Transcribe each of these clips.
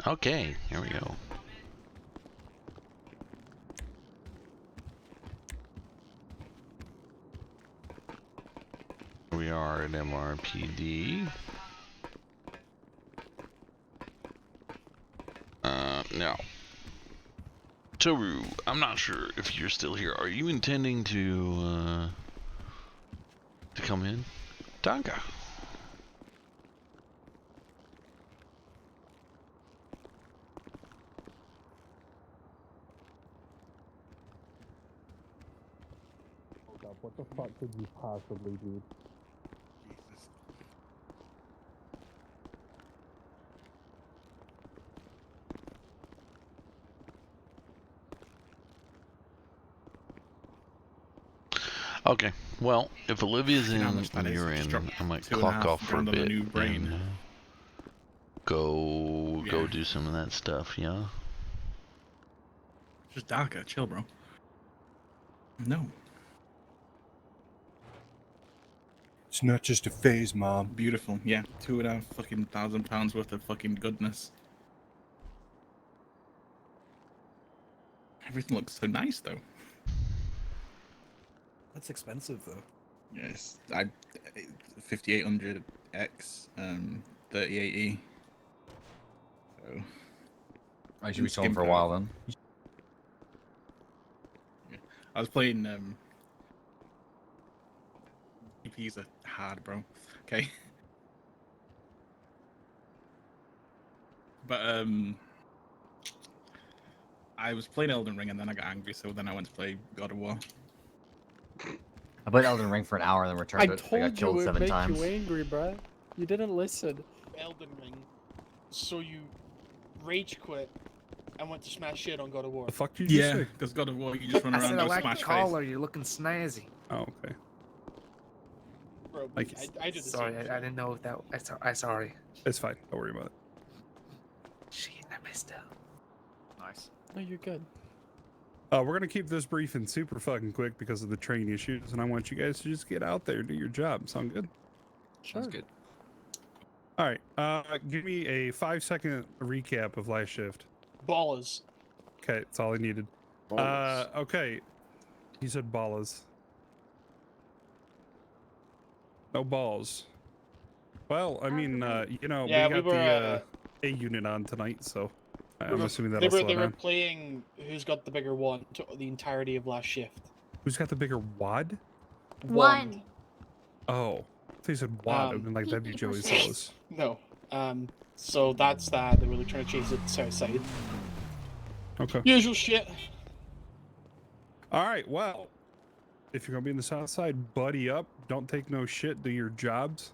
Okay, here we go. We are at MRPD. Now, Toru, I'm not sure if you're still here. Are you intending to come in? Tanka. What the fuck could you possibly do? Jesus. Okay, well, if Olivia's in How much that and is? you're Just in, dropped I might 2.5 clock off for a grand on a bit new brain. and go Yeah. do some of that stuff, yeah? Just darker, chill, bro. No. It's not just a phase, Mom. Beautiful, yeah. 2.5 fucking £1,000 worth of fucking goodness. Everything looks so nice, though. That's expensive, though. Yes, 5800X, 3080. So I should be chilling for a while then. yeah. I was playing EPs are hard, bro. Okay. But I was playing Elden Ring and then I got angry, so then I went to play God of War. I played Elden Ring for an hour and then returned I it. I got told you killed it would 7 make times. you angry, bruh. You didn't listen. Elden Ring. So you rage quit and went to smash shit on God of War. The fuck did you Yeah, say? because God of War, you just run I around said and I go like smash the face. collar. You're looking snazzy. Oh, okay. Bro, Like, I did the Sorry, same. I didn't know if that. I'm sorry. it's fine. Don't worry about it. Shit, I missed out. Nice. No, you're good. We're gonna keep this briefing super fucking quick because of the train issues, and I want you guys to just get out there and do your job. Sound good? Sure. Sounds good. All right. Give me a 5-second recap of last shift. Ballers. Okay, that's all I needed. Okay. He said ballas. No balls. Well, I mean, you know, Yeah, we we got were, the A unit on tonight, so I'm assuming that'll slow they were down. playing who's got the bigger one the entirety of last shift. Who's got the bigger wad? One. Oh, they said wad. I've been like, that'd be Joey Solis. No. So that's that. They were like trying to chase it south side. Okay. Usual shit. All right. Well, if you're gonna be in the south side, buddy up. Don't take no shit. Do your jobs,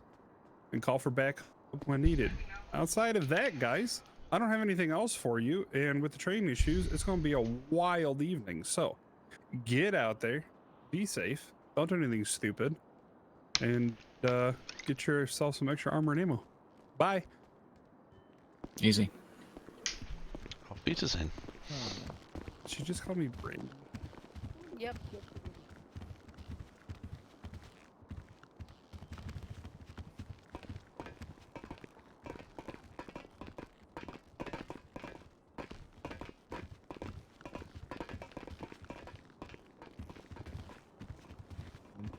and call for backup when needed. Outside of that, guys, I don't have anything else for you. And with the train issues, it's gonna be a wild evening. So, get out there, be safe, don't do anything stupid, and get yourself some extra armor and ammo. Bye. Easy. Oh, pizza's in. She just called me Brain. Yep.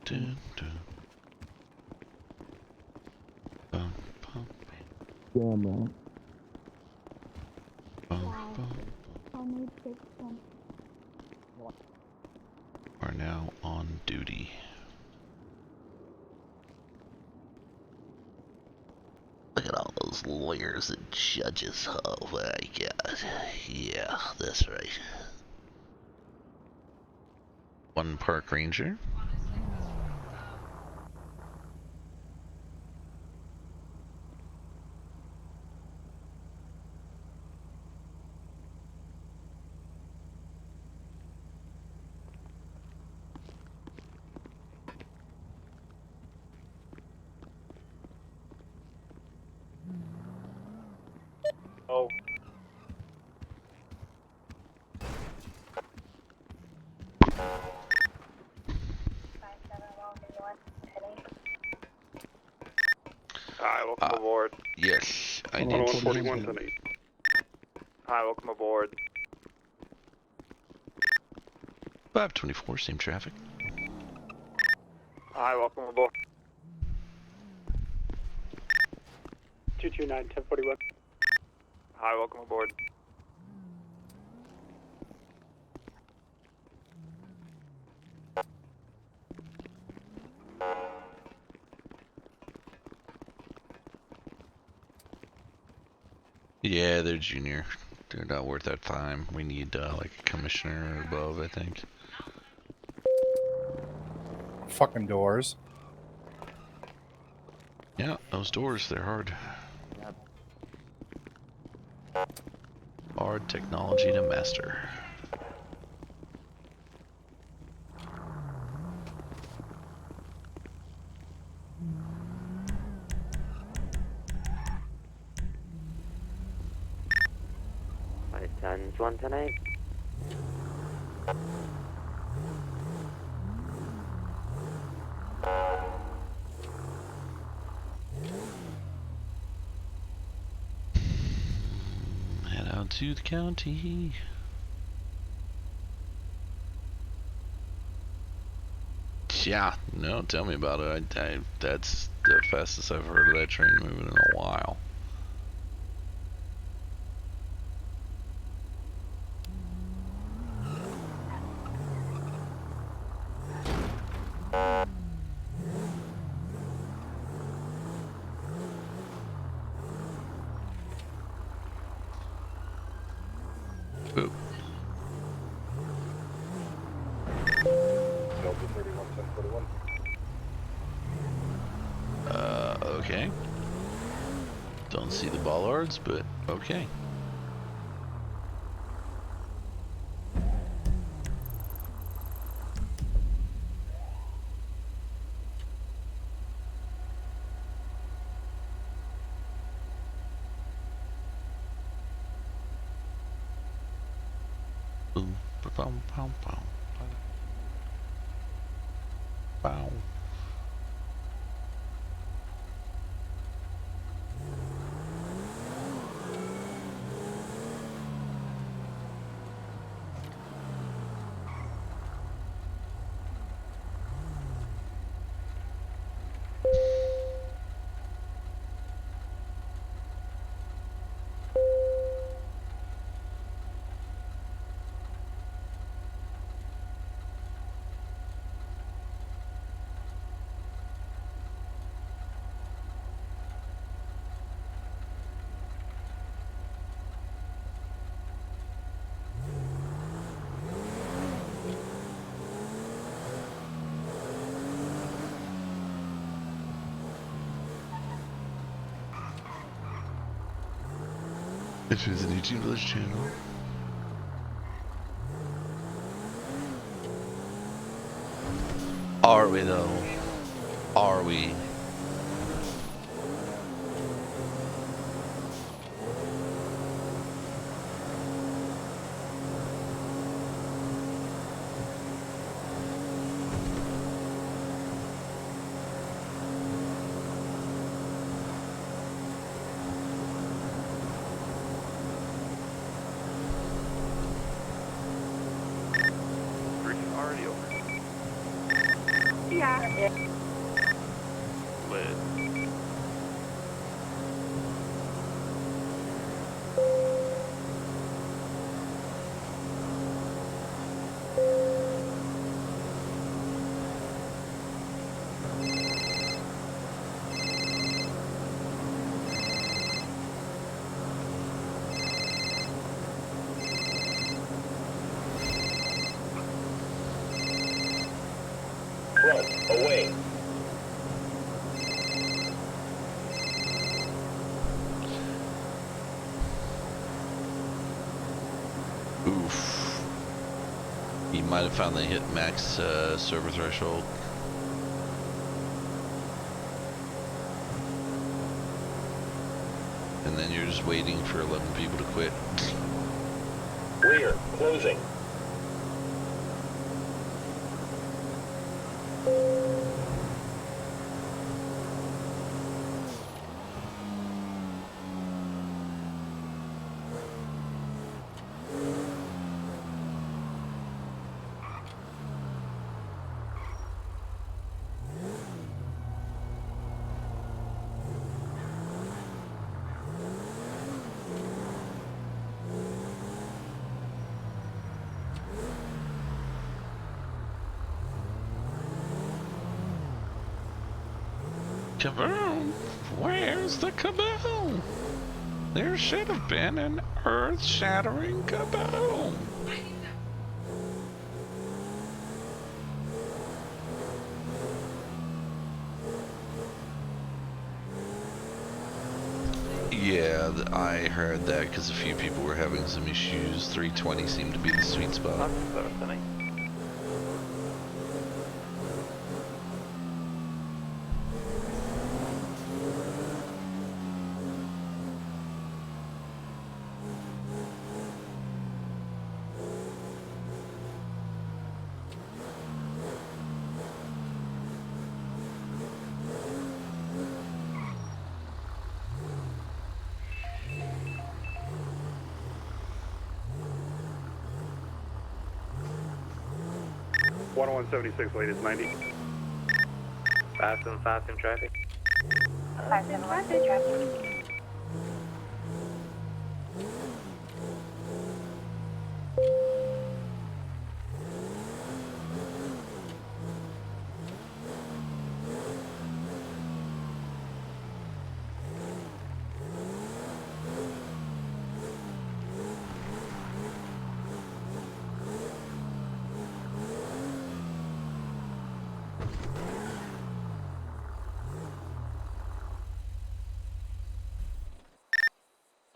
Dun, dun. Bum, bum, Damn right. bum, bum. I'll need big one. Are now on duty. Look at all those lawyers and judges. Oh my god. Yeah, that's right. One park ranger. Hi, welcome aboard. Yes, I did. 141 tonight. Hi, welcome aboard. 524, same traffic. Hi, welcome aboard. 229, 1041. Hi, welcome aboard. Yeah, they're junior. They're not worth our time. We need like a commissioner or above, I think. Fucking doors. Yeah, those doors, they're hard. Hard technology to master. Hi, 10's 110-8. Head out to the county. Yeah, no, tell me about it. That's the fastest I've heard of that train moving in a while. Oop. Okay. Don't see the bollards, but okay. Boom, ba-bum, pow, pow, pow. This is a YouTube Village channel. Are we though? Are we? Bridge already over. Yeah. Lit. Front, away. Oof. He might have finally hit max server threshold. And then you're just waiting for 11 people to quit. Rear, closing. Kaboom! Where's the kaboom? There should have been an earth-shattering kaboom! Yeah, I heard that because a few people were having some issues. 320 seemed to be the sweet spot. That's Thursday. latest 90. Fast in traffic.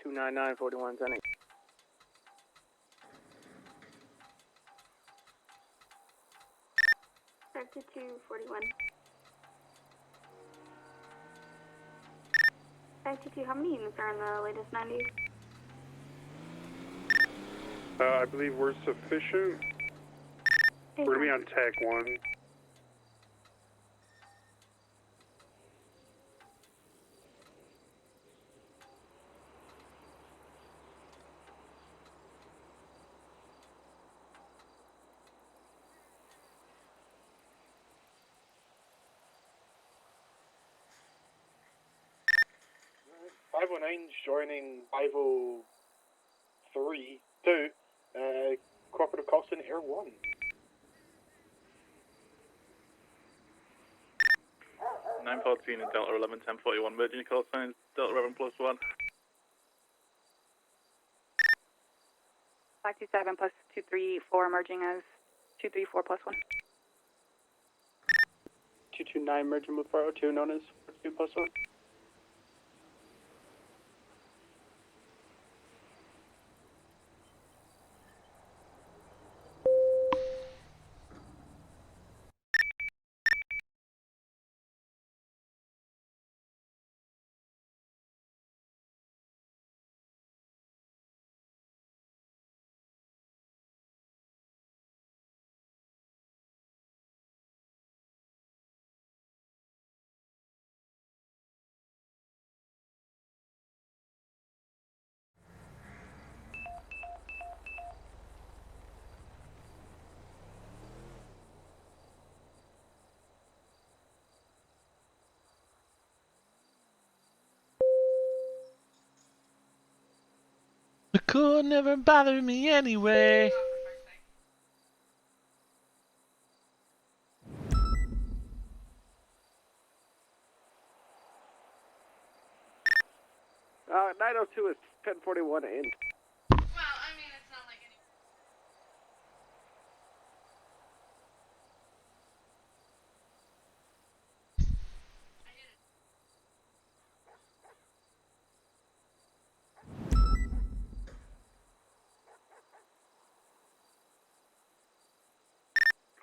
Two 9941 10. 5241. 52, how many units are in the latest 90s? I believe we're sufficient. We're gonna be on TAC 1. Joining 503-2, cooperative Coston Air 1. 914 and Delta 11 1041. Virginia call signs Delta 11 +1. 527 plus 234 emerging as 234 +1. 229 merging with 402 known as 2 +1. The could never bother me anyway. Uh, 902 is 1041 in. Well, I mean, it's not like any...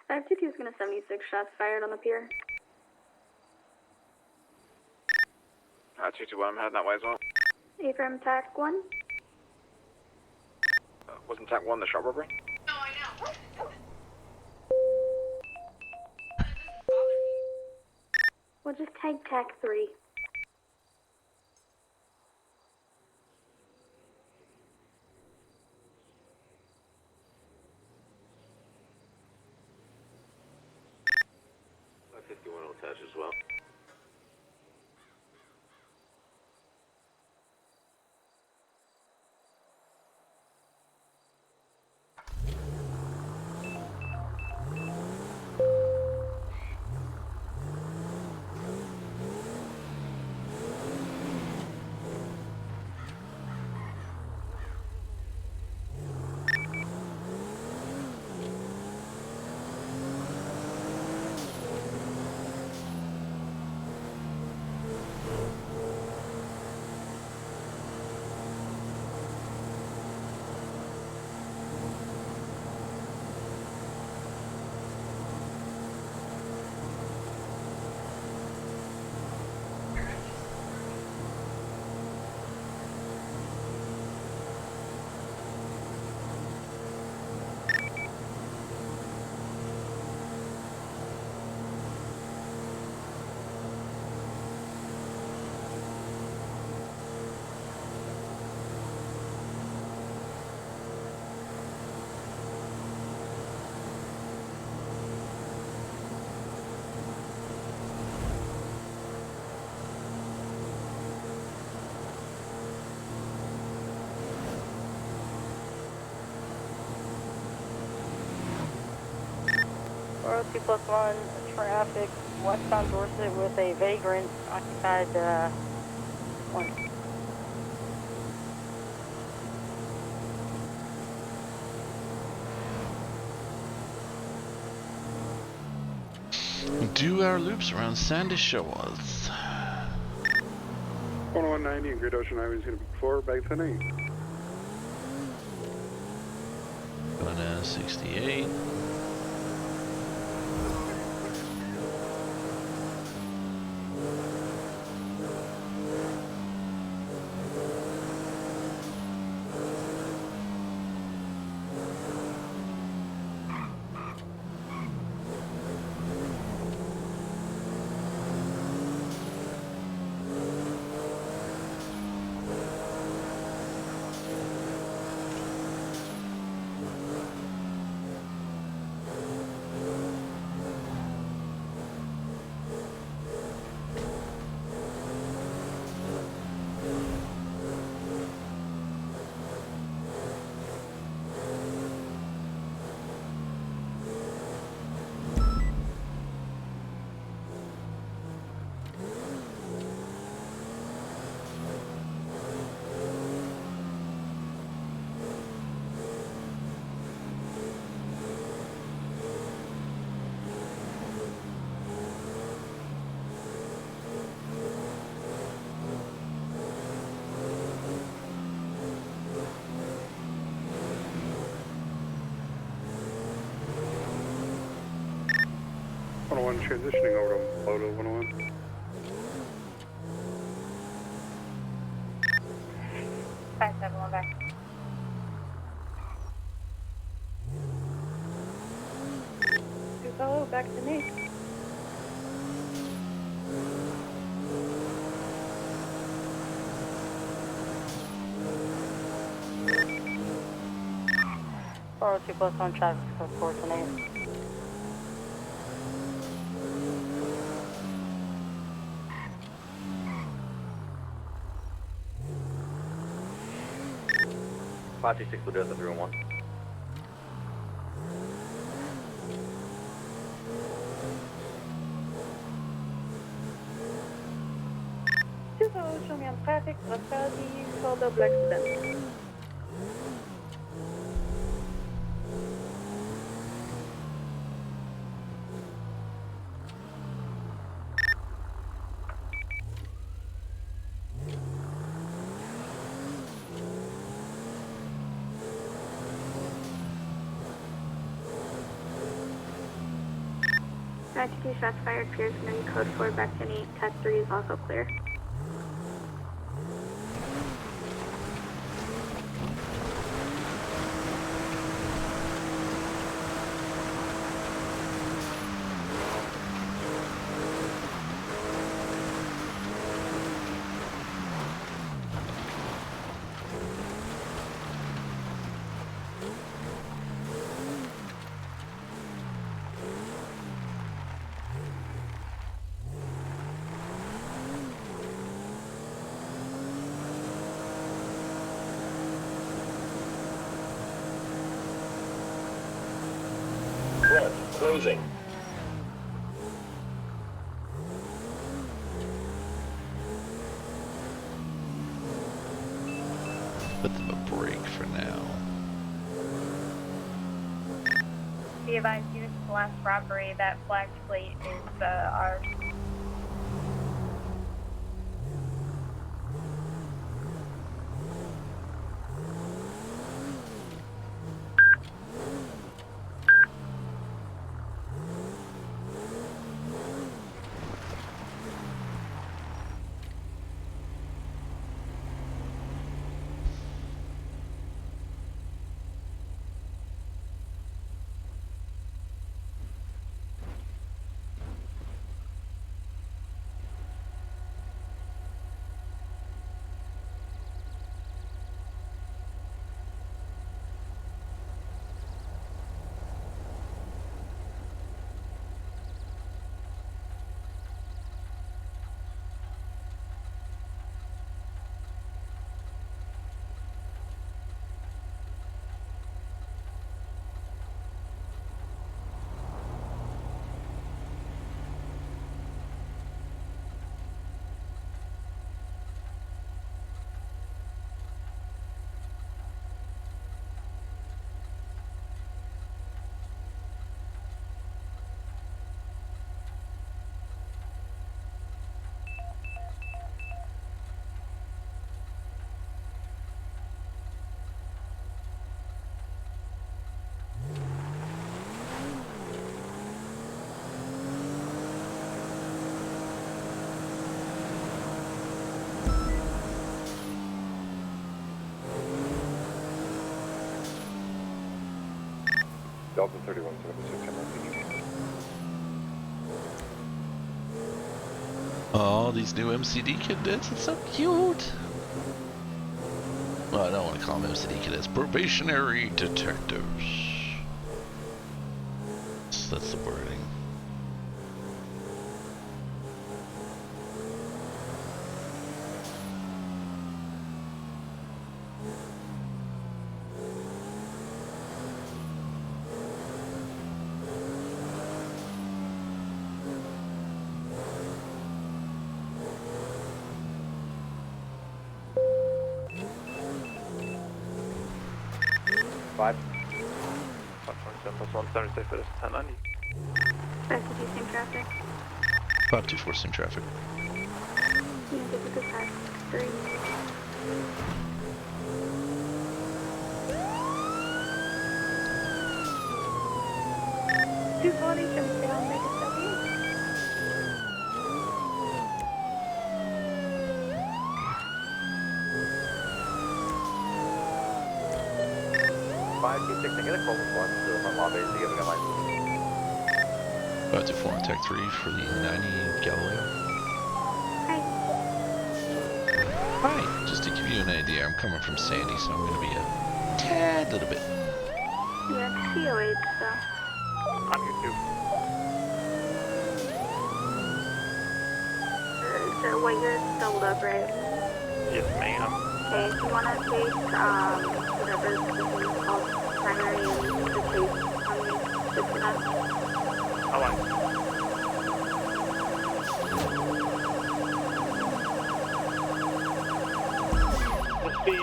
I have 2 is gonna 76 shots fired on the pier. 221, I'm heading that way as well. FiveM TAC 1. Wasn't TAC 1 the shop robbery? No, I know. We'll just take TAC 3. will attach as well. 402+1 traffic westbound Dorset with a vagrant occupied 1. Do our loops around Sandy Shores. 190 and Great Ocean Highway is going to be 4, back to 8. Going down 68. Transitioning over to Photo 101. $571 back. Hello, back to me. +1 traffic for 428. Five 6 will do it, 311. Show me on traffic, Rascality, for double accident. Two shots fired, Pearson, and code 4 back to 8. Tech 3 is also clear. Front, closing. Put them a break for now. Be advised, units to the last robbery, that flagged plate is ours. Delta 3176 MLP. Oh, these new MCD cadets, it's so cute. Well, I don't want to call them MCD cadets, probationary detectives. That's the wording. Five. 176 for this 1090. Restitution traffic. 524 same traffic. You can get the past 3. Two body jumps down, make a W. Five, two, six, and get a call with one to the front lobby to give a gun line. 524 on Tech 3 for the 90 Galileo. Hi. Hi, just to give you an idea, I'm coming from Sandy, so I'm going to be a tad little bit. Yeah, COH, so. On your 2. So, what, you're doubled up, right? Yes, ma'am. Okay, if you want to take, whatever this is called, primary and the chase on me, good for that. How long? Let's see,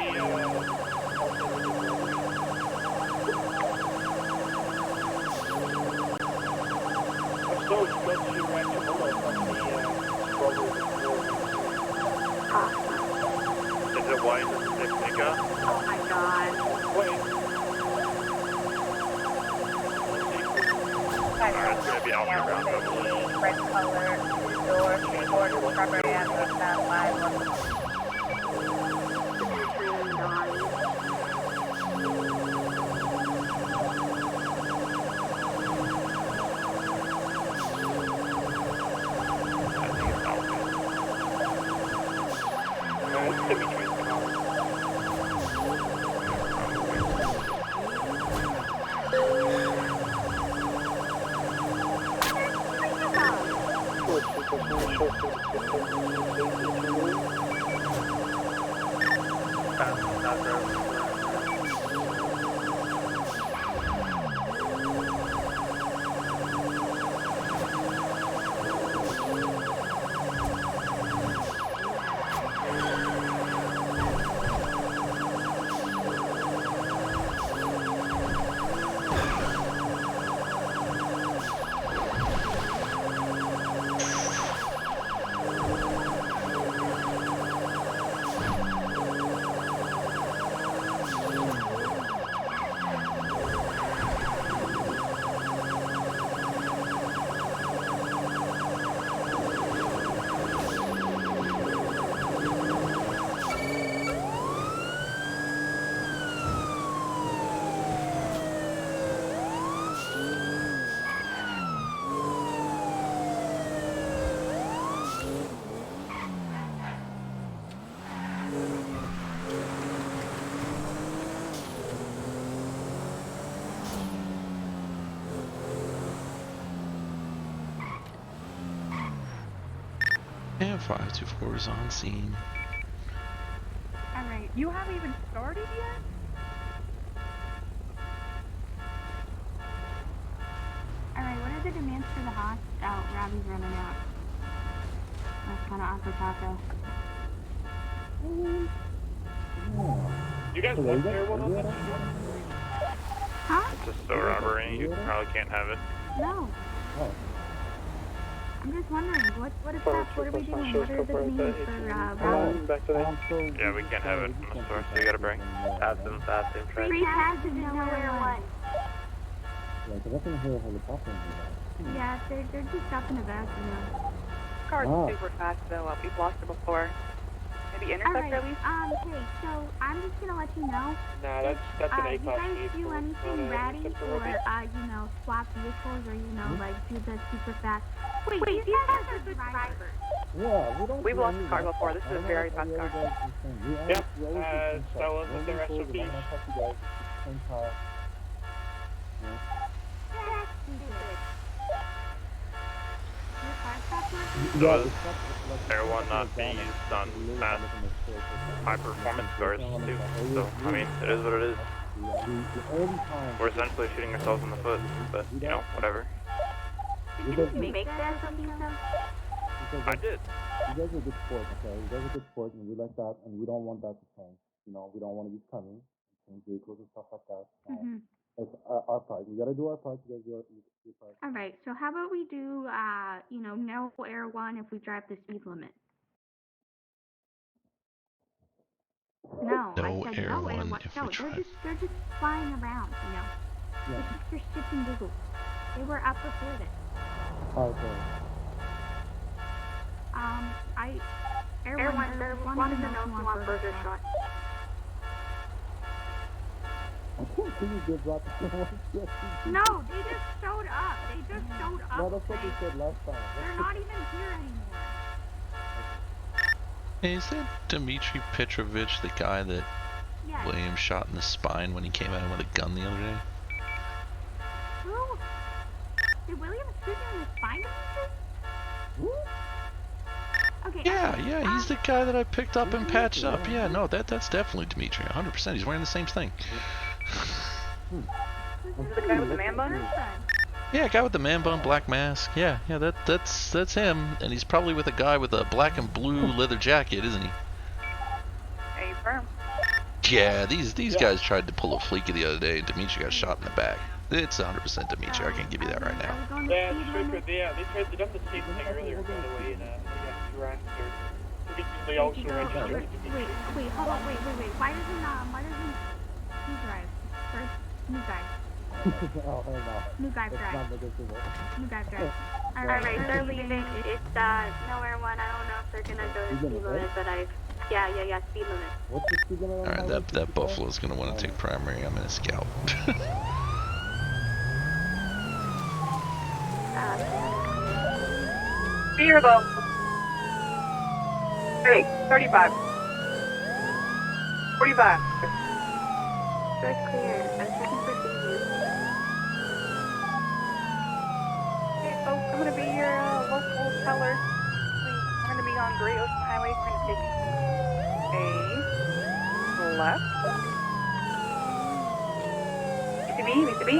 what's those guts you ran to below from the, Awesome. Is it white? Is it Nika? Oh my god. Wait. Alright, it's gonna be out on the ground, probably. Red color, 2-door, 3-door, Strawberry Apple, Fat 5. And 524 is on scene. Alright, you haven't even started yet? Alright, what are the demands for the host? Oh, Robbie's running out. That's kind of Akataka. You guys want there one on this? Huh? It's a store robbery, you probably can't have it. No. I'm just wondering, what is that? What are we doing? What are the demands for Robbie? Yeah, we can't have it in the store, so you gotta bring. Pass them, try. Free passes nowhere one. Yeah, they're just up in the back, you know. Car's super fast though, we've lost her before. be intercept release? Hey, so I'm just gonna let you know. Nah, that's an A you class guys vehicle. do anything ratty or, swap vehicles or, like, do the super fast. Wait, these guys are good drivers. We've lost cargo before. This is a very fast car. Yep, that wasn't their SOP. That's stupid. Your car stopped working? So is Air 1 not being used on fast, high performance cars too? So, I mean, it is what it is. We're essentially shooting ourselves in the foot, but, you know, whatever. Didn't you make that SOP stuff? I did. You guys are a good sport, okay? You guys are a good sport, and we like that, and we don't want that to change. We don't want to be coming, change vehicles and stuff like that. It's our part. We gotta do our part. You guys do your part. All right. So how about we do, no Air 1 if we drive the speed limit? No, I No said Air no Air 1 1. if No, we drive. they're just flying around, Yeah. It's just for shits and giggles. They were up before this. Okay. Air 1, they're wanting wanting to to know if you want burger shot. I can't see you give up. No, they just showed up. They just showed up. No, that's what they okay? said last time. They're not even here anymore. Hey, is that Dmitry Petrovich, the guy that Yes. William shot in the spine when he came at him with a gun the other day? Who? Did William shoot you in the spine? Okay. Yeah, he's the guy that I picked up and patched up. Yeah, no, that's definitely Dmitry, 100%. He's wearing the same thing. Is it the guy with the man bun? Yeah, guy with the man bun, black mask. Yeah, that's him, and he's probably with a guy with a black and blue leather jacket, isn't he? Are you firm? Yeah, these guys tried to pull a fleeky the other day, and Dmitry got shot in the back. It's 100% Dmitry. I can give you that right now. Yeah, Stryker, they done the same thing earlier, by the way, in a Raptor. They also registered. Wait, hold on, wait. Why doesn't he drive? First, new guy. New guy drive. New guy drive. Alright, they're leaving. It's, no Air 1. I don't know if they're gonna go to speed limit, but yeah, speed limit. What's the speed limit on the Alright, highway? that Buffalo's gonna want to take primary. I'm gonna scout. Fear though. Hey, 35. 45. That's clear. I'm checking for seizures. Hey folks, I'm gonna be your local teller. We're gonna be on Great Ocean Highway. We're gonna take a left. Needs to be.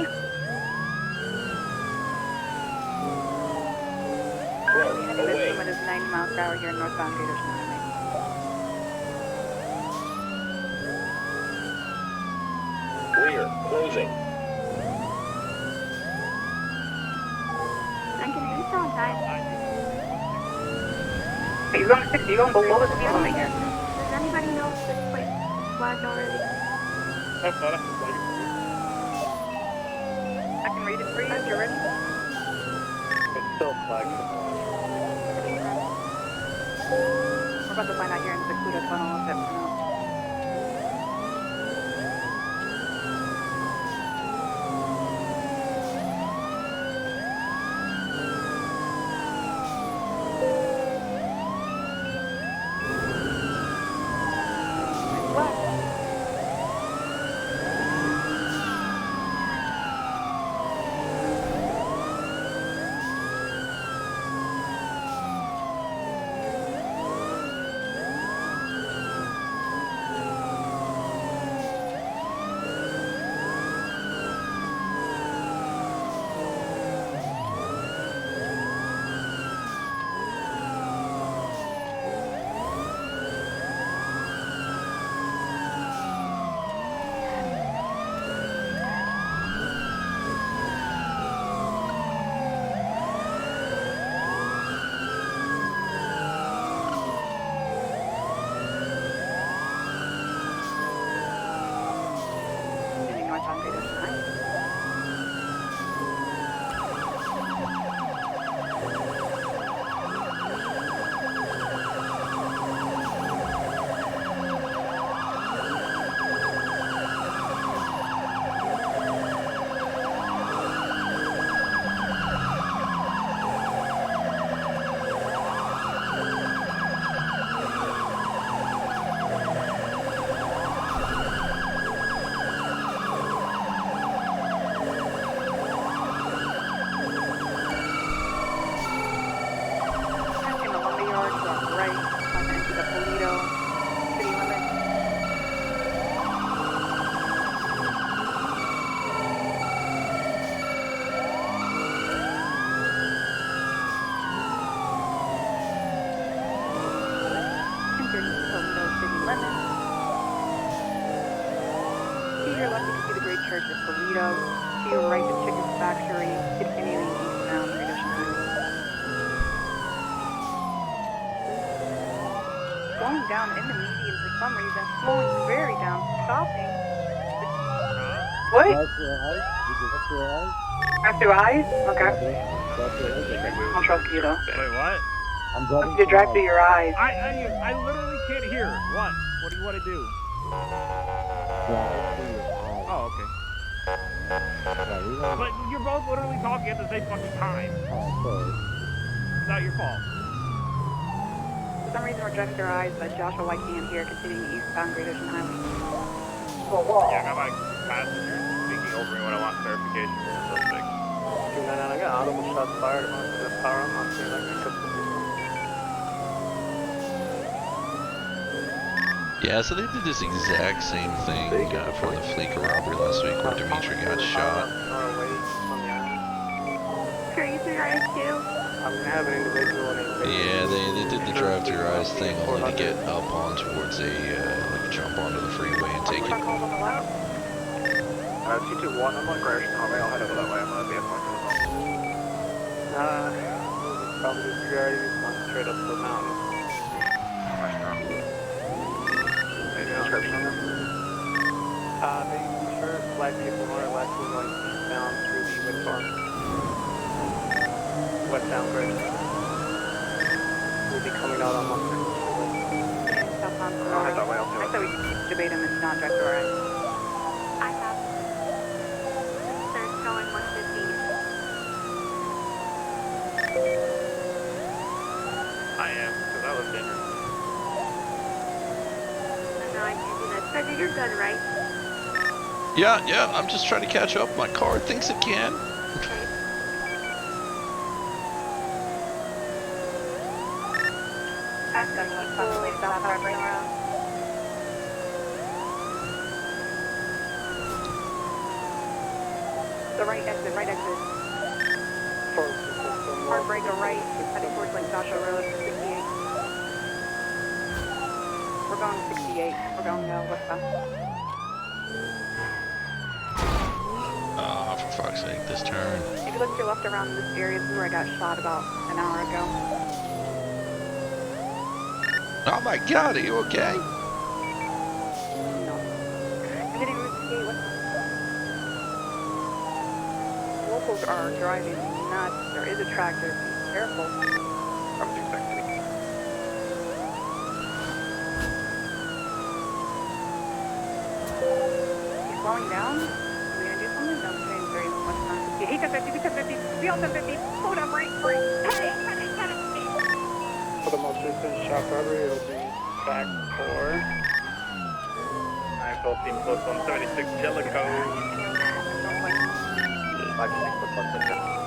This limit is 90 miles per hour here in northbound Great Ocean Highway. Clear. Closing. I'm confused how died. Hey, you're going 60. You're going below the speed limit here. Does anybody know if this place flagged already? That's not a flag. I can read it for you if you're ready. It's still flagged. We're about to find out here in the Cuda tunnel if that's pronounced. Lemon. To your left, you can see the Great Church of Toledo. To your right, the Chicken Factory, continuing eastbound, Tradition Highway. Slowing down in the median for some reason, slowing very down, stopping. What? Drive through eyes? Okay. I'll trust you though. Wait, what? I'm driving You drive through your eyes. I literally can't hear. What? What do you want to do? Oh, okay. But you're both literally talking at the same fucking time. It's not your fault. For some reason, we're driving through our eyes, but Joshua White can't hear, continuing eastbound Great Ocean Highway. Yeah, I got my passenger speaking over me when I want clarification from the suspect. 299, I got audible shots fired. I'm going to power on. I'm seeing like a couple. Yeah, so they did this exact same thing for the Fleeca robbery last week where Dimitri got shot. Sure, you through your eyes too? I'm going to have an individual named Yeah, they did the drive through your eyes thing only to get up on towards a, like jump onto the freeway and take it. C21, I'm on Gresham Highway. I'll head over that way. I'm going to be at point probably just already straight up the mountain. Maybe description on them? Maybe sure. Black vehicle more or less is going eastbound through the wind farm. Westbound bridge. We'll be coming out on Monster. Southbound I'll head that way. I'll do I it. thought we could debate them and not drive through our eyes. I have. Search going 115. I am, because that was dangerous. No, I can't do that. Treasure, you're good, right? Yeah, I'm just trying to catch up. My car thinks it can. Okay. Possibly southbound right around. The right exit, right exit. Heartbreaker right, heading towards Lake Joshua Road, 68. We're going 68. We're going westbound. Ah, for fuck's sake, this turn. If you look to your left around this area, this is where I got shot about an hour ago. Oh my god, are you okay? No. I'm getting Route 68 west. Locals are driving nuts. There is a tractor. Be careful. I'm doing second. He's slowing down. Are we gonna do something? No, we're getting very much time. Yeah, he got 50, we got 50. We all got 50. Hold on, break. Hey, For the most recent shop robbery, it'll be back for 914 plus 176 Jellicoe.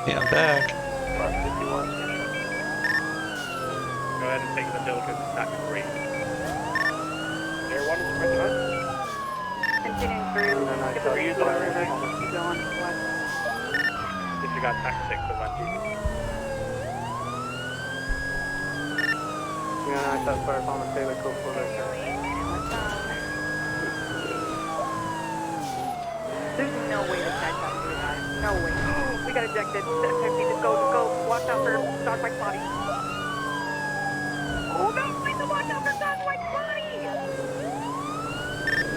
Yeah, I'm back. 51. Go ahead and take the Jellicoe. It's not great. Air 1 is right on. continuing through. Keep going west. If you got tactics, the one Yeah, I thought fire upon the Taylor Cove for that. There's no way this guy's got to do that. No way. We got ejected. 50, just go. Watch out for Dog White's body. Oh no, please don't watch out for Dog White's body!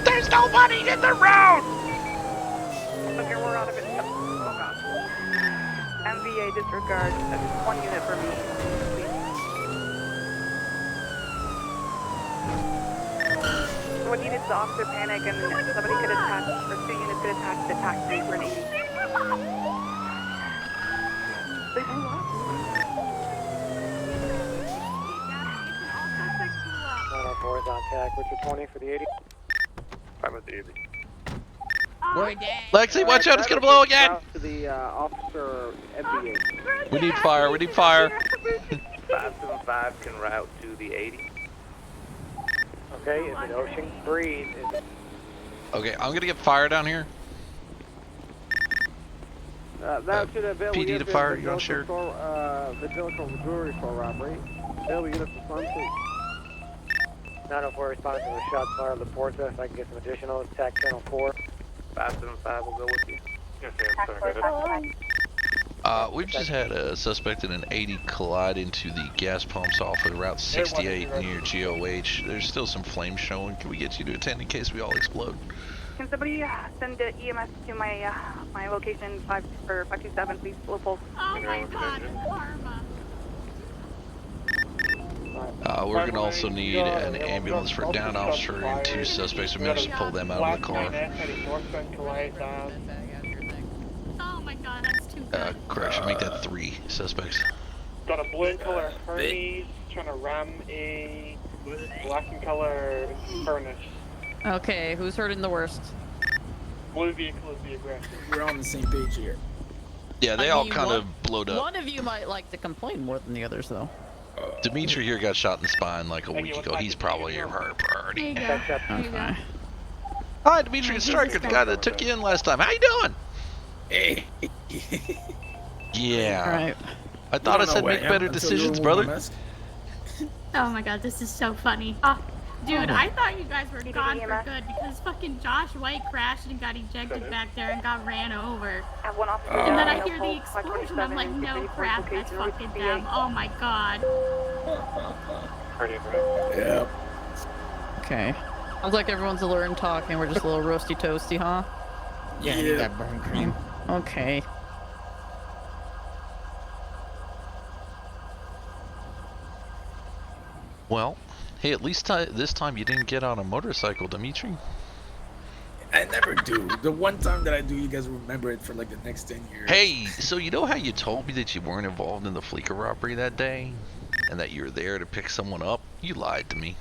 There's nobody in the road! Okay, we're out of it. Oh god. MVA disregard. That's 1 unit for me. Please. What needed is the officer panic and somebody could attach, or 2 units could attach the taxi for an 80. Please move on. 904 is on tag. Richard 20 for the 80. I'm with the 80. Lexi, watch out, it's gonna blow again! To the officer MBA. We need fire. 575 can route to the 80. Okay, is it Ocean Breeze? Okay, I'm gonna get fire down here. That's to the Bill. PD to fire, you want shared? The Jellicoe jewelry store robbery. Bill, we get up to front, please. 904 responding to the shots fired on the Porta. If I can get some additional, attack channel 4. 575 will go with you. Yes, sir. We've just had a suspect in an 80 collide into the gas pumps off at Route 68 near GOH. There's still some flames showing. Can we get you to attend in case we all explode? Can somebody send the EMS to my my location 527, please? Low pulse. Oh my god, karma. We're gonna also need an ambulance for a down officer and 2 suspects. We managed to pull them out of the car. Oh my god, that's too good. Correction, make that 3 suspects. Got a blue and color Hermes trying to ram a black and color furnace. Okay, who's hurting the worst? Blue vehicle is the aggressor. We're on the same page here. Yeah, they all kind of blowed up. One of you might like to complain more than the others, though. Dimitri here got shot in the spine like a week ago. He's probably your priority. Okay. Hi, Dimitri Stryker, the guy that took you in last time. How you doing? Hey. Yeah. Alright. I thought I said make better decisions, brother. Oh my god, this is so funny. Dude, I thought you guys were gone for good because fucking Josh White crashed and got ejected back there and got ran over. And then I hear the explosion. I'm like, no crap, that's fucking them. Oh my god. Yeah. Okay. Sounds like everyone's alert and talking. We're just a little roasty toasty, huh? Yeah, you got burn cream. Okay. Well, hey, at least this time you didn't get on a motorcycle, Dimitri. I never do. The one time that I do, you guys remember it for like the next 10 years. Hey, so you know how you told me that you weren't involved in the Fleeca robbery that day? And that you were there to pick someone up? You lied to me.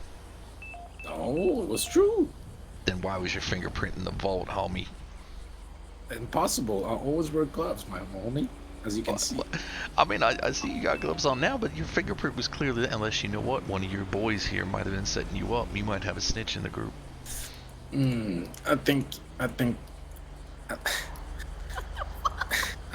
No, it was true. Then why was your fingerprint in the vault, homie? Impossible. I always wear gloves, my homie. As you can see. I mean, I see you got gloves on now, but your fingerprint was clearly, unless you know what, one of your boys here might have been setting you up. You might have a snitch in the group. I think I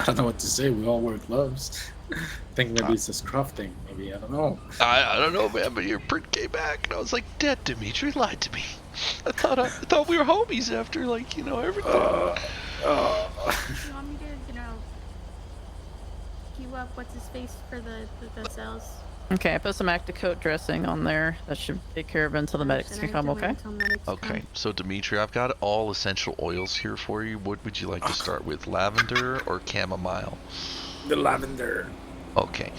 don't know what to say. We all wear gloves. I think maybe it's a scruff thing. Maybe, I don't know. I don't know, man, but your print came back, and I was like, Dad, Dimitri lied to me. I thought we were homies after, like, you know, everything. You want me to, queue up what's his face for the cells? Okay, I put some Acticoat dressing on there. That should take care of it until the medics can come, okay? Okay, so Dimitri, I've got all essential oils here for you. What would you like to start with, lavender or chamomile? The lavender. Okay,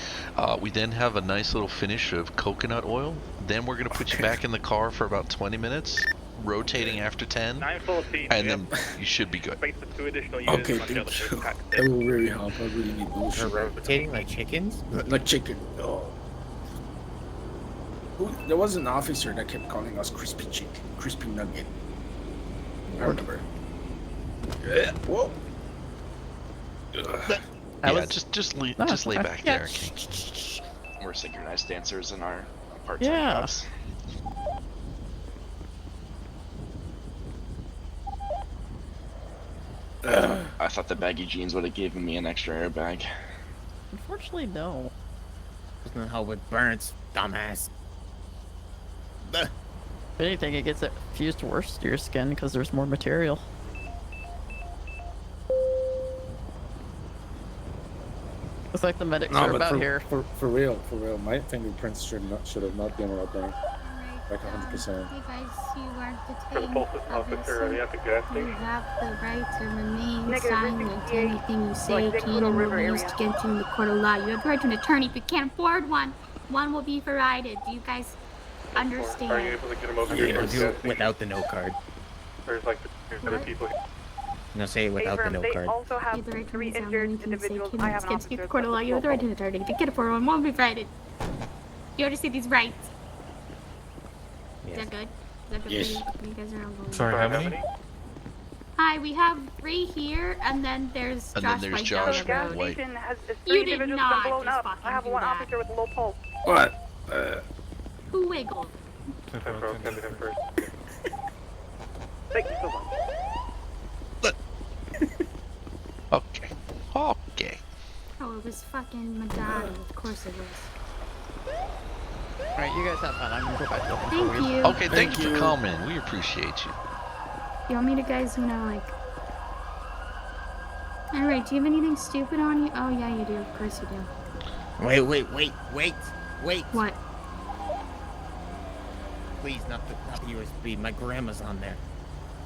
we then have a nice little finish of coconut oil. Then we're going to put you back in the car for about 20 minutes, rotating after 10, and then you should be good. Okay, thank you. That will really help. I really need those. Rotating like chickens? Like chicken. Oh. There was an officer that kept calling us crispy chicken, crispy nugget. I remember. Yeah. Whoa. Yeah, just lay back there. We're synchronized dancers in our part-time jobs. I thought the baggy jeans would have given me an extra airbag. Unfortunately, no. Doesn't help with burns, dumbass. If anything, it gets it fused worse to your skin because there's more material. Looks like the medics are about here. For real. My fingerprints should have not been right there. Like 100%. Hey guys, you are detained. Obviously, you have the right to remain silent. Anything you say can will be used against you in the court of law. You have the right to an attorney. If you can't afford one, one will be provided. Do you guys understand? Are you able to get him over here? Yeah, do it without the note card. There's like other people here. No, say it without the note card. Also have the right to 3 remain injured silent. individuals. Anything I you have say an can against you in officer. the court of law. You have the right to an attorney. If you can't afford one, one will be provided. You understand these rights? Yes. Is that good? Is that good Yes. for you? You guys are all going. Sorry, how many? Hi, we have 3 here, and then there's And Josh then there's White Josh down the road. White. Has You 3 did individuals not been blown just up. fucking I have do one that. officer with a low pulse. What? Who wiggled? Send him first. Thank you so much. Okay. Oh, it was fucking Madonna. Of course it was. Alright, you guys have fun. I'm gonna go back to the Thank you. Okay, thank you for calling in. We appreciate you. You want me to, guys, like... Alright, do you have anything stupid on you? Oh, yeah, you do. Of course you do. Wait. What? Please, not the USB. My grandma's on there.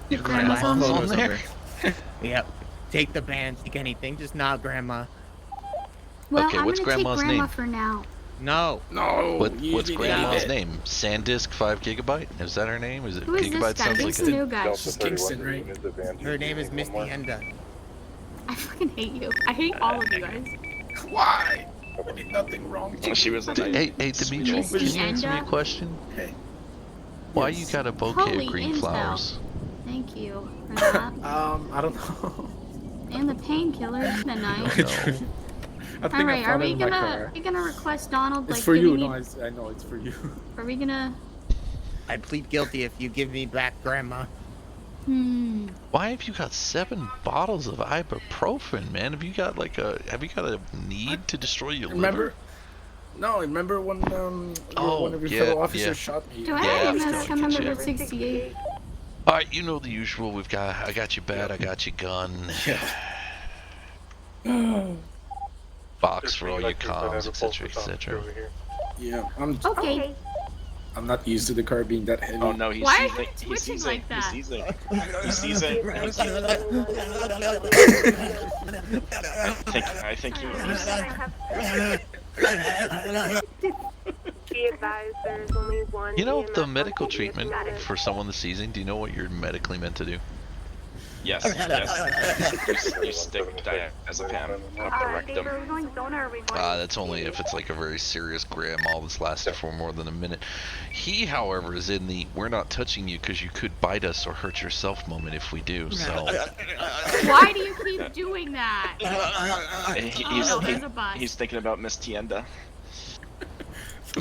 Your grandma's on there? Yep. Take the band, take anything, just not grandma. Well, Okay, I'm what's gonna grandma's take grandma name? for now. No. What's grandma's name? SanDisk 5 GB? Is that her name? Is it Who is this gigabyte? guy? Sounds Who's like the it. new guy? She's Kingston, right? Her name is Misty Enda. I fucking hate you. I hate all of you guys. Why? I did nothing wrong. She was a nice. Hey, Dimitri, can you answer me a question? Hey. Why you got a bouquet Holy of green intel. flowers? Thank you for that. I don't know. And the painkillers, the night. I think Alright, I are found it we in my car. gonna request Donald It's like for you. giving No, me... I know it's for you. Are we gonna... I plead guilty if you give me back grandma. Why have you got 7 bottles of ibuprofen, man? Have you got a need to destroy your liver? Remember when one of your fellow officers shot me? Do I have MS come number 68? Alright, you know the usual. I got your bat, I got your gun. Box for all your comms, etc., etc. Yeah, Okay. I'm not used to the car being that heavy. Oh no, he's Why are seizing. you He's twitching seizing. like that? He's seizing. I think he Be advised, there's only one. You know, EMS the medical on treatment status. for someone that's seizing, do you know what you're medically meant to do? Yes. You stick diazepam up the rectum. Are we going zone or are we going? That's only if it's like a very serious grab all that's lasted for more than a minute. He, however, is in the "we're not touching you because you could bite us or hurt yourself" moment if we do. So. Why do you keep doing that? He's thinking about Miss Tienda.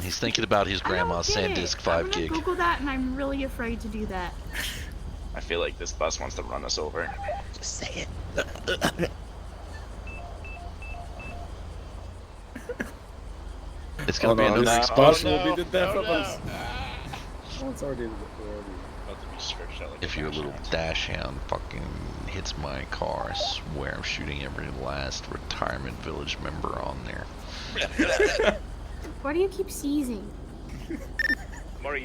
He's thinking about his grandma's SanDisk 5 gig. Google that, and I'm really afraid to do that. I feel like this bus wants to run us over. Just say it. It's gonna be another next bus will be the death of us. It's already If your little dash hound fucking hits my car, I swear I'm shooting every last retirement village member on there. Why do you keep seizing?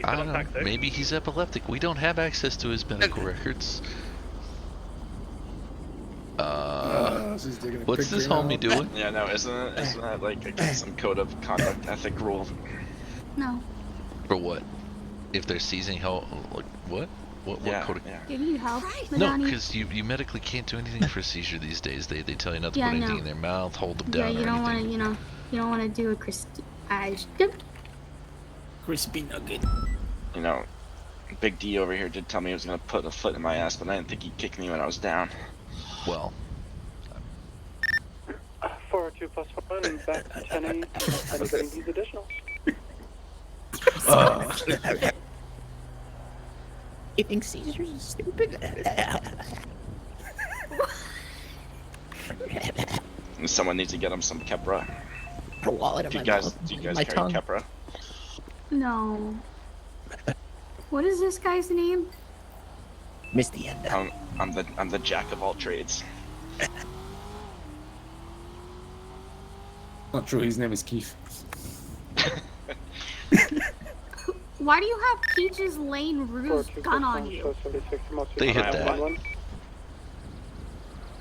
I don't know. Maybe he's epileptic. We don't have access to his medical records. What's this homie doing? Yeah, no, isn't that like against some code of conduct ethic rule? No. For what? If they're seizing how? Like what? What code? Do you need help? No, because you medically can't do anything for a seizure these days. They tell you not to put anything in their mouth, hold them down. Yeah, you or don't want anything. to, you don't want to do a crispy nugget. You know, Big D over here did tell me he was gonna put a foot in my ass, but I didn't think he'd kick me when I was down. Well. 402+1 back to 10 8. Anybody needs additional? You think seizures are stupid? Someone needs to get him some Kepra. A wallet Do you guys carry Kepra? No. What is this guy's name? Misty Enda. I'm the jack of all trades. Not true. His name is Keith. Why do you have Peach's Lane Rouge's gun on you? They hit that.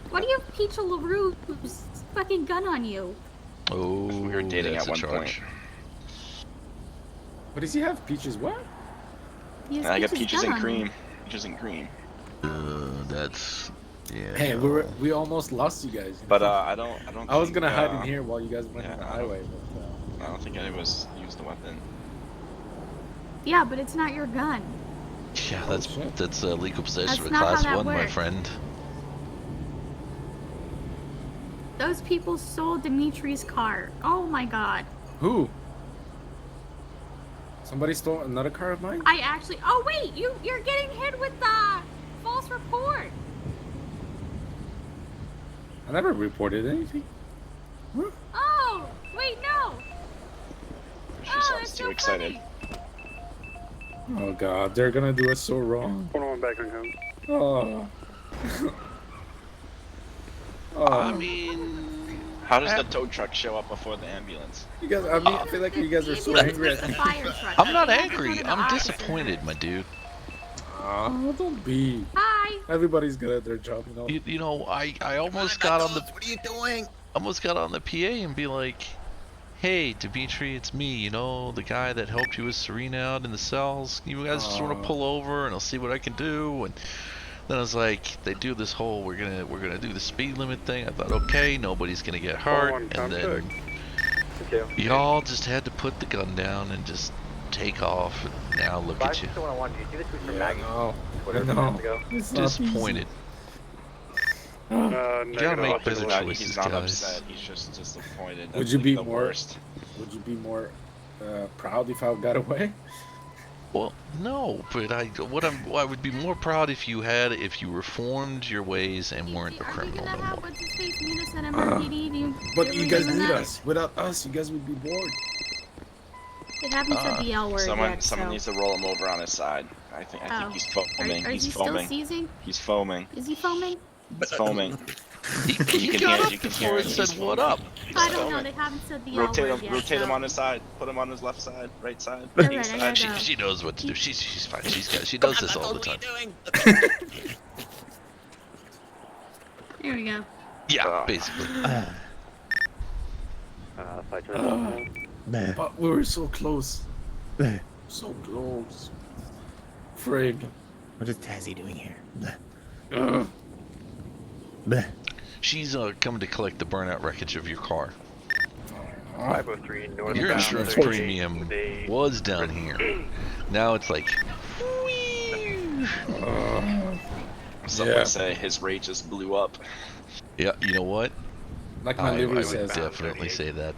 Why do you have Peach LaRue's fucking gun on you? Oh, we were dating at one point. What does he have? Peaches what? I got peaches and cream. Peaches and cream. That's yeah. Hey, we almost lost you guys. But I don't. I was gonna hide in here while you guys went on the highway. I don't think anyone used the weapon. Yeah, but it's not your gun. Yeah, that's legal possession of a That's not class how that 1, my works. friend. Those people sold Dimitri's car. Oh my god. Who? Somebody stole another car of mine? I actually. Oh wait, you're getting hit with the false report. I never reported anything. Oh wait, no. She sounds too excited. Oh god, they're gonna do us so wrong. One back on him. Oh. I mean, how does the tow truck show up before the ambulance? You guys, I feel like you guys are so angry. I'm not angry. I'm disappointed, my dude. Oh, don't be. Hi. Everybody's good at their job, you know. You know, I almost got on the. What are you doing? Almost got on the PA and be like, "Hey, Dimitri, it's me. You know, the guy that helped you with Serena out in the cells. You guys just want to pull over, and I'll see what I can do." And then I was like, "They do this whole we're gonna do the speed limit thing." I thought, okay, nobody's gonna get hurt, and then y'all just had to put the gun down and just take off. And now look at you. Disappointed. You gotta make better choices, He's not guys. upset. He's just disappointed. Would you be more? Would you be more proud if I got away? Well, no, but I would be more proud if you reformed your ways and weren't a criminal no more. What's his face? Munis and MRPD? But you guys need us. Without us, you guys would be bored. They haven't said the L word Someone yet, needs to roll him over on his side. I think he's foaming. Is he still seizing? He's foaming. Is he foaming? He's foaming. He got up before and said, "What up?" I don't know. They haven't said the L word yet. Rotate him on his side. Put him on his left side, right side. Alright, I gotta go. She knows what to do. She's fine. She does this all the time. Here we go. Yeah, basically. But we were so close. So close. Frig. What is Tazzy doing here? She's coming to collect the burnout wreckage of your car. 503 north. Your insurance premium was down here. Now it's like. Someone say his rage just blew up. Yeah, you know what? Like my livery says. I would definitely say that.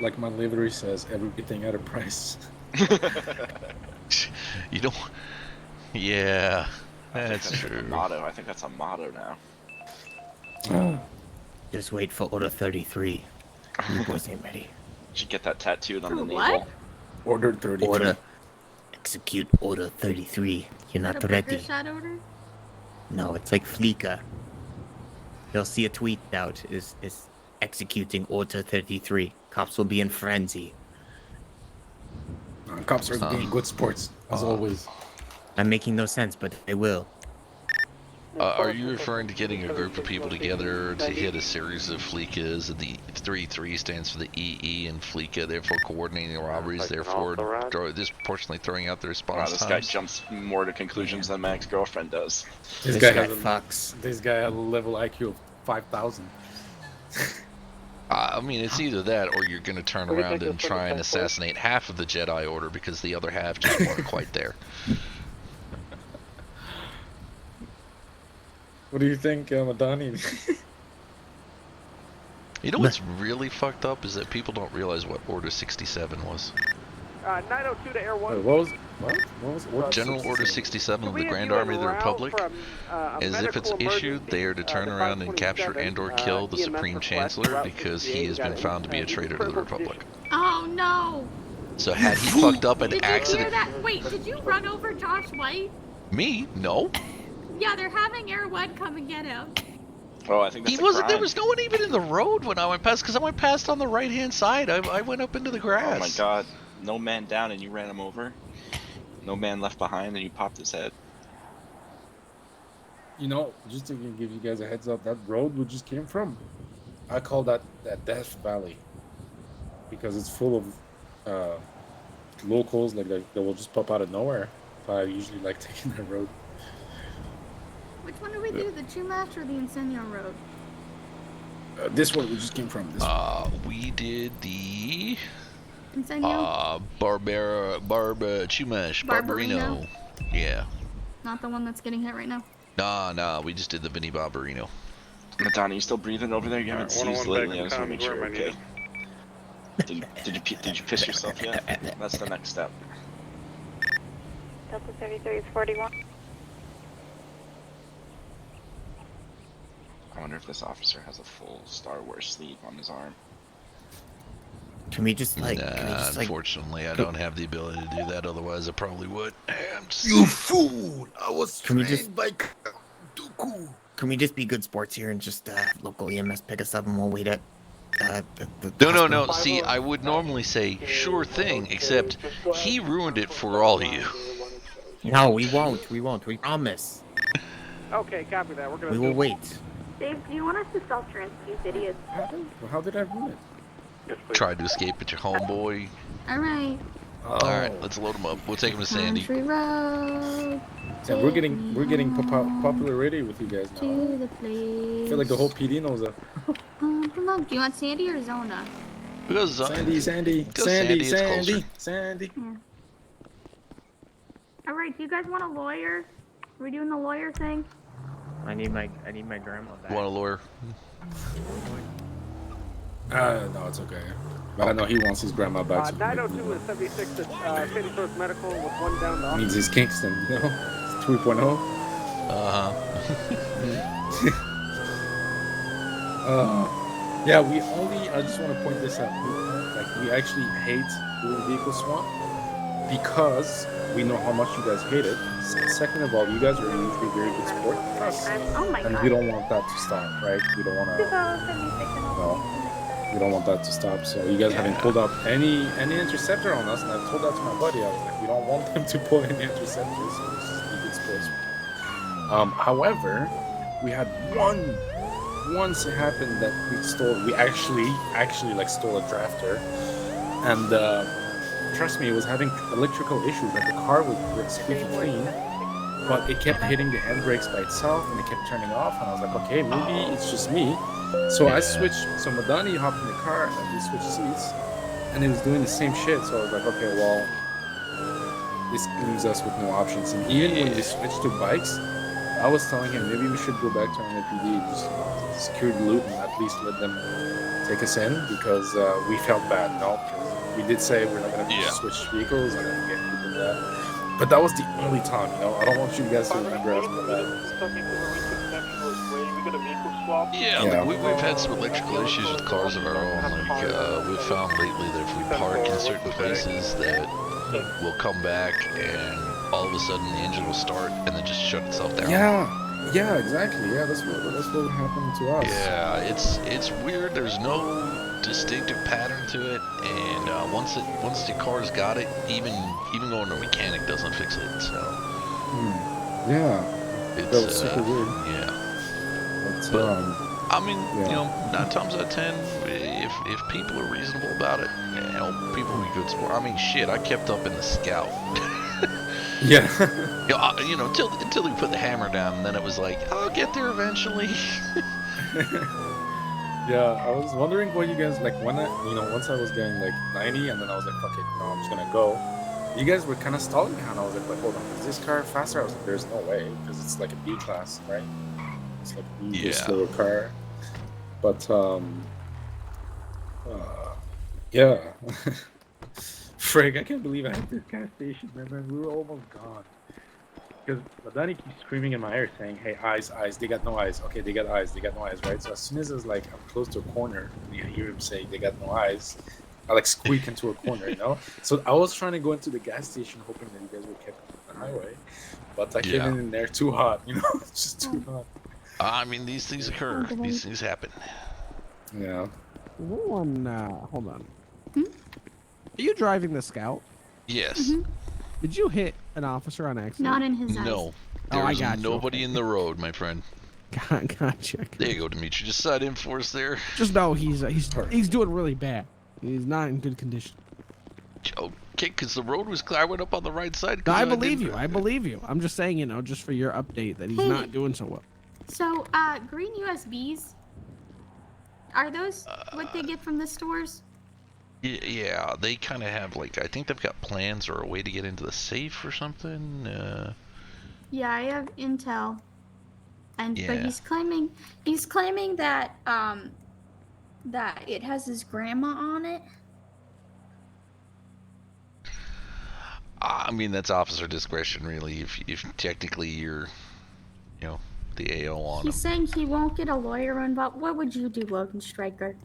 Like my livery says, everything at a price. You don't. Yeah, that's true. Motto. I think that's a motto now. Just wait for Order 33. You boys ain't ready. Should get that tattooed on the what? navel. Order 33. Order. Execute Order 33. You're not A ready. burger shot order? No, it's like Fleeka. They'll see a tweet out is executing Order 33. Cops will be in frenzy. Cops are being good sports, as always. I'm making no sense, but they will. Are you referring to getting a group of people together to hit a series of fleekas? And the 3-3 stands for the EE and fleeka, therefore coordinating robberies, therefore disproportionately throwing out the response Wow, this times. guy jumps more to conclusions than my ex-girlfriend does. This guy has this guy has a level IQ of 5,000. I mean, it's either that or you're going to turn around and try and assassinate half of the Jedi Order because the other half just weren't quite there. What do you think, Madani? You know what's really fucked up is that people don't realize what Order 67 was. 902 to Air 1. What was Order General 67? Order 67 of the Grand Army of the Republic, as if it's issued, they are to turn around and capture and/or kill the Supreme Chancellor because he has been found to be a traitor to the Republic. Oh no! So had he fucked up an Did you hear accident... that? Wait, did you run over Josh White? Me? No. Yeah, they're having Air 1 come and get him. Oh, I think that's He wasn't. There was no one even in the road when I went past because I went past on the right-hand side. I went up into the grass. Oh my god. No man down and you ran him over. No man left behind and you popped his head. You know, just to give you guys a heads up, that road we just came from, I call that Death Valley because it's full of locals like that will just pop out of nowhere. So I usually like taking that road. Which one did we do? The Chumash or the Incendio Road? This one we just came from. This we did the Incendio? Chumash, Barbarino. Yeah. Not the one that's getting hit right now? Nah, we just did the Vinny Barbarino. Madonna, you still breathing over there? You haven't sneezed lately. I just want to make sure you're okay. Did you piss yourself yet? That's the next step. Delta 33 is 41. I wonder if this officer has a full Star Wars sleeve on his arm. Can we just like? Unfortunately, I don't have the ability to do that. Otherwise, I probably would. You fool! I was trained by Dooku. Can we just be good sports here and just local EMS pick us up and we'll wait at the No. See, I would normally say sure thing, except he ruined it for all of you. No, we won't. We promise. Okay, copy that. We're gonna. We will wait. Dave, do you want us to self-transfer these idiots? How did I ruin it? Tried to escape at your homeboy. Alright. Alright, let's load him up. We'll take him to Sandy. Country road. Yeah, we're getting popular already with you guys now. To the place. I feel like the whole PD knows that. Look, do you want Sandy or Zona? Sandy. Yeah. Alright, do you guys want a lawyer? Are we doing the lawyer thing? I need my grandma back. Want a lawyer? No, it's okay. But I know he wants his grandma back. So 902 and 76 at Sandy Source Medical with one down the means he's Kingston, you know? It's 3.0. Yeah, I just want to point this out. We actually hate doing vehicle swap because we know how much you guys hate it. Second of all, you guys are usually very good sport with us. Oh my and God. we don't want that to stop, right? We don't want to. We don't want that to stop. So you guys haven't pulled up any interceptor on us, and I told that to my buddy. I was like, we don't want them to pull any interceptors. So let's just be good sports. However, we had once it happened that we actually like stole a drafter, and trust me, it was having electrical issues. Like the car was squeaky clean, but it kept hitting the handbrakes by itself, and it kept turning off. And I was like, okay, maybe it's just me. So I switched. So Madani hopped in the car, and we switched seats, and it was doing the same shit. So I was like, okay, well, this leaves us with no options. And even when we switched to bikes, I was telling him maybe we should go back to NPD, just secure the loot and at least let them take us in, because we felt bad, no? Because we did say we're not going to switch vehicles and then get people that. But that was the only time, you know? I don't want you guys to remember us for that. Yeah, we've had some electrical issues with cars of our own. Like, we've found lately that if we park in certain places that we'll come back and all of a sudden the engine will start and then just shut itself down. Yeah, exactly. Yeah, that's what happened to us. Yeah, it's weird. There's no distinctive pattern to it, and once the car's got it, even going to a mechanic doesn't fix it. So that was super weird. Yeah. But I mean, you know, 9 times out of 10, if people are reasonable about it, help people be good sport. I mean, shit, I kept up in the Scout. Yeah. You know, until we put the hammer down, and then it was like, I'll get there eventually. Yeah, I was wondering what you guys like when once I was getting like 90, and then I was like, fuck it, I'm just gonna go. You guys were kind of stalling behind. I was like, hold on, is this car faster? I was like, there's no way, because it's like a B class, right? It's like a slower car. But yeah. Frig, I can't believe I hit this gas station, man. We were almost gone. Because Madani keeps screaming in my ear saying, hey, eyes, they got no eyes. Okay, they got eyes, right? So as soon as it's like I'm close to a corner and I hear him say they got no eyes, I like squeak into a corner, you know? So I was trying to go into the gas station hoping that you guys would keep on the highway. But I came in there too hot, you know? It's just too hot. I mean, these things occur. These things happen. Yeah. Hold on. Are you driving the Scout? Yes. Did you hit an officer on accident? Not in his eyes. No. I There's got nobody in the road, my friend. Gotcha. There you go, Dimitri. Just side in for us there. Just know he's doing really bad. He's not in good condition. Okay, because the road was clear. I went up on the right side. No, I believe you. I believe you. I'm just saying, just for your update that he's not doing so well. So, green USBs, are those what they get from the stores? Yeah, they kind of have, like, I think they've got plans or a way to get into the safe or something. Yeah, I have intel. But he's claiming that, that it has his grandma on it. I mean, that's officer discretion, really, if technically you're, the AO on him. He's saying he won't get a lawyer involved. What would you do, Logan Stryker?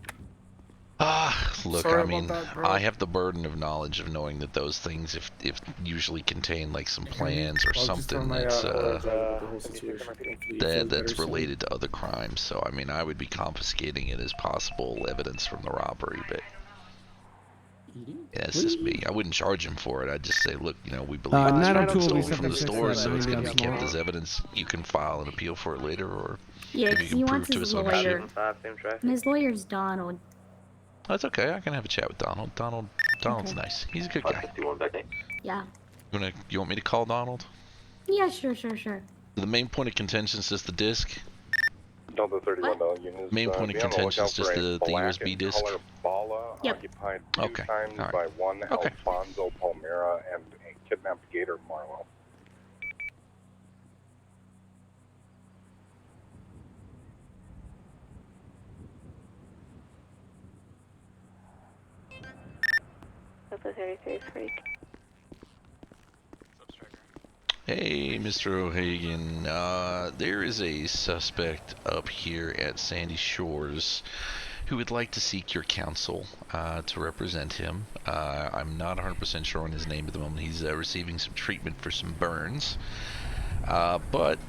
Look, Sorry I about mean, that, bro. I have the burden of knowledge of knowing that those things, if usually contain like some plans or I'll just tell something my, that's driver about the whole situation. Hopefully he feels better that's soon. related to other crimes. So I mean, I would be confiscating it as possible evidence from the robbery, but yeah, it's just me. I wouldn't charge him for it. I'd just say, look, you know, we believe it's 902 will be stolen from the 767, store, so it's maybe going to on be kept tomorrow. as evidence. You can file an appeal for it later, or Yeah, if you 'cause can he prove wants to his his ownership. lawyer. And his lawyer's Donald. That's okay. I can have a chat with Donald. Donald's Okay. nice. He's a good guy. Yeah. You want me to call Donald? Yeah, sure. The main point of contention is just the disc. Delta 31 units. Main point of be on the contention lookout is just for a the black USB and disc. color Bala occupied two Okay. times All right. by one Okay. Alfonso Palmera and a kidnapped Gator Marlowe. Delta 33 Freak. Hey, Mr. O'Hagan. There is a suspect up here at Sandy Shores who would like to seek your counsel to represent him. I'm not 100% sure on his name at the moment. He's receiving some treatment for some burns. But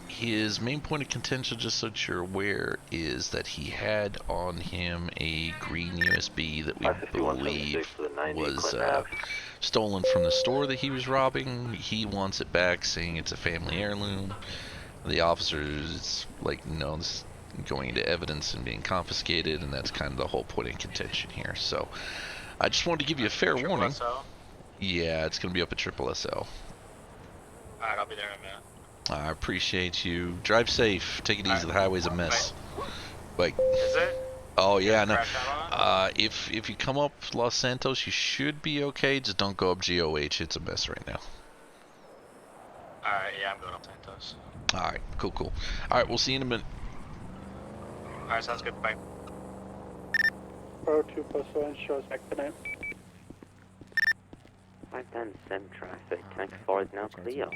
his main point of contention, just so that you're aware, is that he had on him a green USB that we believe was stolen from the store that he was robbing. He wants it back, saying it's a family heirloom. The officers, like, no, this going into evidence and being confiscated, and that's kind of the whole point in contention here. So I just wanted to give you a fair warning. Yeah, it's going to be up at SSO. Alright, I'll be there in a minute. I appreciate you. Drive safe. Take it easy. The highway's a mess. Like, Is it? oh yeah, no. If you come up Los Santos, you should be okay. Just don't go up GOH. It's a mess right now. Alright, yeah, I'm going up Santos. All right, cool. All right, we'll see you in a minute. Alright, sounds good. Bye. 402 Post 1 shows back tonight. 510 SIM traffic. 10-4 is now clear.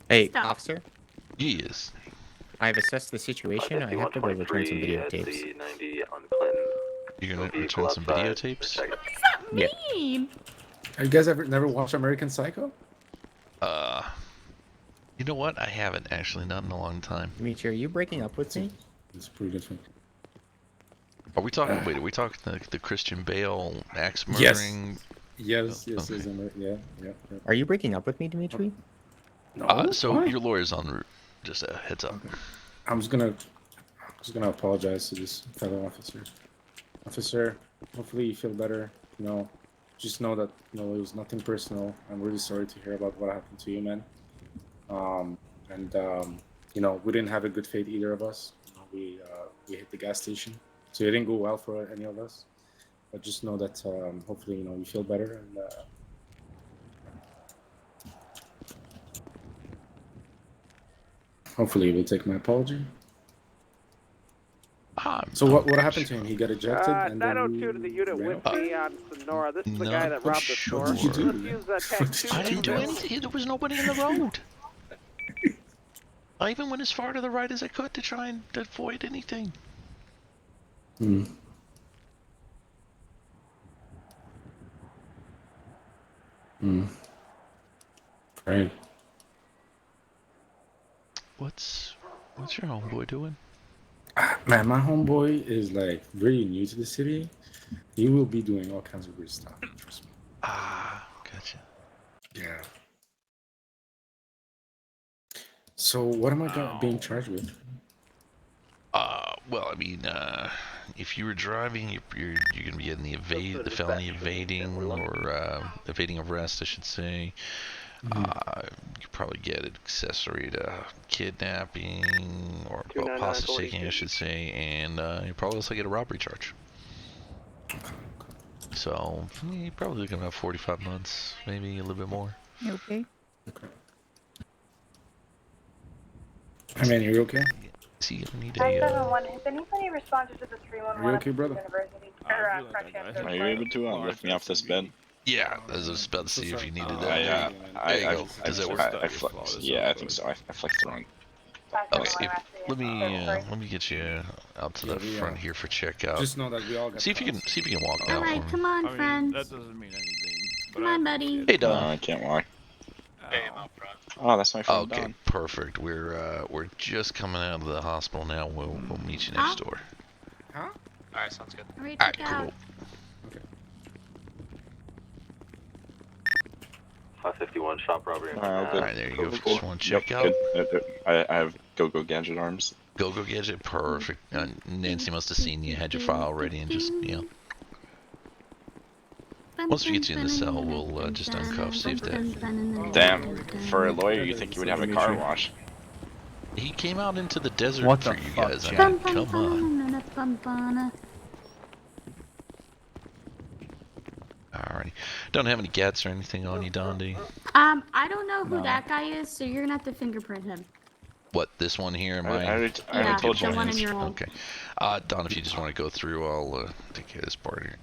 Hey, Stop. officer. Yes. I've assessed the situation. I have to go return some videotapes. You're gonna return some videotapes? What does that mean? Have you guys never watched American Psycho? You know what? I haven't actually, not in a long time. Dimitri, are you breaking up with me? It's a pretty good film. Are we talking? Wait, are we talking the Christian Bale axe murdering? Yes. Okay. Yeah. Are you breaking up with me, Dimitri? No. So Why? your lawyer's en route. Just a heads up. Okay. I'm just gonna apologize to this fellow officer. Officer, hopefully you feel better. You know, just know that it was nothing personal. I'm really sorry to hear about what happened to you, man. We didn't have a good fate, either of us. We hit the gas station, so it didn't go well for any of us. But just know that hopefully you feel better, and hopefully you will take my apology. So what happened to him? He got ejected, and then 902 to the unit with me on Sonora. This is the guy that robbed the store. What did you Let's use that tattoo. I didn't do anything. There was nobody in the road. I even went as far to the right as I could to try and avoid anything. Right. What's your homeboy doing? Man, my homeboy is like really new to the city. He will be doing all kinds of weird stuff. Trust me. Gotcha. Yeah. So what am I being charged with? Well, I mean, if you were driving, you're gonna be getting the felony evading or evading arrest, I should say. You probably get an accessory to kidnapping or hostage taking, I should say, and you probably also get a robbery charge. So you're probably looking at about 45 months, maybe a little bit more. Okay. I mean, you're okay? See, you need 571, has anybody responded to the 311 Are you okay, brother? University? Are you able to lift me off this bed? Yeah, I was just about to see if you needed that. Does that work? Yeah, I think so. I flexed the wrong. Okay, let me get you out to the front here for checkout. Just know that we all got. See if you can walk out. Alright, come on, friends. That doesn't mean anything. Come on, buddy. Hey, Don. I can't walk. Hey, I'm out front. Oh, that's my friend Okay, Don. perfect. We're just coming out of the hospital now. We'll meet you next door. Huh? Alright, sounds good. Alright, Alright, check out. cool. 551 shop robbery. Alright, there you go. Cool. Just want to check Yep, out. good. I have go gadget arms. Go gadget, perfect. Nancy must have seen you had your file ready and just once we get you in the cell, we'll just uncuff, see if that. Damn, for a lawyer, you think you would have a car wash? He came out into the desert What for the you fuck, guys. I Jack? mean, come on. Alrighty. Don't have any gats or anything on you, Don, do you? I don't know who that guy is, so you're gonna have to fingerprint him. What, this one here? I already told you. The one in your home. Okay. Don, if you just want to go through, I'll take care of this part here.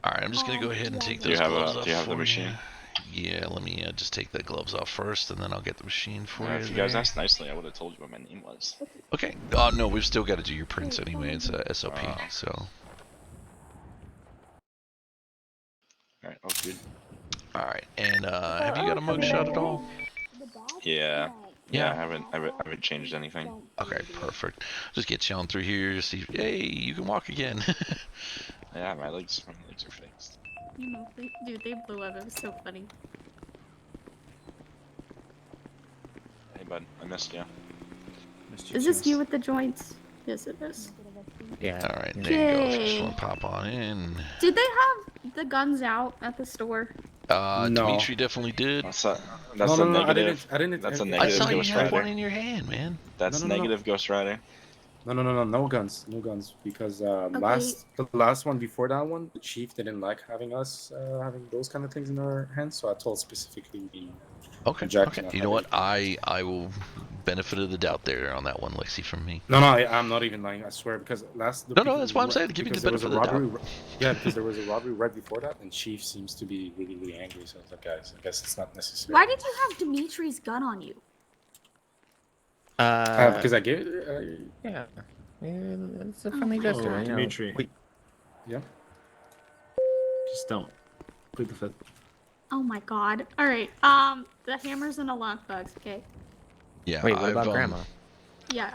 Alright, I'm just gonna go ahead and take those gloves off. Do you have for the machine? Yeah, let me just take the gloves off first, and then I'll get the machine for you. If you guys asked nicely, I would have told you what my name was. Okay. No, we've still got to do your prints anyway. It's a SOP, so. Alright, oh good. Alright, and have you got a mugshot at all? Yeah. I haven't changed anything. Okay, perfect. Just get you on through here, see. Hey, you can walk again. Yeah, my legs are fixed. Dude, they blew up. It was so funny. Hey bud, I missed you. Is this you with the joints? Yes, it is. Yeah. Alright, there you go. If you just want to pop on in. Did they have the guns out at the store? No. Dimitri definitely did. That's a No, negative. I didn't. That's a I negative saw you Ghost have Rider. one in your hand, man. That's negative Ghost Rider. No guns, because the last one before that one, the chief didn't like having us having those kind of things in our hands, so I told specifically the Okay. You know what? I will benefit of the doubt there on that one, Lexi, from me. No, I'm not even lying. I swear, because No, that's why I'm saying to give you the benefit of the doubt. Yeah, because there was a robbery right before that, and chief seems to be really, really angry. So it's like, guys, I guess it's not necessary. Why did you have Dimitri's gun on you? Because I gave it. Yeah, it's a friendly gesture. You know. Dimitri. Wait. Yeah. Just don't. Plead the fifth. Oh my god. Alright, the hammer's in a lockbox, okay? Yeah. Wait, what about Grandma? Yeah,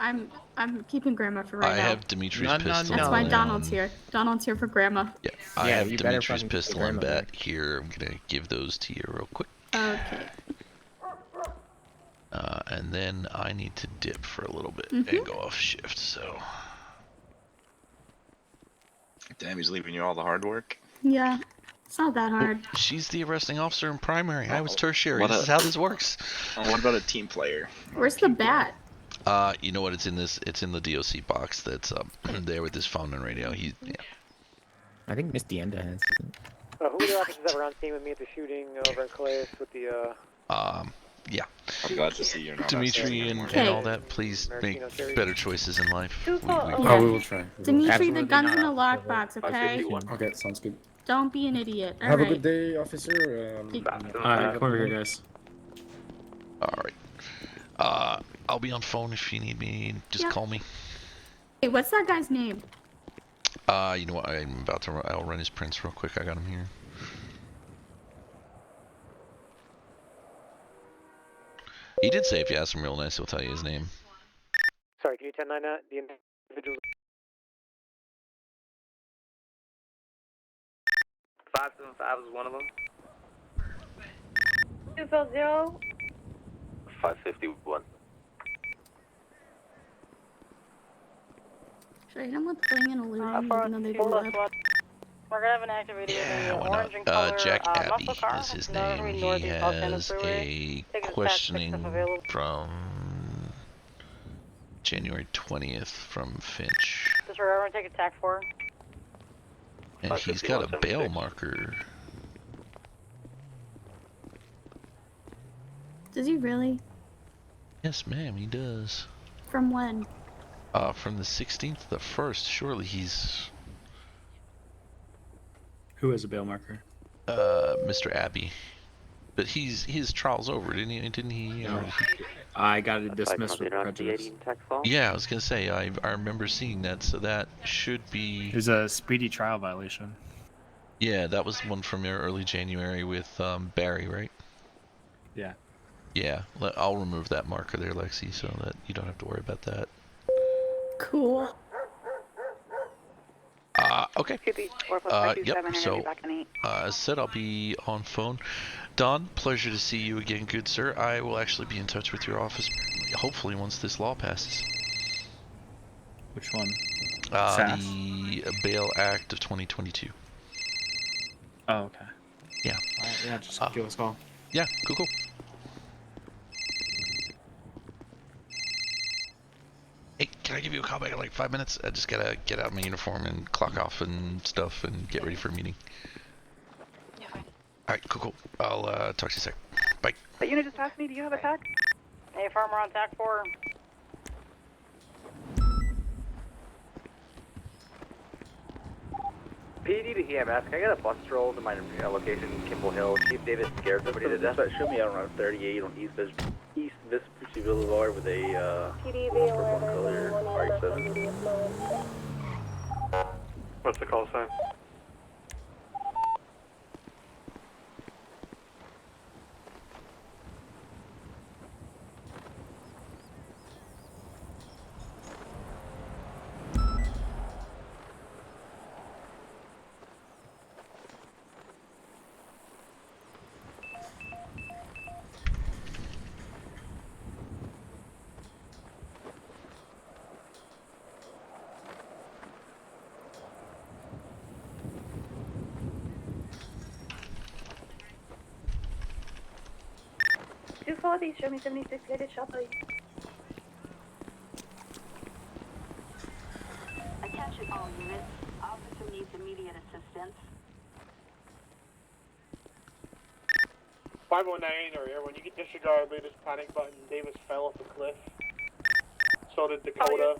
I'm keeping Grandma for right now. I have Dimitri's pistol. That's why Donald's here. Donald's here for Grandma. Yeah, I have Dimitri's pistol and bat here. I'm gonna give those to you real quick. Okay. And then I need to dip for a little bit and go off shift, so. Damn, he's leaving you all the hard work. Yeah, it's not that hard. She's the arresting officer in primary. I was tertiary. This is how this works. What about a team player? Where's the bat? You know what? It's in the DOC box that's there with his phone and radio. I think Miss Deenda has. Who were the officers that were on scene with me at the shooting over in Calais with the yeah. I'm glad to see you're not. Dimitri and all that, please make better choices in life. We will try. Dimitri, the gun's in the lockbox, okay? Okay, sounds good. Don't be an idiot. Have a good day, officer. Alright, come over here, guys. Alright. I'll be on phone if you need me. Just call me. Hey, what's that guy's name? You know what? I'll run his prints real quick. I got him here. He did say if you ask him real nice, he'll tell you his name. Sorry, can you 10-9 that? The individual. 575 is one of them. 240. 551. Should I hit him with fling and eluding even though they blew up? We're gonna have an activated Orange in color, Jack Abbey is his name. He has a questioning from January 20th from Finch. Disregard, take a tack 4. And he's got a bail marker. Does he really? Yes, ma'am, he does. From when? From the 16th to the 1st. Surely he's... Who has a bail marker? Mr. Abbey. But his trial's over, didn't he? Didn't he? I got it dismissed with prejudice. Yeah, I was gonna say I remember seeing that, so that should be. It was a speedy trial violation. Yeah, that was one from early January with Barry, right? Yeah. Yeah, I'll remove that marker there, Lexi, so that you don't have to worry about that. Cool. Okay. Yep. So, as said, I'll be on phone. Don, pleasure to see you again, good sir. I will actually be in touch with your office, hopefully once this law passes. Which one? The Bail Act of 2022. Oh, okay. Yeah. Alright, yeah, just give us a call. Yeah, cool. Hey, can I give you a call back in like 5 minutes? I just gotta get out of my uniform and clock off and stuff and get ready for a meeting. Yeah, fine. Alright, cool. I'll talk to you in a sec. Bye. That unit just passed me. Do you have a tag? Hey, farmer on tag 4. PD to EMS, can I get a bus roll to my location, Kimball Hill? Chief Davis scared somebody to death. Show me out around 38 on East Vespucci Boulevard with a PD, purple color R7. What's the call sign? Show me 76 headed shop, please. Attention all units. Officer needs immediate assistance. 509 or everyone, you can disregard latest panic button. Davis fell off a cliff. So did Dakota.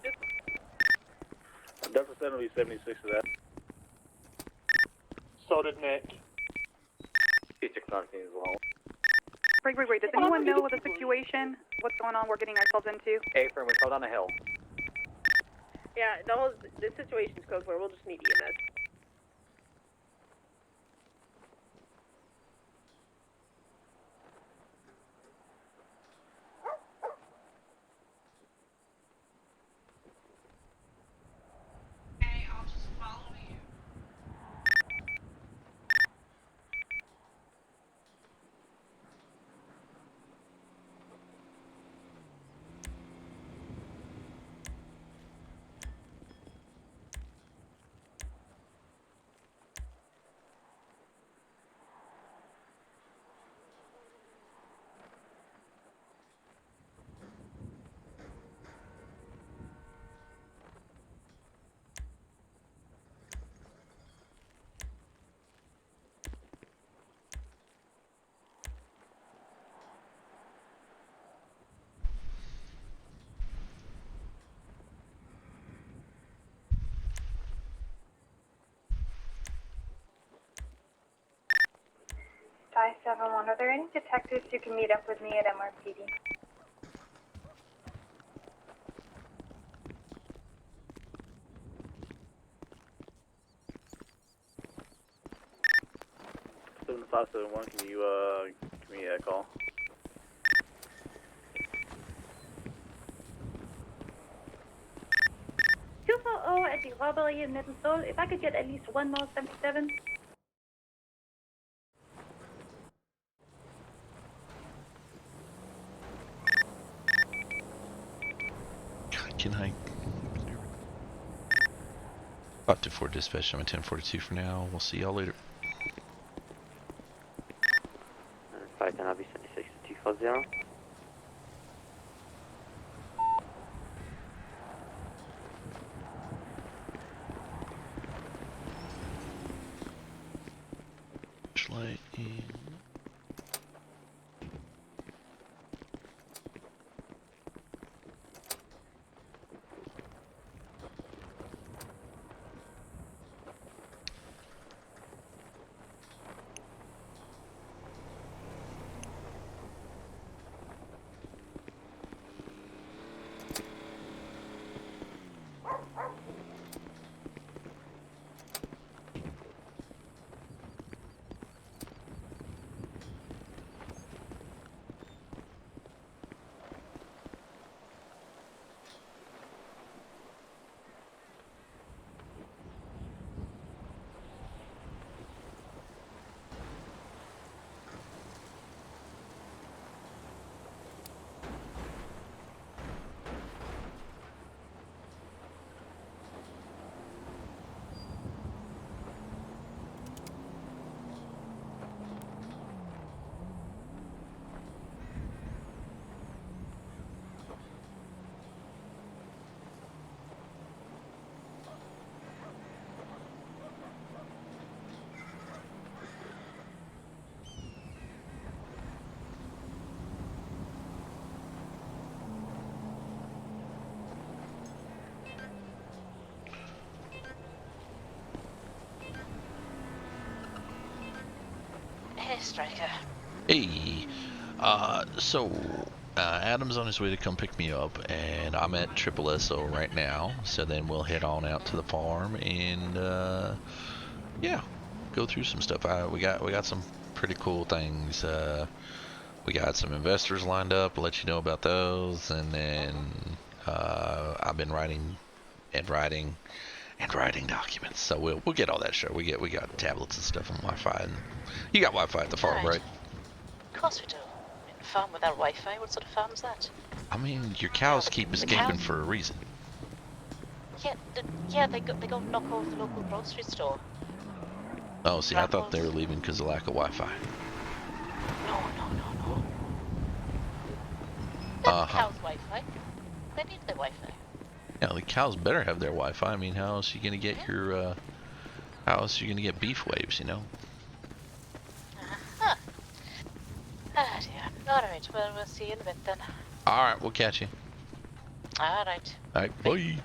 Delta 7 will be 76 to that. So did Nick. T619 as well. Wait. Does anyone know the situation? What's going on? We're getting ourselves into? Hey, firm, we fell down a hill. Yeah, the situation's code for. We'll just need EMS. I-71, are there any detectives who can meet up with me at MRPD? Seven 571, can you give me a call? At the robbery in Nettenstall, if I could get at least one more 77. Can I? Up to 4 dispatch. I'm at 1042 for now. We'll see y'all later. 510, I'll be 76 to 240. Light in. Hey, Stryker. Hey, so Adam's on his way to come pick me up, and I'm at SSO right now. So then we'll head on out to the farm and yeah, go through some stuff. We got some pretty cool things. We got some investors lined up. I'll let you know about those, and then I've been writing documents. So we'll get all that shit. We got tablets and stuff and Wi-Fi. And you got Wi-Fi at the farm, right? Of course we do. I mean, a farm without Wi-Fi, what sort of farm is that? I mean, your cows keep escaping for a reason. Yeah, they go knock over the local grocery store. Oh, see, I thought they were leaving because of lack of Wi-Fi. No. Uh-huh. Cows' Wi-Fi. They need their Wi-Fi. Yeah, the cows better have their Wi-Fi. I mean, how else are you gonna get your how else are you gonna get beef waves, you know? Ah, dear. Alright, well, we'll see you in a bit then. Alright, we'll catch you. Alright. Alright, bye.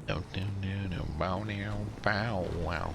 No, bow, wow.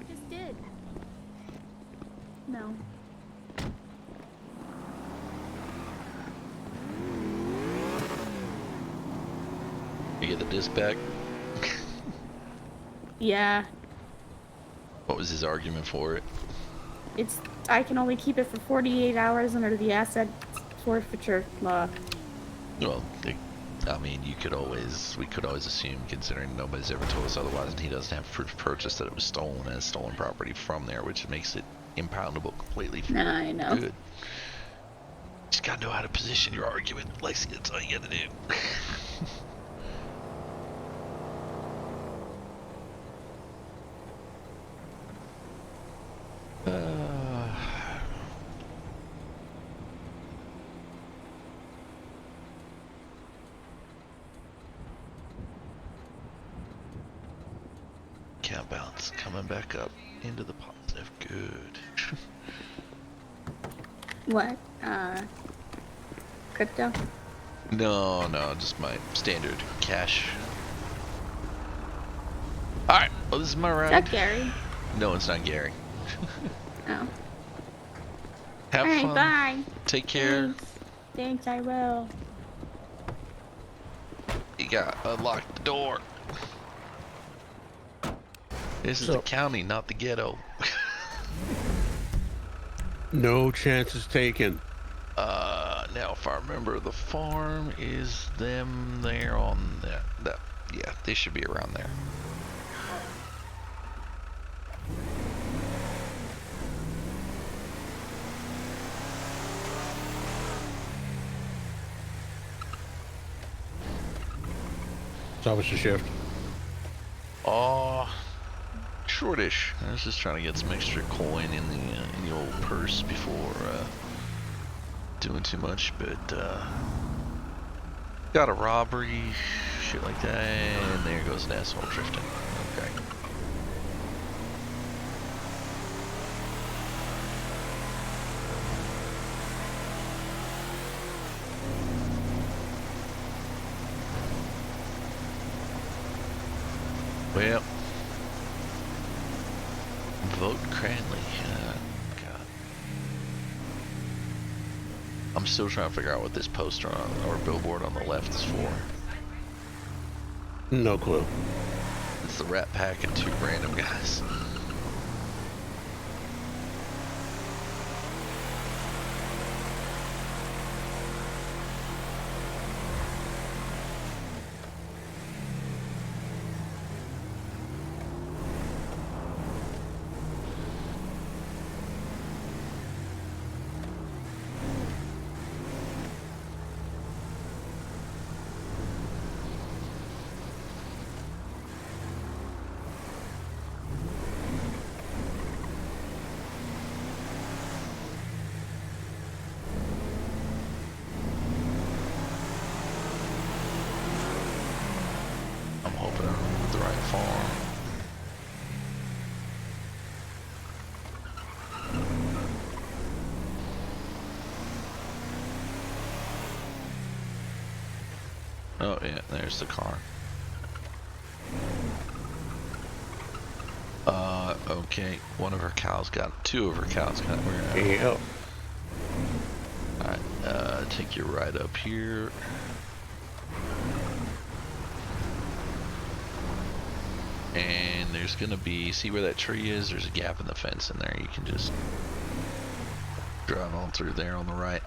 Just did. No. You get the disc back? Yeah. What was his argument for it? I can only keep it for 48 hours under the asset forfeiture law. Well, I mean, we could always assume, considering nobody's ever told us otherwise, and he doesn't have proof of purchase that it was stolen as stolen property from there, which makes it impoundable completely. I know. Good. Just gotta know how to position your argument, Lexi. That's all you gotta do. Count balance coming back up into the positive. Good. What? Crypto? No, just my standard cash. Alright, well, this is my round. Is that Gary? No, it's not Gary. Oh. Have Alright, fun. bye. Take care. Thanks, I will. You gotta unlock the door. This is the county, not the ghetto. No chances taken. Now if I remember, the farm is them there on that. Yeah, they should be around there. So how was your shift? Shortish. I was just trying to get some extra coin in the old purse before doing too much, but got a robbery, shit like that, and there goes an asshole drifting. Okay. Well, vote Cranley. God. I'm still trying to figure out what this poster or billboard on the left is for. No clue. It's the Rat Pack and two random guys. Oh yeah, there's the car. Okay, two of her cows got where at? Yeah. Alright, take your ride up here. And there's gonna be, see where that tree is? There's a gap in the fence in there. You can just drive on through there on the right.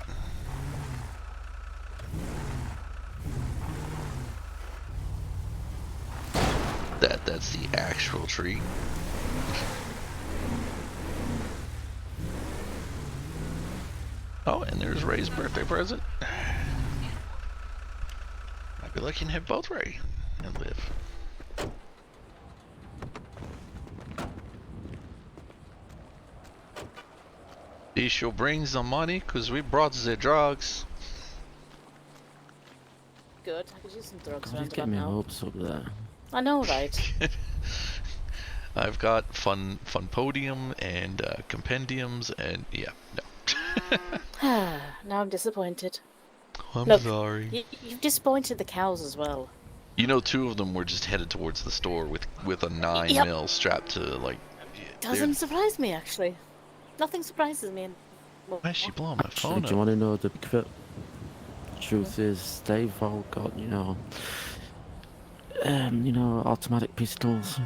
That's the actual tree. Oh, and there's Ray's birthday present. Might be lucky to have both Ray and Liv. She shall bring the money, cause we brought the drugs. Good. I could use some drugs You around get about me now. hopes up there. I know, right? I've got fun podium and compendiums and yeah, no. Now I'm disappointed. I'm Look, sorry. You've disappointed the cows as well. You know, two of them were just headed towards the store with a 9mm strapped to like. Doesn't surprise me actually. Nothing surprises me. Why is she blowing my Actually, phone do you up? want to know the truth is they've all got, you know, automatic pistols.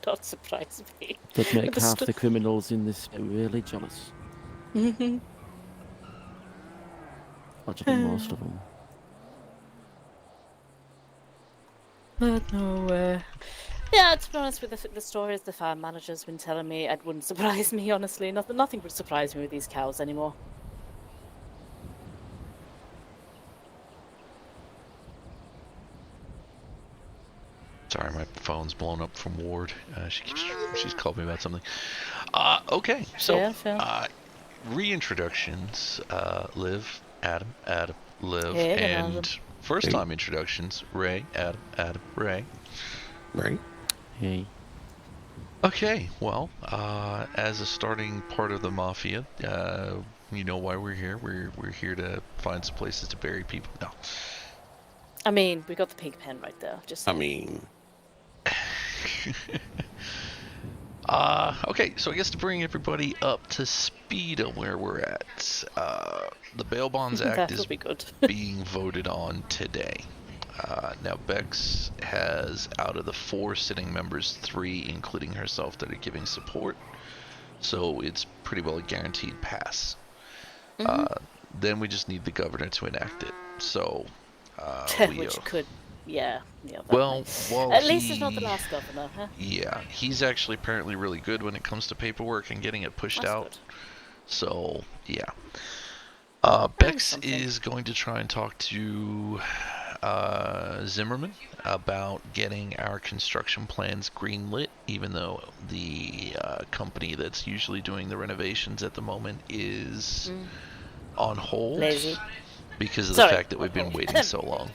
Don't surprise me. That make half the criminals in this really jealous. Actually, most of them. But no, yeah, to be honest with the stories the farm manager's been telling me, it wouldn't surprise me, honestly. Nothing would surprise me with these cows anymore. Sorry, my phone's blown up from Ward. She's called me about something. Okay, so reintroductions. Liv, Adam, Liv, hey, and Adam. first-time introductions. Ray, Adam, Ray. Right. Hey. Okay, well, as a starting part of the mafia, you know why we're here. We're here to find some places to bury people. No. I mean, we got the pink pen right there. Just saying. I mean. Okay, so I guess to bring everybody up to speed on where we're at, the Bail Bonds Act is being voted on today. Now, Bex has, out of the 4 sitting members, 3, including herself, that are giving support. So it's pretty well a guaranteed pass. Then we just need the governor to enact it. So, which could, yeah. Well, at least it's not the last governor, huh? Yeah, he's actually apparently really good when it comes to paperwork and getting it pushed out. Good. So, yeah. Bex is going to try and talk to Zimmerman about getting our construction plans greenlit, even though the company that's usually doing the renovations at the moment is on hold. Lazy. Because of the fact that we've been waiting so long.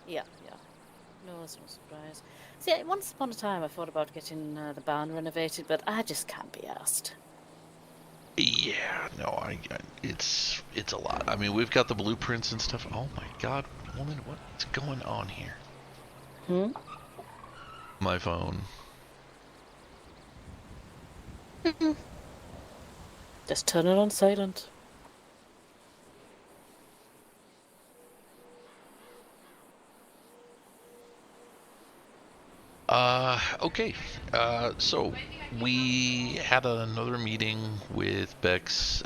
Yeah. No, it's no surprise. See, once upon a time I thought about getting the barn renovated, but I just can't be asked. Yeah, no, it's a lot. I mean, we've got the blueprints and stuff. Oh my God, woman, what's going on here? My phone. Just turn it on silent. Okay, so we had another meeting with Bex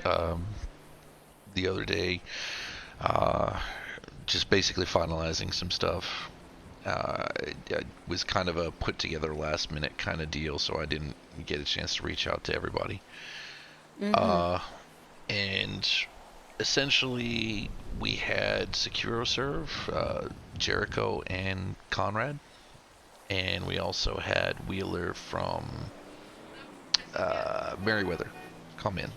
the other day, just basically finalizing some stuff. It was kind of a put together last minute kind of deal, so I didn't get a chance to reach out to everybody. And essentially we had SecuroServe, Jericho, and Conrad. And we also had Wheeler from Merriweather come in.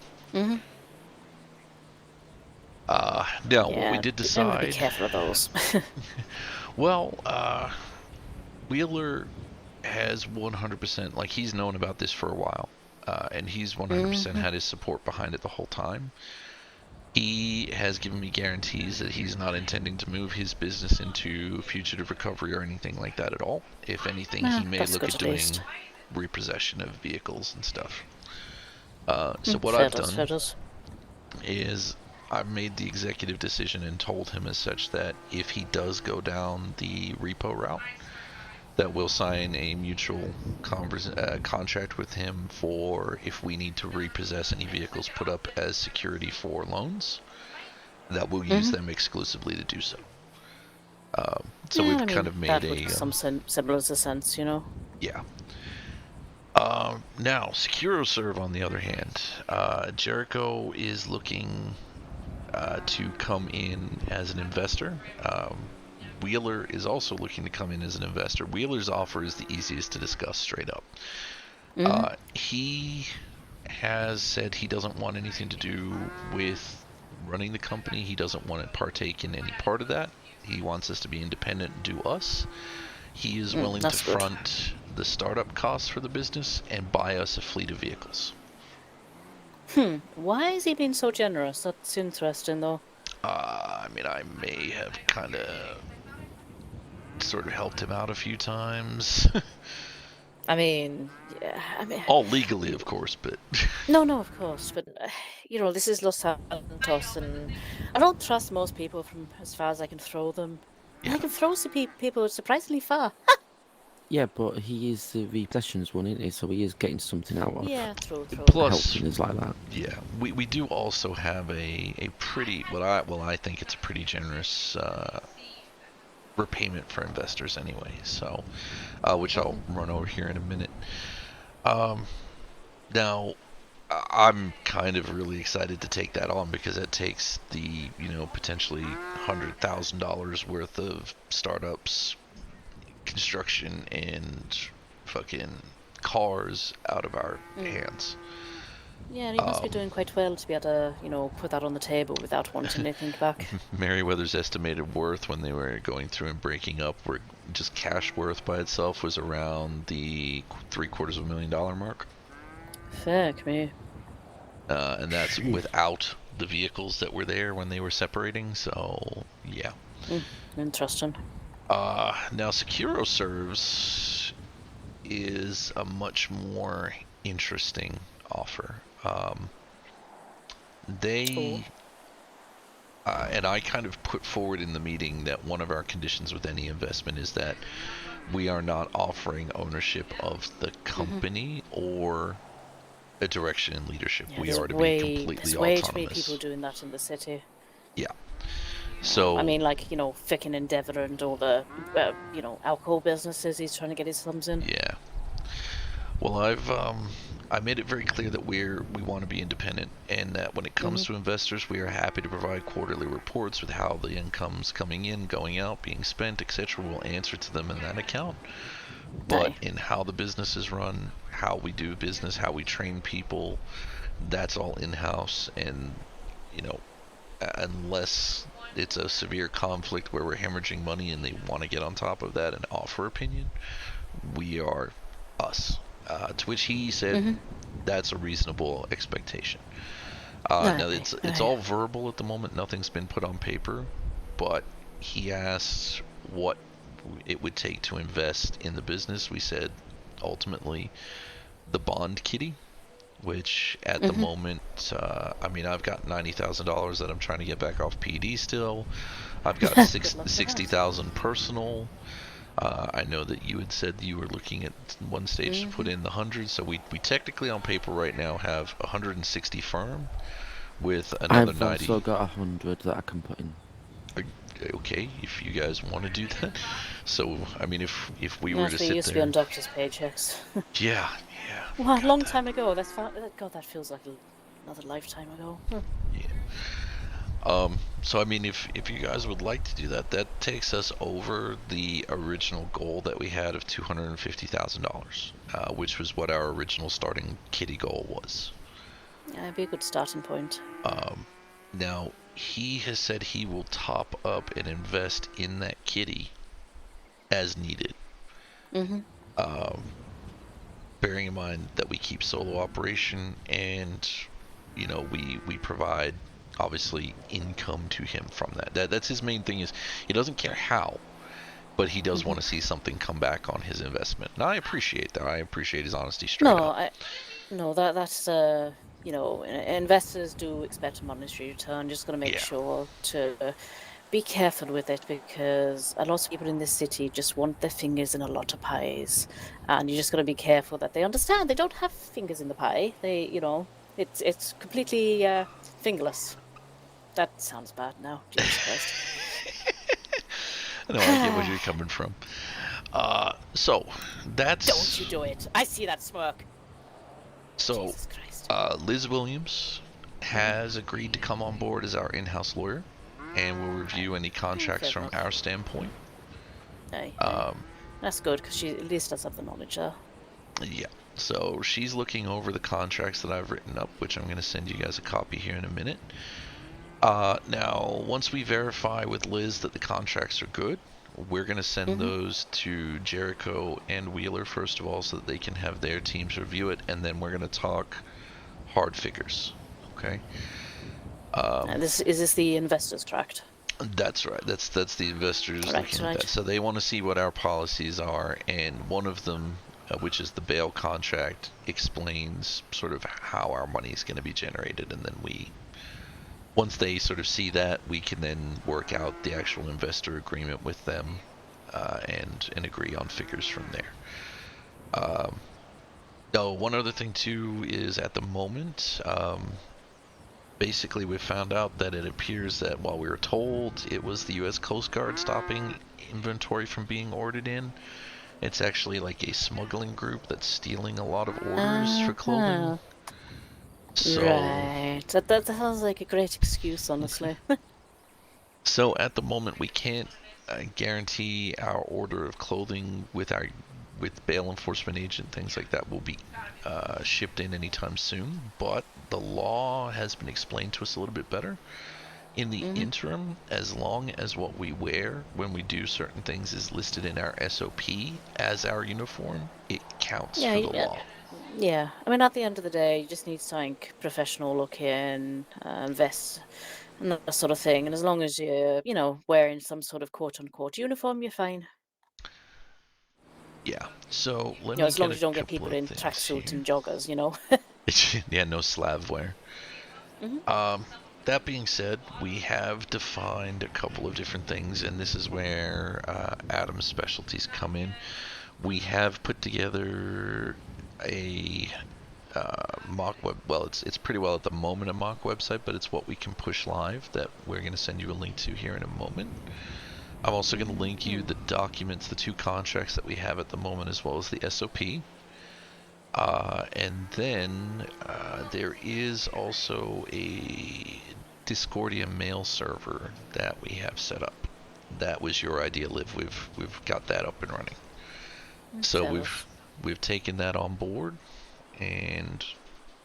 Now, what we did decide... Be careful of those. Well, Wheeler has 100%... Like, he's known about this for a while. And he's 100% had his support behind it the whole time. He has given me guarantees that he's not intending to move his business into fugitive recovery or anything like that at all. If anything, he may That's look good at at doing least. repossession of vehicles and stuff. So what fair I've does, done fair does. is I've made the executive decision and told him as such that if he does go down the repo route, that we'll sign a mutual contract with him for if we need to repossess any vehicles put up as security for loans, that we'll use them exclusively to do so. So yeah, we've I mean, kind of made that a... would some similar sense, you know? Yeah. Now, SecuroServe, on the other hand, Jericho is looking to come in as an investor. Wheeler is also looking to come in as an investor. Wheeler's offer is the easiest to discuss straight up. He has said he doesn't want anything to do with running the company. He doesn't want to partake in any part of that. He wants us to be independent and do us. He is willing to front the startup costs for the business and buy us a fleet of vehicles. Why is he being so generous? That's interesting, though. I mean, I may have kind of sort of helped him out a few times. I mean, yeah, I mean... all legally, of course, but... No, of course, but, you know, this is Los Santos, and I don't trust most people from as far as I can throw them. And I can throw people surprisingly far. Yeah, but he is the repossessions one, isn't he? So he is getting something out of true. Plus, helping us like that. Yeah, we do also have a pretty, I think it's a pretty generous repayment for investors anyway, so, which I'll run over here in a minute. Now, I'm kind of really excited to take that on because it takes the, potentially $100,000 worth of startups, construction, and fucking cars out of our hands. Yeah, he must be doing quite well to be able to, put that on the table without wanting anything back. Meriwether's estimated worth when they were going through and breaking up, were just cash worth by itself was around the $750,000 mark. Fuck me. And that's without the vehicles that were there when they were separating, so yeah. Interesting. Now SecuroServe is a much more interesting offer. They and I kind of put forward in the meeting that one of our conditions with any investment is that we are not offering ownership of the company or a direction in leadership. Yeah, we are to be completely there's autonomous. Way too many people doing that in the city. Yeah. So I mean, like, Fickin Endeavour and all the, alcohol businesses he's trying to get his thumbs in. Yeah. Well, I made it very clear that we want to be independent, and that when it comes to investors, we are happy to provide quarterly reports with how the income's coming in, going out, being spent, etc. We'll answer to them in that account. But in how the business is run, how we do business, how we train people, that's all in-house. And, unless it's a severe conflict where we're hemorrhaging money and they want to get on top of that and offer opinion, we are us. To which he said that's a reasonable expectation. Now it's all verbal at the moment. Nothing's been put on paper, but he asked what it would take to invest in the business. We said ultimately the bond kitty, which at the moment, I've got $90,000 that I'm trying to get back off PD still. I've got 60,000 personal. I know that you had said you were looking at one stage to put in the 100, so we technically on paper right now have 160 firm with another 90. I've also got 100 that I can put in. Okay, if you guys want to do that. So, I mean, if we were to sit there... used to be on doctor's paychecks. Yeah. Wow, a long time ago. God, that feels like another lifetime ago. Yeah. So I mean, if you guys would like to do that, that takes us over the original goal that we had of $250,000, which was what our original starting kitty goal was. Yeah, it'd be a good starting point. Now, he has said he will top up and invest in that kitty as needed. Bearing in mind that we keep solo operation and, we provide obviously income to him from that. That's his main thing, is he doesn't care how, but he does want to see something come back on his investment. And I appreciate that. I appreciate his honesty straight up. That's you know, investors do expect a monetary return. Just got to make sure to be careful with it, because a lot of people in this city just want their fingers in a lot of pies, and you just got to be careful that they understand they don't have fingers in the pie. They, you know, it's completely fingerless. That sounds bad now. Jesus Christ. No, I get where you're coming from. So that's. Don't you do it! I see that smirk. So, Liz Williams has agreed to come on board as our in-house lawyer, and will review any contracts from our standpoint. That's good, because she at least does have the knowledge there. Yeah. So she's looking over the contracts that I've written up, which I'm going to send you guys a copy here in a minute. Now, once we verify with Liz that the contracts are good, we're going to send those to Jericho and Wheeler first of all, so that they can have their teams review it, and then we're going to talk hard figures. Okay. Is this the investors tract? That's right. That's the investors looking at that. So they want to see what our policies are, and one of them, which is the bail contract, explains sort of how our money is going to be generated, and then once they sort of see that, we can then work out the actual investor agreement with them, and agree on figures from there. One other thing too is, at the moment, basically we found out that it appears that while we were told it was the U.S. Coast Guard stopping inventory from being ordered in, it's actually like a smuggling group that's stealing a lot of orders for clothing. So, right. That sounds like a great excuse, honestly. So at the moment, we can't guarantee our order of clothing with bail enforcement agent, things like that, will be shipped in anytime soon. But the law has been explained to us a little bit better. In the interim, as long as what we wear when we do certain things is listed in our SOP as our uniform, it counts for the law. Yeah, I mean, at the end of the day, you just need something professional looking, vest, and that sort of thing. And as long as you're, you know, wearing some sort of quote-unquote uniform, you're fine. Yeah. So let me. As long get as you don't get people in tracksuits and joggers, you know. Yeah, no Slav wear. That being said, we have defined a couple of different things, and this is where Adam's specialties come in. We have put together a mock web. Well, it's pretty well at the moment a mock website, but it's what we can push live that we're going to send you a link to here in a moment. I'm also going to link you the documents, the 2 contracts that we have at the moment, as well as the SOP. And then there is also a Discordia mail server that we have set up. That was your idea, Liv. We've got that up and running. So we've taken that on board, and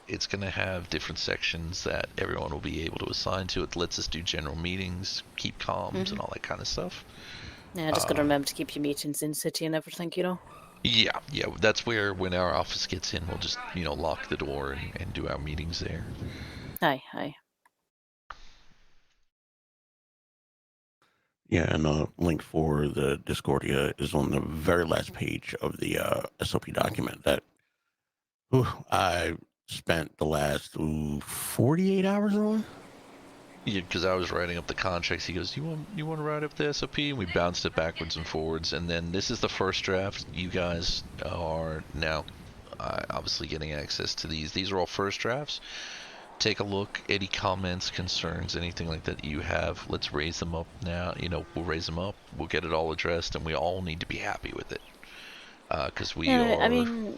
it's going to have different sections that everyone will be able to assign to. It lets us do general meetings, keep comms, and all that kind of stuff. Yeah, just got to remember to keep your meetings in city and everything, you know. Yeah, that's where, when our office gets in, we'll just, you know, lock the door and do our meetings there. Aye. Yeah, and the link for the Discordia is on the very last page of the SOP document that I spent the last 48 hours on. Yeah, because I was writing up the contracts. He goes, you want to write up the SOP? And we bounced it backwards and forwards. And then this is the first draft. You guys are now obviously getting access to these. These are all first drafts. Take a look. Any comments, concerns, anything like that you have, let's raise them up now. You know, we'll raise them up. We'll get it all addressed, and we all need to be happy with it. Because we are. I mean,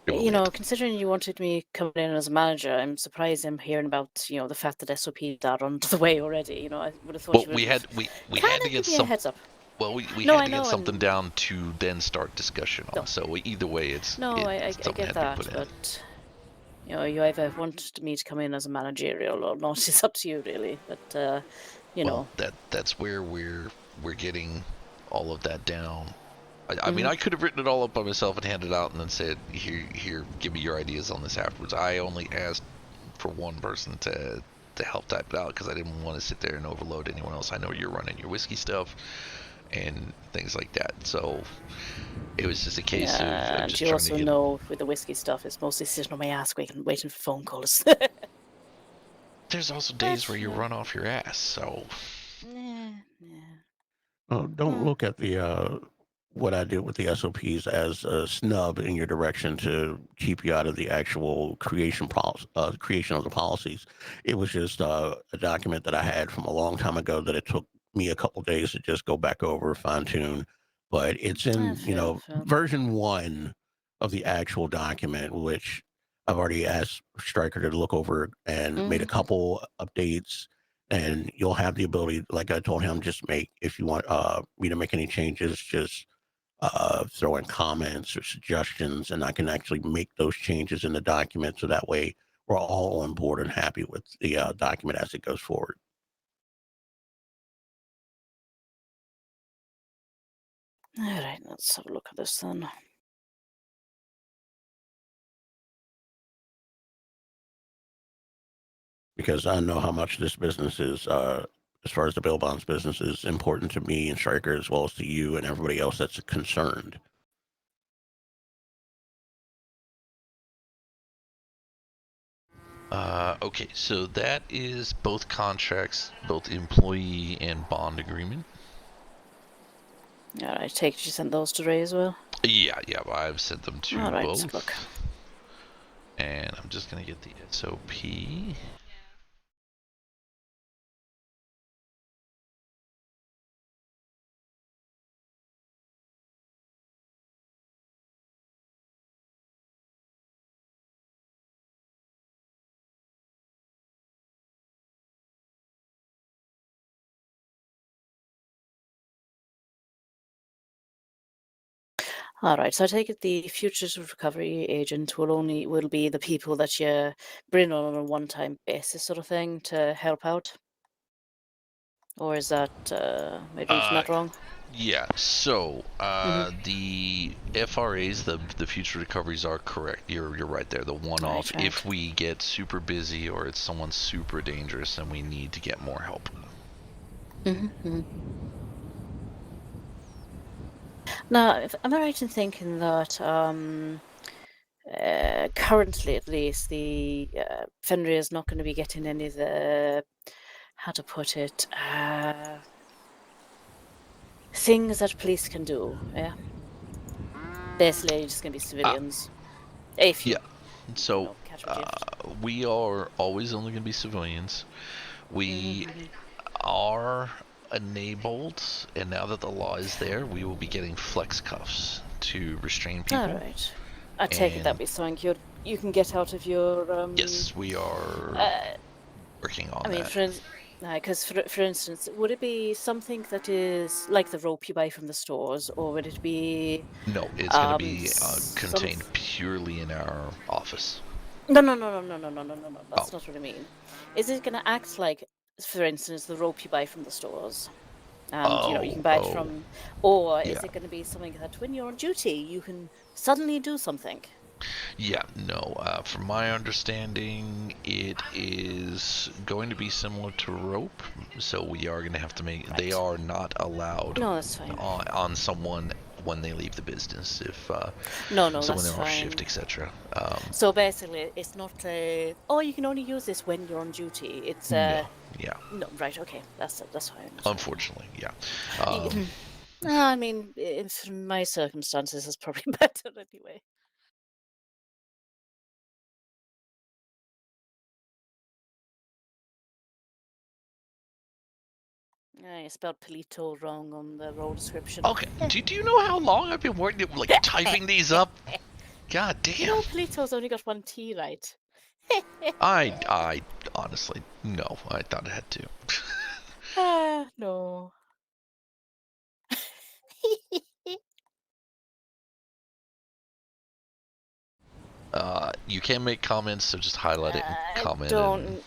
you know, considering you wanted me coming in as a manager, I'm surprised I'm hearing about, you know, the fact that SOPs are on the way already. You know, I would have thought you would we had to get some heads up. Well, we had to get something down to then start discussion on. So either way, it's I get that, but you know, you either want me to come in as a managerial or not. It's up to you, really. But you know, that's where we're getting all of that down. I mean, I could have written it all up by myself and handed it out and then said, here, give me your ideas on this afterwards. I only asked for one person to to help type it out because I didn't want to sit there and overload anyone else. I know you're running your whiskey stuff and things like that. So it was just a case of and just you trying also to get. know with the whiskey stuff, it's mostly sitting on my ass waiting for phone calls. There's also days where you run off your ass, so. Don't look at the what I did with the SOPs as a snub in your direction to keep you out of the actual creation of the policies. It was just a document that I had from a long time ago that it took me a couple days to just go back over, fine tune. But it's in version 1 of the actual document, which I've already asked Stryker to look over and made a couple updates. And you'll have the ability, like I told him, just if you want me to make any changes, just throw in comments or suggestions, and I can actually make those changes in the document so that way we're all on board and happy with the document as it goes forward. All right, let's have a look at this then. Because I know how much this business is, as far as the bail bonds business, is important to me and Stryker as well as to you and everybody else that's concerned. Okay, so that is both contracts, both employee and bond agreement. All right, take it you sent those to Ray as well. Yeah, I've sent them to All right, both. look. And I'm just gonna get the SOP. All right, so I take it the fugitive recovery agent will be the people that you bring on a one-time basis sort of thing to help out, or is that maybe reading that wrong? Yeah, so the FRAs, the future recoveries are correct. You're right there. The one-off. Right. If we get super busy or it's someone super dangerous and we need to get more help. Now, am I right in thinking that currently, at least, the Fenrir is not going to be getting any of the, how to put it, things that police can do, yeah? Basically, just going to be civilians. If you, So we are always only going to be civilians. We are enabled, and now that the law is there, we will be getting flex cuffs to restrain people. All right. I take it that be something you can get out of your. Yes, we are working on that. Because for instance, would it be something that is like the rope you buy from the stores, or would it be? No, it's going to be contained purely in our office. No. That's not what I mean. Is it going to act like, for instance, the rope you buy from the stores? And you can buy it from, or is it going to be something that when you're on duty you can suddenly do something? Yeah, no. From my understanding, it is going to be similar to rope. So we are going to have to make. They are not allowed. No, that's fine. On someone when they leave the business, if no, someone that's they're off fine. shift, etc. So basically, it's not you can only use this when you're on duty. It's no, yeah. No, right, okay, that's fine. Unfortunately, yeah. I mean, in my circumstances, it's probably better anyway. I spelled Polito wrong on the role description. Okay, do you know how long I've been working, like typing these up? God damn. You know, Polito's only got one T right. I honestly, no, I thought it had two. No. You can make comments, so just highlight it and comment. Don't.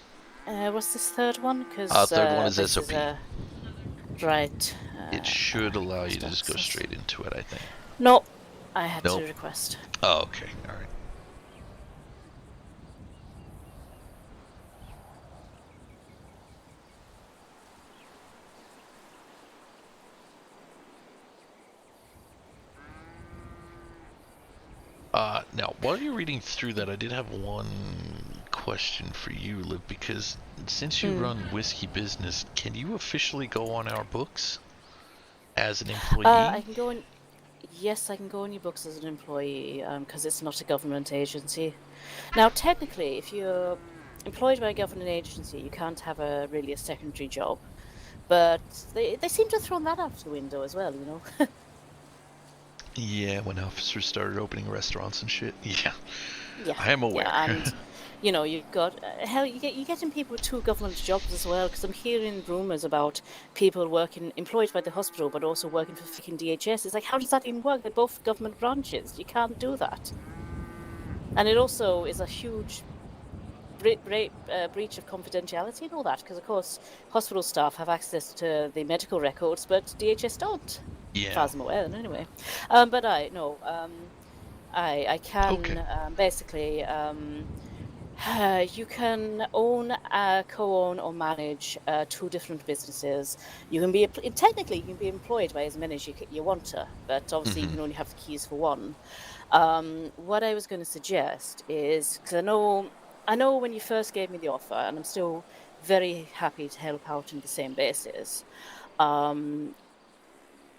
What's this third one? Because third one is SOP. Right. It should allow you to just go straight into it, I think. Nope. I had to request. Oh, okay. All right. Now, while you're reading through that, I did have one question for you, Liv, because since you run Whiskey Business, can you officially go on our books as an employee? I can go in. Yes, I can go on your books as an employee because it's not a government agency. Now, technically, if you're employed by a government agency, you can't have really a secondary job. But they seem to have thrown that out the window as well, you know. Yeah, when officers started opening restaurants and shit. Yeah, Yeah, I am aware. Yeah, and you know, you've got hell. You're getting people with 2 government jobs as well. Because I'm hearing rumours about people employed by the hospital, but also working for fucking DHS. It's like, how does that even work? They're both government branches. You can't do that. And it also is a huge breach of confidentiality and all that. Because of course, hospital staff have access to the medical records, but DHS don't. Yeah. As far as I'm aware, anyway. But I can basically. You can co-own or manage 2 different businesses. You can be technically you can be employed by as many as you want to, but obviously you can only have the keys for one. What I was going to suggest is, because I know when you first gave me the offer, and I'm still very happy to help out on the same basis.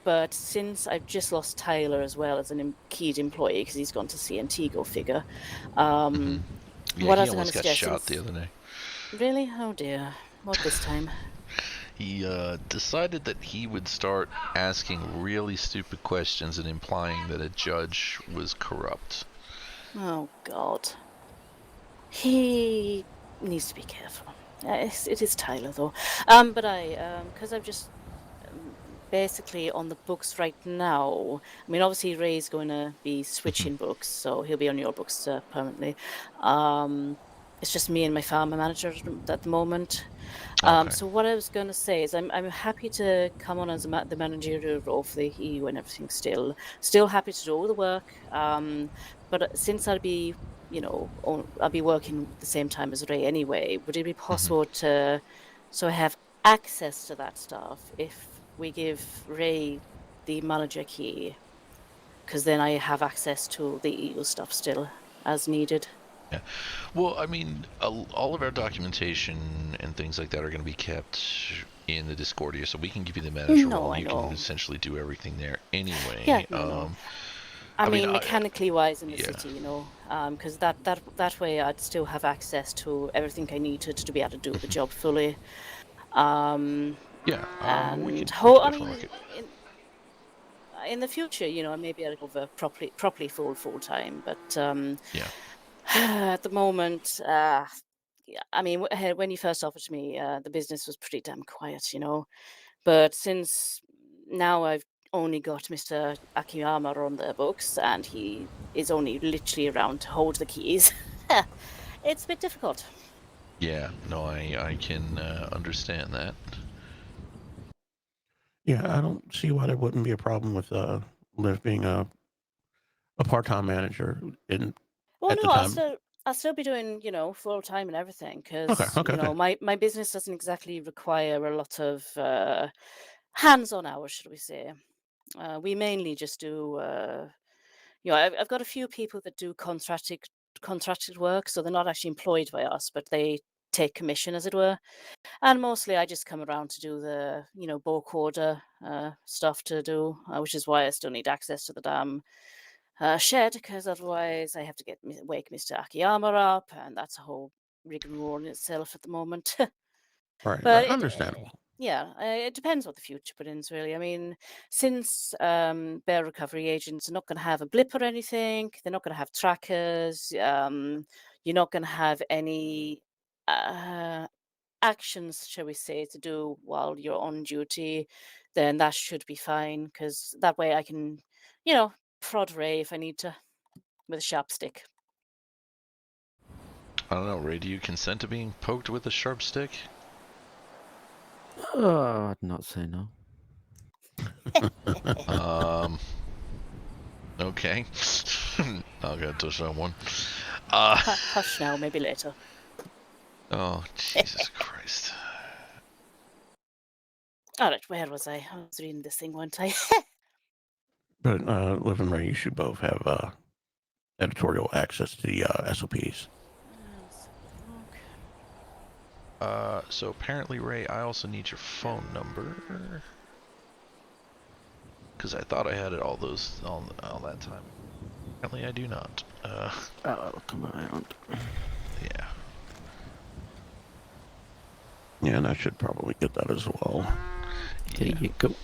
But since I've just lost Tyler as well as an keyed employee because he's gone to CNT, go figure. Yeah, what he I was going almost to got suggest, shot the other day. Really? Oh dear. What this time? He decided that he would start asking really stupid questions and implying that a judge was corrupt. Oh God. He needs to be careful. It is Tyler though. But because I've just basically on the books right now. I mean, obviously Ray's going to be switching books, so he'll be on your books permanently. It's just me and my farmer manager at the moment. So what I was going to say is I'm happy to come on as the managerial role for the EU and everything still happy to do all the work. But since I'll be, I'll be working at the same time as Ray anyway, would it be possible to I have access to that stuff if we give Ray the manager key? Because then I have access to the EU stuff still as needed. Yeah. Well, I mean, all of our documentation and things like that are going to be kept in the Discordia, so we can give you the manager role. You can essentially do everything there anyway. Yeah, I mean, mechanically wise in the yeah. city, because that way I'd still have access to everything I needed to be able to do the job fully. And I mean, in the future, maybe I'll go properly full time, but at the moment, I mean, when you first offered me, the business was pretty damn quiet, but since now I've only got Mr. Akiyama on their books, and he is only literally around to hold the keys. It's a bit difficult. Yeah, no, I can understand that. Yeah, I don't see why there wouldn't be a problem with Liv being a part-time manager Well, at the no, time. I'll still be doing, full time and everything, because my business doesn't exactly require a lot of hands-on hours, should we say. We mainly just do, I've got a few people that do contracted work, so they're not actually employed by us, but they take commission, as it were. And mostly I just come around to do the, bulk order stuff to do, which is why I still need access to the damn shed, because otherwise I have to wake Mr. Akiyama up, and that's a whole rigmarole in itself at the moment. Right, But understandable. it depends what the future brings, really. I mean, since bear recovery agents are not going to have a blip or anything, they're not going to have trackers, you're not going to have any actions, shall we say, to do while you're on duty, then that should be fine, because that way I can, prod Ray if I need to with a sharp stick. I don't know, Ray, do you consent to being poked with a sharp stick? I'd not say no. Okay. I'll get to someone. Hush now, maybe later. Oh, Jesus Christ. Alright, where was I? I was reading this thing one time. But Liv and Ray, you should both have editorial access to the SOPs. So apparently, Ray, I also need your phone number. Because I thought I had it all that time. Apparently I do not. Oh, come on. Yeah. Yeah, and I should probably get that as well. There you go.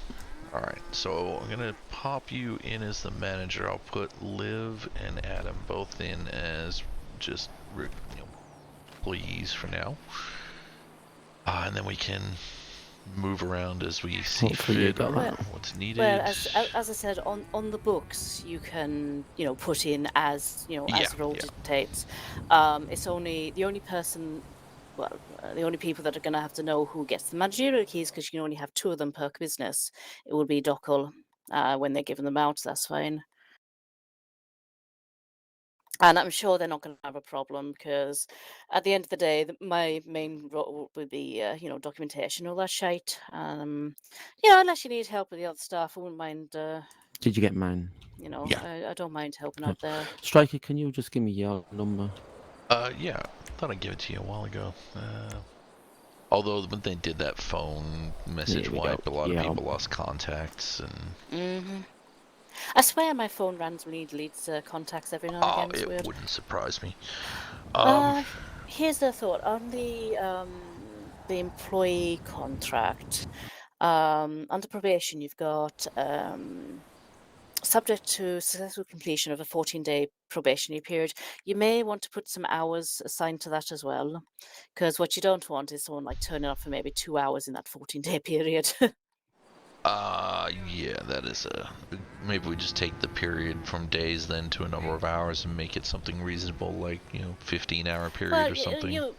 Alright, so I'm gonna pop you in as the manager. I'll put Liv and Adam both in as just employees for now. And then we can move around as we see fit or what's needed. Well, as I said, on the books you can put in as as the role dictates. It's only the only person. Well, the only people that are going to have to know who gets the managerial keys, because you can only have 2 of them per business. It will be Dockel when they're giving them out. That's fine. And I'm sure they're not going to have a problem, because at the end of the day, my main role will be, documentation, all that shite. Unless you need help with the other stuff, I wouldn't mind. Did you get mine? I don't mind helping out there. Stryker, can you just give me your number? Yeah, I thought I'd give it to you a while ago. Although when they did that phone message wipe, a lot of people lost contacts and. I swear my phone randomly deletes contacts every now and again. It's weird. Wouldn't surprise me. Here's the thought on the employee contract. Under probation, you've got subject to successful completion of a 14-day probationary period. You may want to put some hours assigned to that as well, because what you don't want is someone turning up for maybe 2 hours in that 14-day period. Yeah, that is maybe we just take the period from days then to a number of hours and make it something reasonable, 15-hour period or something.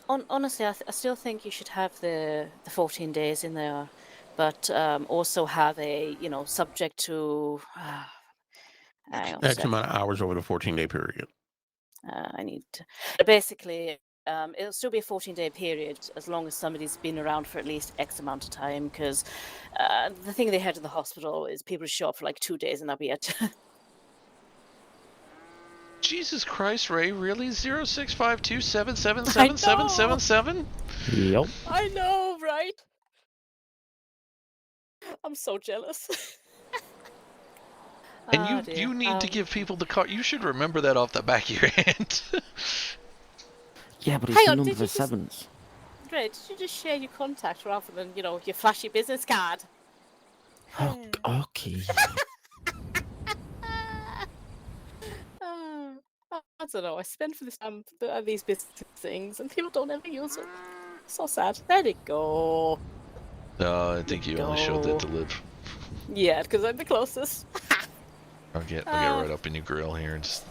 Honestly, I still think you should have the 14 days in there, but also have a subject to X amount of hours over the 14-day period. I need to basically. It'll still be a 14-day period as long as somebody's been around for at least X amount of time, because the thing they had in the hospital is people show up for 2 days and that'll be it. Jesus Christ, Ray, really? 0652777777? Yep. I know, right? I'm so jealous. And you need to give people the card. You should remember that off the back of your hand. Yeah, but it's the number for 7s. Great, did you just share your contact rather than, your flashy business card? Oh, okay. I don't know, I spend for these business things and people don't ever use them. So sad. There you go. I think you only showed that to Liv. Yeah, because I'm the closest. I'll get right up in your grill here and just,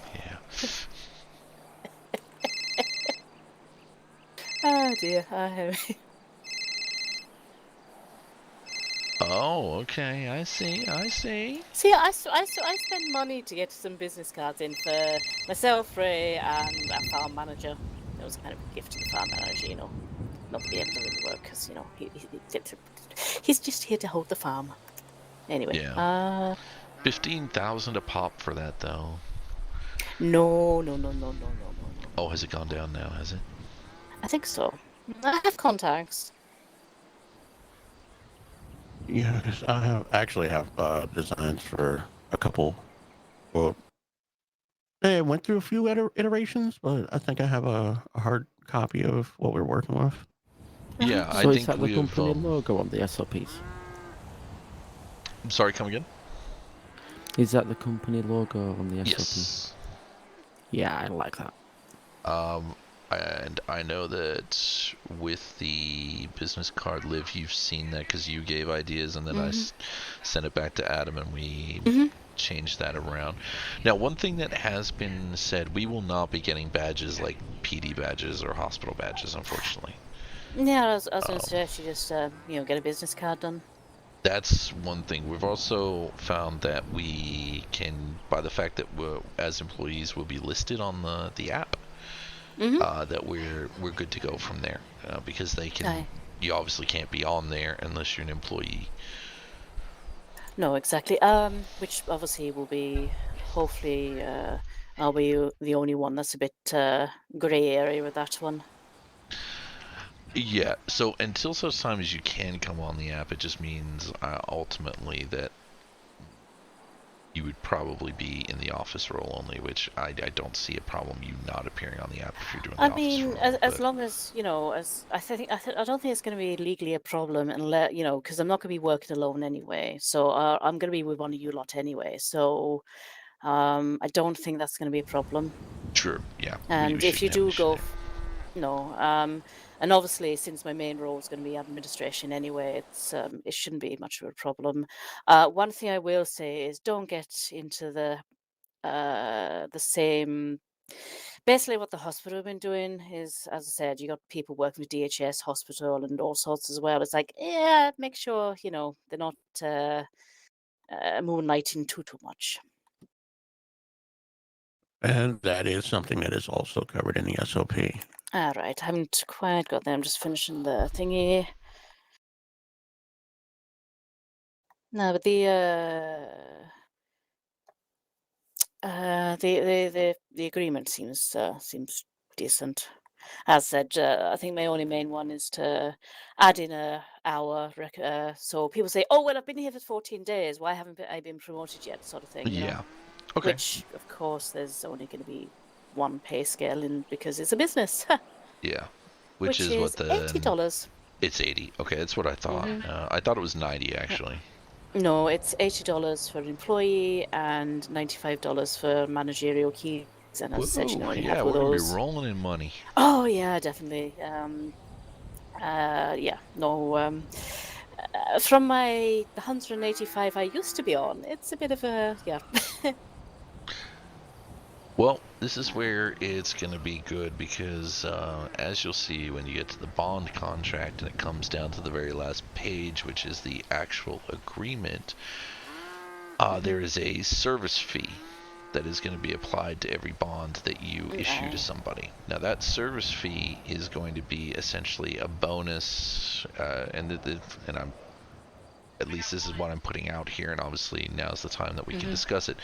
Oh dear, Oh, okay, I see. See, I spend money to get some business cards in for myself, Ray, and our farm manager. It was kind of a gift to the farm manager, not to be able to really work, because, he's just here to hold the farm. Anyway. Yeah. 15,000 a pop for that, though. No. Oh, has it gone down now, has it? I think so. I have contacts. Yeah, I actually have designs for a couple. Well, I went through a few iterations, but I think I have a hard copy of what we're working with. Yeah, so is that the company logo on the SOPs? I'm sorry, come again? Is that the company logo on the SOP? Yes. Yeah, I like that. And I know that with the business card, Liv, you've seen that because you gave ideas, and then I sent it back to Adam, and we changed that around. Now, one thing that has been said, we will not be getting badges like PD badges or hospital badges, unfortunately. Yeah, I was going to suggest you just, get a business card done. That's one thing. We've also found that we can, by the fact that as employees we'll be listed on the app, that we're good to go from there, because they can. You obviously can't be on there unless you're an employee. No, exactly. Which obviously will be hopefully are we the only one that's a bit grey area with that one? Yeah, so until such time as you can come on the app, it just means ultimately that you would probably be in the office role only, which I don't see a problem you not appearing on the app if you're doing the office role. As long as, you know, as I don't think it's going to be legally a problem unless, you know, because I'm not going to be working alone anyway. So I'm going to be with one of you lot anyway. So I don't think that's going to be a problem. True, yeah. And if you do go, no, and obviously since my main role is going to be administration anyway, it shouldn't be much of a problem. One thing I will say is don't get into the same. Basically, what the hospital have been doing is, as I said, you got people working with DHS hospital and all sorts as well. It's like, yeah, make sure you know they're not moonlighting too much. And that is something that is also covered in the SOP. All right, I haven't quite got there. I'm just finishing the thingy. No, but the agreement seems decent. As said, I think my only main one is to add in a hour. So people say, "Oh well, I've been here for 14 days. Why haven't I been promoted yet?" Sort of thing. You know? Okay. Which, of course, there's only going to be one pay scale in because it's a business. Yeah. Which is what the $80. It's 80. Okay, that's what I thought. I thought it was 90 actually. No, it's $80 for an employee and $95 for managerial keys. And as I said, you know, you have we're gonna those. be rolling in money. Oh yeah, definitely. Yeah, no. From my 185 I used to be on, it's a bit of a yeah. Well, this is where it's going to be good because, as you'll see when you get to the bond contract and it comes down to the very last page, which is the actual agreement, there is a service fee that is going to be applied to every bond that you issue to somebody. Now, that service fee is going to be essentially a bonus, and I'm at least this is what I'm putting out here, and obviously now's the time that we can discuss it.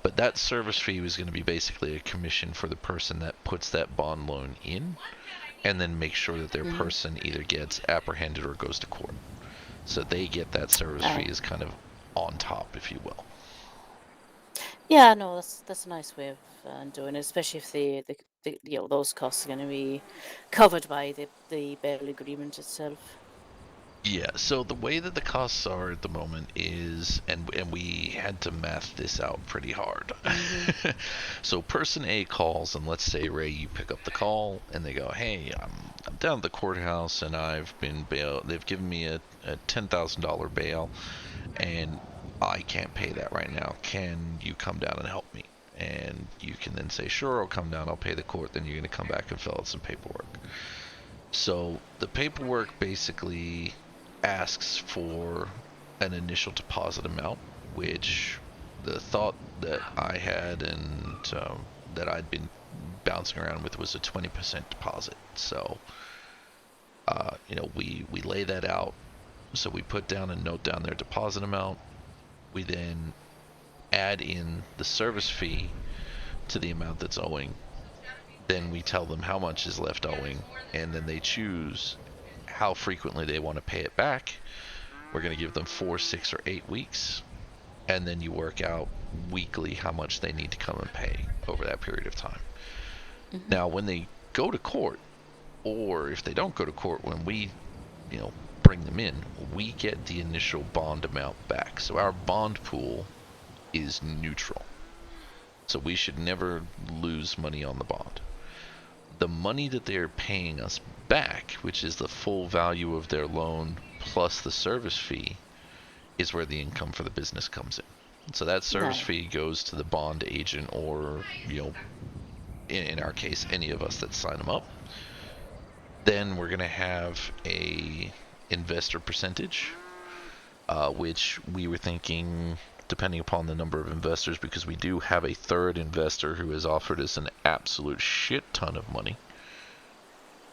But that service fee was going to be basically a commission for the person that puts that bond loan in, and then make sure that their person either gets apprehended or goes to court. So they get that service fee as kind of on top, if you will. Yeah, no, that's a nice way of doing it, especially if the you know those costs are going to be covered by the bail agreement itself. Yeah, so the way that the costs are at the moment is, and we had to math this out pretty hard. So person A calls, and let's say, Ray, you pick up the call, and they go, hey, I'm down at the courthouse, and I've been bailed. They've given me a $10,000 bail, and I can't pay that right now. Can you come down and help me? And you can then say, sure, I'll come down, I'll pay the court, then you're going to come back and fill out some paperwork. So the paperwork basically asks for an initial deposit amount, which the thought that I had and that I'd been bouncing around with was a 20% deposit. So, you know, we lay that out. So we put down and note down their deposit amount. We then add in the service fee to the amount that's owing. Then we tell them how much is left owing, and then they choose how frequently they want to pay it back. We're going to give them 4, 6, or 8 weeks, and then you work out weekly how much they need to come and pay over that period of time. Now, when they go to court, or if they don't go to court, when we, you know, bring them in, we get the initial bond amount back. So our bond pool is neutral. So we should never lose money on the bond. The money that they're paying us back, which is the full value of their loan plus the service fee, is where the income for the business comes in. So that service fee goes to the bond agent, or, you know, in our case, any of us that sign them up. Then we're going to have a investor percentage, which we were thinking, depending upon the number of investors, because we do have a third investor who has offered us an absolute shit ton of money,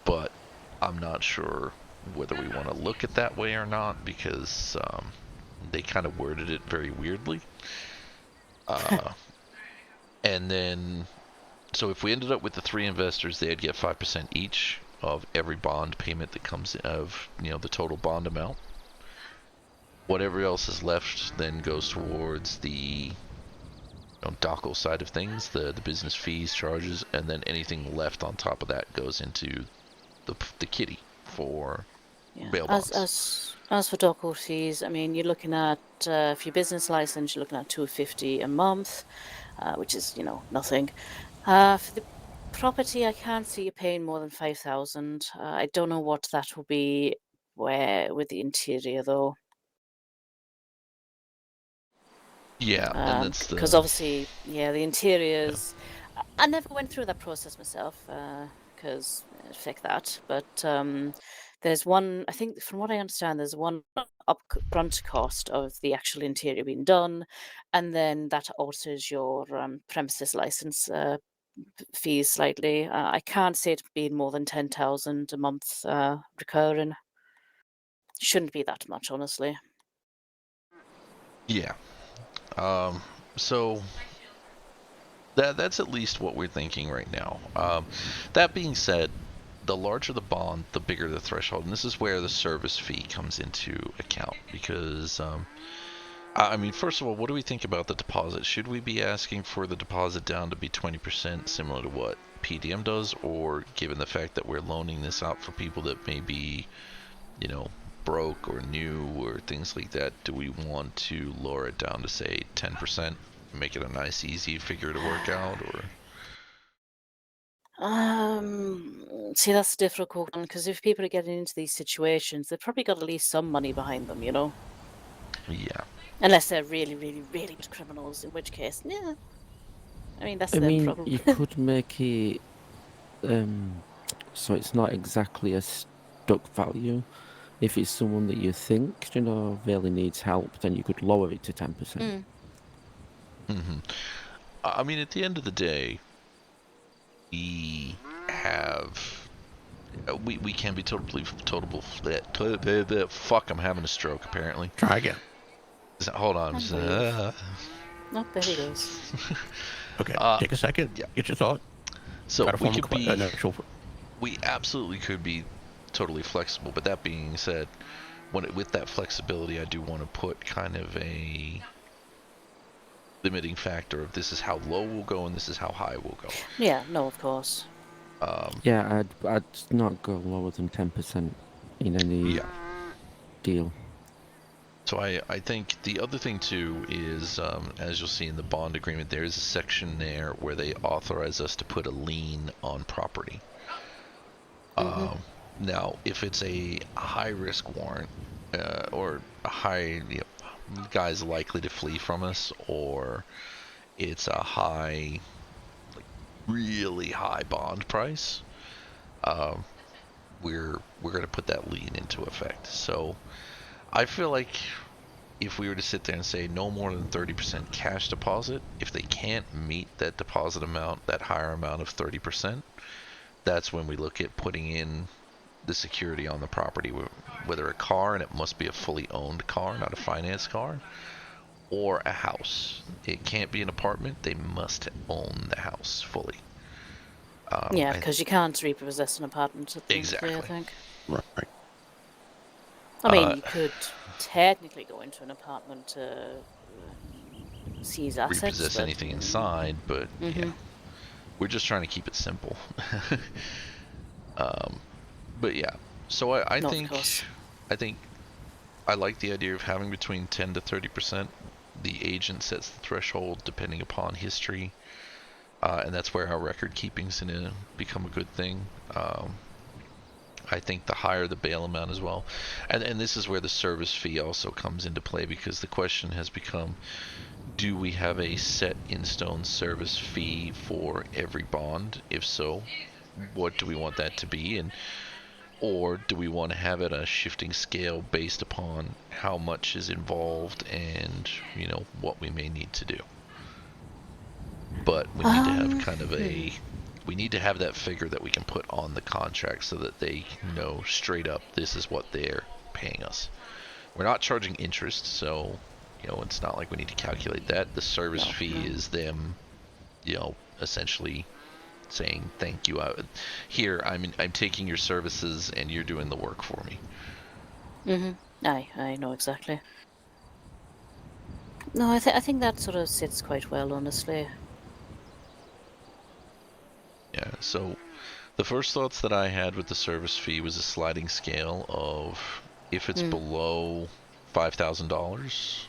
but I'm not sure whether we want to look at that way or not, because they kind of worded it very weirdly. And then, so if we ended up with the 3 investors, they'd get 5% each of every bond payment that comes in of, the total bond amount. Whatever else is left then goes towards the DOCL side of things, the business fees, charges, and then anything left on top of that goes into the kitty for bail bonds. As for DOCL fees, I mean, you're looking at for your business license, you're looking at $250 a month, which is nothing. For the property, I can't see you paying more than $5,000. I don't know what that will be with the interior though. Yeah, and that's because obviously, the interiors. I never went through that process myself because fuck that. But there's one. I think, from what I understand, there's one upfront cost of the actual interior being done, and then that alters your premises license fees slightly. I can't see it being more than 10,000 a month recurring. Shouldn't be that much, honestly. Yeah. So that's at least what we're thinking right now. That being said, the larger the bond, the bigger the threshold, and this is where the service fee comes into account. Because, I mean, first of all, what do we think about the deposit? Should we be asking for the deposit down to be 20%, similar to what PDM does, or given the fact that we're loaning this out for people that may be, broke or new or things like that, do we want to lower it down to say 10%, make it a nice easy figure to work out? Or see, that's a difficult one, because if people are getting into these situations, they've probably got at least some money behind them, Yeah. Unless they're really, really, really bad criminals, in which case, yeah. I mean, that's their problem. You could make it so it's not exactly a stuck value. If it's someone that you think, really needs help, then you could lower it to 10%. I mean, at the end of the day, we have... we can be totally... Fuck, I'm having a stroke, apparently. Try again. Hold on. Oh, there he goes. Okay, take a second. Yeah. Get your thought. So we could be... we absolutely could be totally flexible, but that being said, with that flexibility, I do want to put kind of a limiting factor of this is how low we'll go and this is how high we'll go. Yeah, no, of course. Yeah, I'd not go lower than 10% in any deal. So I think the other thing too is, as you'll see in the bond agreement, there is a section there where they authorize us to put a lien on property. Now, if it's a high-risk warrant, or a high, guy's likely to flee from us, or it's a high, really high bond price, we're going to put that lien into effect. So I feel like if we were to sit there and say no more than 30% cash deposit, if they can't meet that deposit amount, that higher amount of 30%, that's when we look at putting in the security on the property, whether a car, and it must be a fully owned car, not a finance car, or a house. It can't be an apartment. They must own the house fully. Yeah, because you can't repossess an apartment at the end of the day, I think. Right. I mean, you could technically go into an apartment to seize assets. Repossess anything inside, but yeah. We're just trying to keep it simple. But yeah, so I think I like the idea of having between 10 to 30%. The agent sets the threshold depending upon history, and that's where our record keeping is going to become a good thing. I think the higher the bail amount as well, and this is where the service fee also comes into play, because the question has become, do we have a set in stone service fee for every bond? If so, what do we want that to be? Or do we want to have it a shifting scale based upon how much is involved and, what we may need to do? But we need to have kind of we need to have that figure that we can put on the contract so that they know straight up this is what they're paying us. We're not charging interest, so, it's not like we need to calculate that. The service fee is them you know, essentially saying thank you. Here, I'm taking your services and you're doing the work for me. I know exactly. No, I think that sort of sits quite well, honestly. Yeah. So the first thoughts that I had with the service fee was a sliding scale of if it's below $5,000.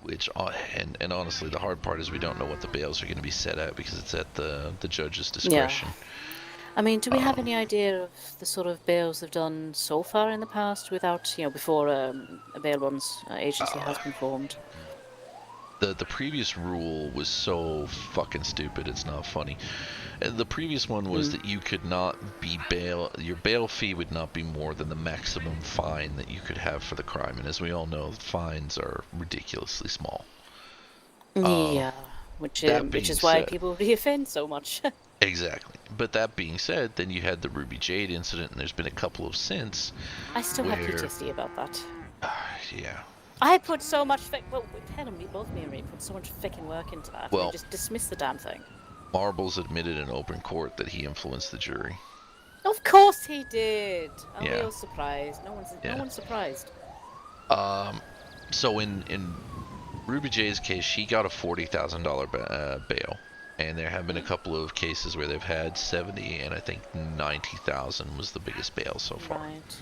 Which and honestly, the hard part is we don't know what the bails are going to be set at because it's at the judge's discretion. Yeah. I mean, do we have any idea of the sort of bails they've done so far in the past without, before a bail bonds agency has been formed? The previous rule was so fucking stupid, it's not funny. The previous one was that you could not be your bail fee would not be more than the maximum fine that you could have for the crime. And as we all know, fines are ridiculously small. Yeah, which is why people reoffend so much. Exactly. But that being said, then you had the Ruby Jade incident, and there's been a couple of since. I still have PTSD about that. Yeah. I put so much both me and Ray put so much fucking work into that. Well, we just dismissed the damn thing. Marbles admitted in open court that he influenced the jury. Of course he did. Are we Yeah. all surprised? No one's surprised. So in Ruby J's case, she got a $40,000 bail. And there have been a couple of cases where they've had 70, and I think 90,000 was the biggest bail so far. Right.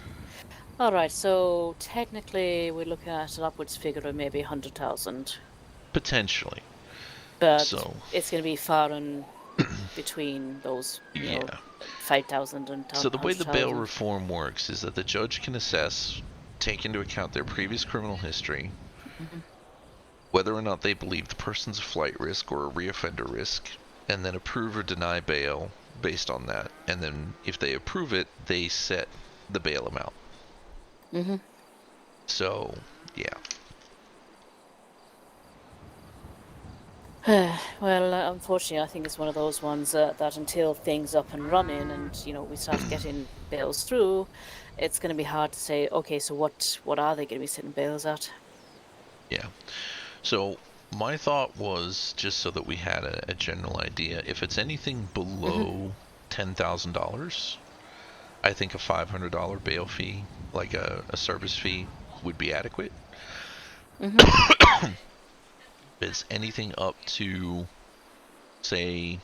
All right. So technically, we're looking at an upwards figure of maybe 100,000. Potentially. But it's going to be far in between those, you know, 5,000 and 10,000. So the way the bail reform works is that the judge can assess, take into account their previous criminal history, whether or not they believe the person's a flight risk or a reoffender risk, and then approve or deny bail based on that. And then if they approve it, they set the bail amount. So, yeah. Well, unfortunately, I think it's one of those ones that until things up and running and, we start getting bails through, it's going to be hard to say, okay, so what are they going to be setting bails at? Yeah. So my thought was, just so that we had a general idea, if it's anything below $10,000, I think a $500 bail fee, like a service fee, would be adequate. If it's anything up to, say,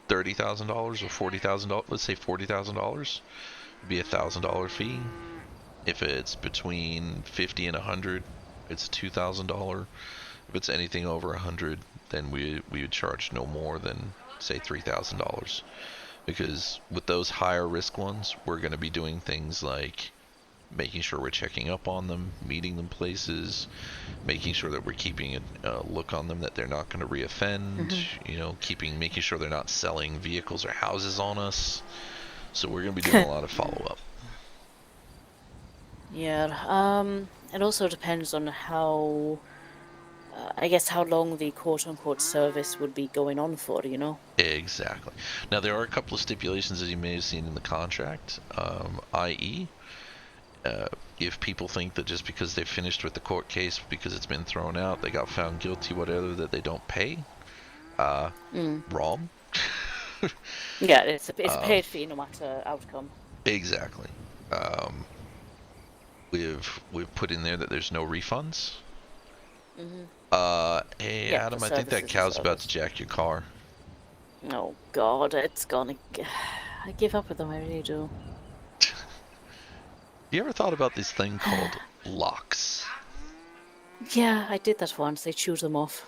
$30,000 or $40,000, let's say $40,000, would be a $1,000 fee. If it's between 50 and 100, it's $2,000. If it's anything over 100, then we would charge no more than, say, $3,000. Because with those higher risk ones, we're going to be doing things like making sure we're checking up on them, meeting them places, making sure that we're keeping a look on them that they're not going to reoffend, making sure they're not selling vehicles or houses on us. So we're going to be doing a lot of follow-up. Yeah, it also depends on how long the quote-unquote service would be going on for, Exactly. Now, there are a couple of stipulations, as you may have seen in the contract, i.e., if people think that just because they finished with the court case, because it's been thrown out, they got found guilty, whatever, that they don't pay, wrong. Yeah, it's a paid fee no matter outcome. Exactly. We've put in there that there's no refunds. Hey, Yeah, Adam, I think that cow's about to jack your car. Oh God, it's gonna. I give up with them. I really do. You ever thought about this thing called locks? Yeah, I did that once. They chewed them off.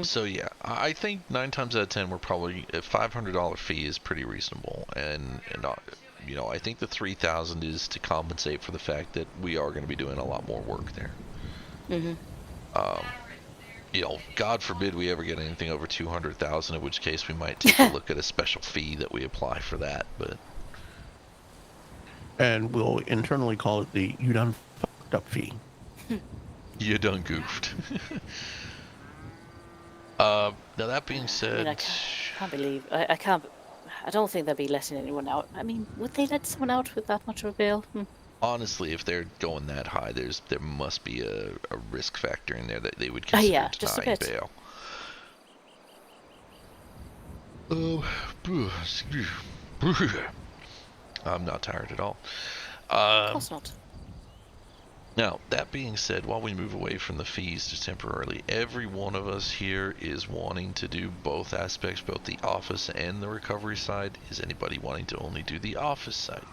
So yeah, I think 9 times out of 10 we're probably a $500 fee is pretty reasonable, and I think the $3,000 is to compensate for the fact that we are going to be doing a lot more work there. God forbid we ever get anything over 200,000, in which case we might take a look at a special fee that we apply for that. And we'll internally call it the "you done fucked up" fee. You done goofed. Now that being said, I can't believe I can't. I don't think they'll be letting anyone out. I mean, would they let someone out with that much of a bail? Honestly, if they're going that high, there must be a risk factor in there that they would consider Yeah, just a denying bit. bail. I'm not tired at all. Of course not. Now, that being said, while we move away from the fees just temporarily, every one of us here is wanting to do both aspects, both the office and the recovery side. Is anybody wanting to only do the office side?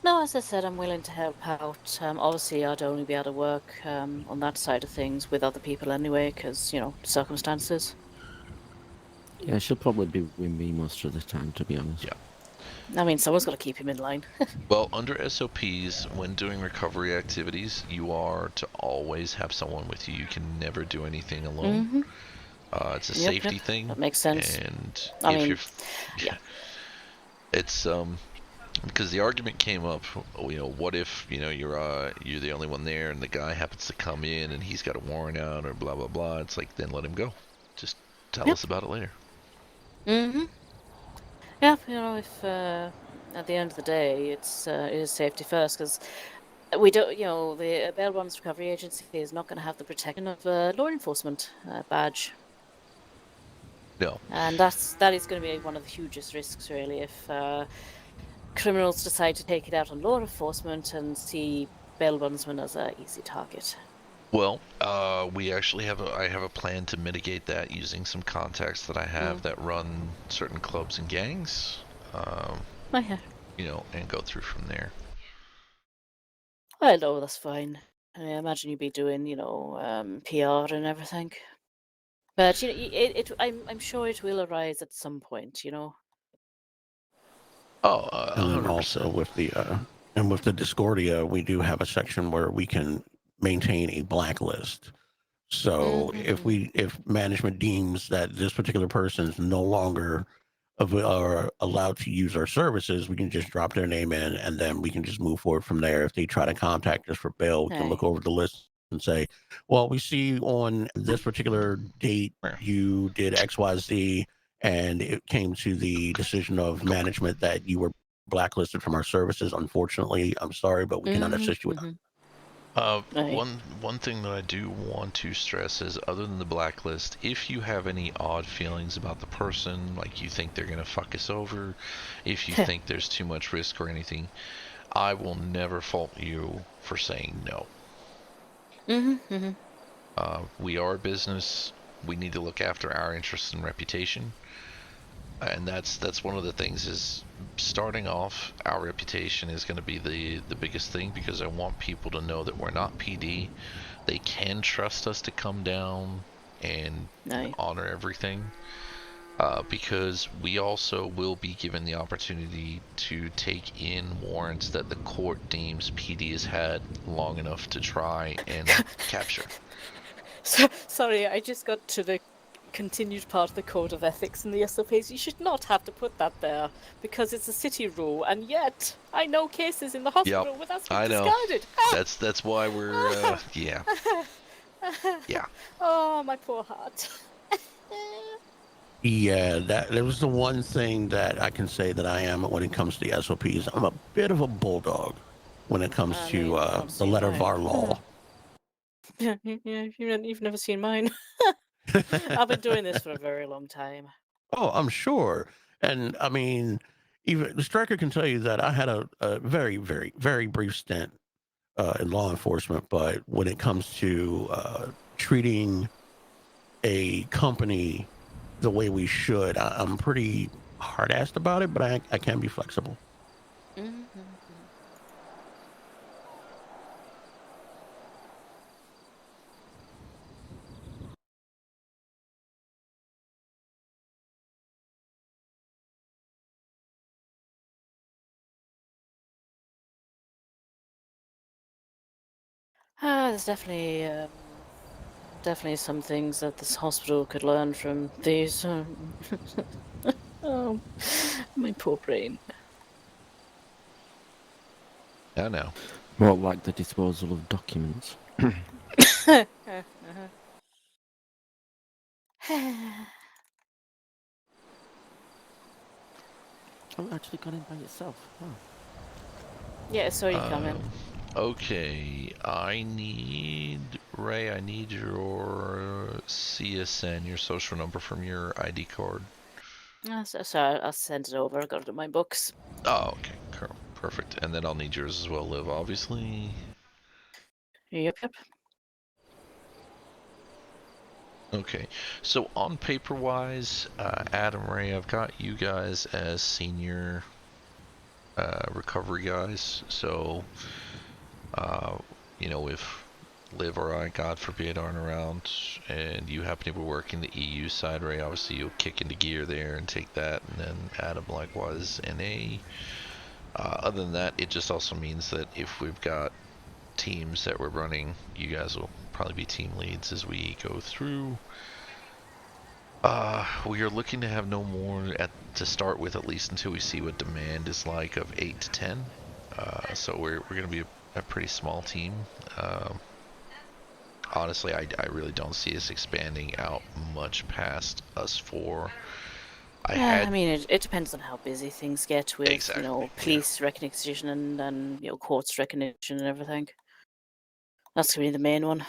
No, as I said, I'm willing to help out. Obviously, I'd only be able to work on that side of things with other people anyway, because, you know, circumstances. Yeah, she'll probably be with me most of the time, to be honest. Yeah. I mean, someone's got to keep him in line. Well, under SOPs, when doing recovery activities, you are to always have someone with you. You can never do anything alone. It's a safety thing. That makes sense. And I if mean, you're, yeah. It's because the argument came up. You know, what if you're the only one there, and the guy happens to come in and he's got a warrant out or blah blah blah. It's like, then let him go. Just tell us about it later. Yeah, you know, if at the end of the day, it is safety first, because we don't, you know, the Bail Bonds Recovery Agency is not going to have the protection of a law enforcement badge. No. And that is going to be one of the hugest risks, really, if criminals decide to take it out on law enforcement and see bail bondsmen as an easy target. Well, I have a plan to mitigate that using some contacts that I have that run certain clubs and gangs. You know, and go through from there. I know, that's fine. I imagine you'd be doing, you know, PR and everything. But you know, I'm sure it will arise at some point, you know. Oh, and then also with the Discordia, we do have a section where we can maintain a blacklist. So if management deems that this particular person is no longer are allowed to use our services, we can just drop their name in, and then we can just move forward from there. If they try to contact us for bail, we can look over the list and say, well, we see on this particular date you did XYZ, and it came to the decision of management that you were blacklisted from our services. Unfortunately, I'm sorry, but we cannot assist you with that. One thing that I do want to stress is, other than the blacklist, if you have any odd feelings about the person, like you think they're gonna fuck us over, if you think there's too much risk or anything, I will never fault you for saying no. We are a business. We need to look after our interests and reputation. And that's one of the things, is starting off, our reputation is going to be the biggest thing, because I want people to know that we're not PD. They can trust us to come down and honor everything, because we also will be given the opportunity to take in warrants that the court deems PD has had long enough to try and capture. Sorry, I just got to the continued part of the code of ethics and the SOPs. You should not have to put that there, because it's a city rule, and yet I know cases in the hospital where that's been discarded. That's why we're yeah. Oh, my poor heart. Yeah, that was the one thing that I can say that I am when it comes to the SOPs. I'm a bit of a bulldog when it comes to the letter of our law. Yeah, you've never seen mine. I've been doing this for a very long time. Oh, I'm sure. And I mean, even the Stryker can tell you that I had a very, very, very brief stint in law enforcement, but when it comes to treating a company the way we should, I'm pretty hard-assed about it, but I can be flexible. There's definitely some things that this hospital could learn from these. Oh, my poor brain. I know. More like the disposal of documents. Oh, actually got in by yourself. Oh. Yeah, so you come in. Okay, I need Ray. I need your CSN, your social number from your ID card. So I'll send it over. I got it in my books. Oh, okay, cool, perfect. And then I'll need yours as well, Liv. Obviously. Yep. Okay, so on paper-wise, Adam, Ray, I've got you guys as senior recovery guys. So, you know, if Liv or I, God forbid, aren't around, and you happen to be working the EU side, Ray, obviously you'll kick into gear there and take that, and then Adam likewise NA. Other than that, it just also means that if we've got teams that we're running, you guys will probably be team leads as we go through. We are looking to have no more to start with, at least until we see what demand is like, of 8 to 10. So we're going to be a pretty small team. Honestly, I really don't see us expanding out much past us four. I mean, it depends on how busy things get with, Exactly, you know, police recognition and you know, courts recognition and everything. That's going to be the main one.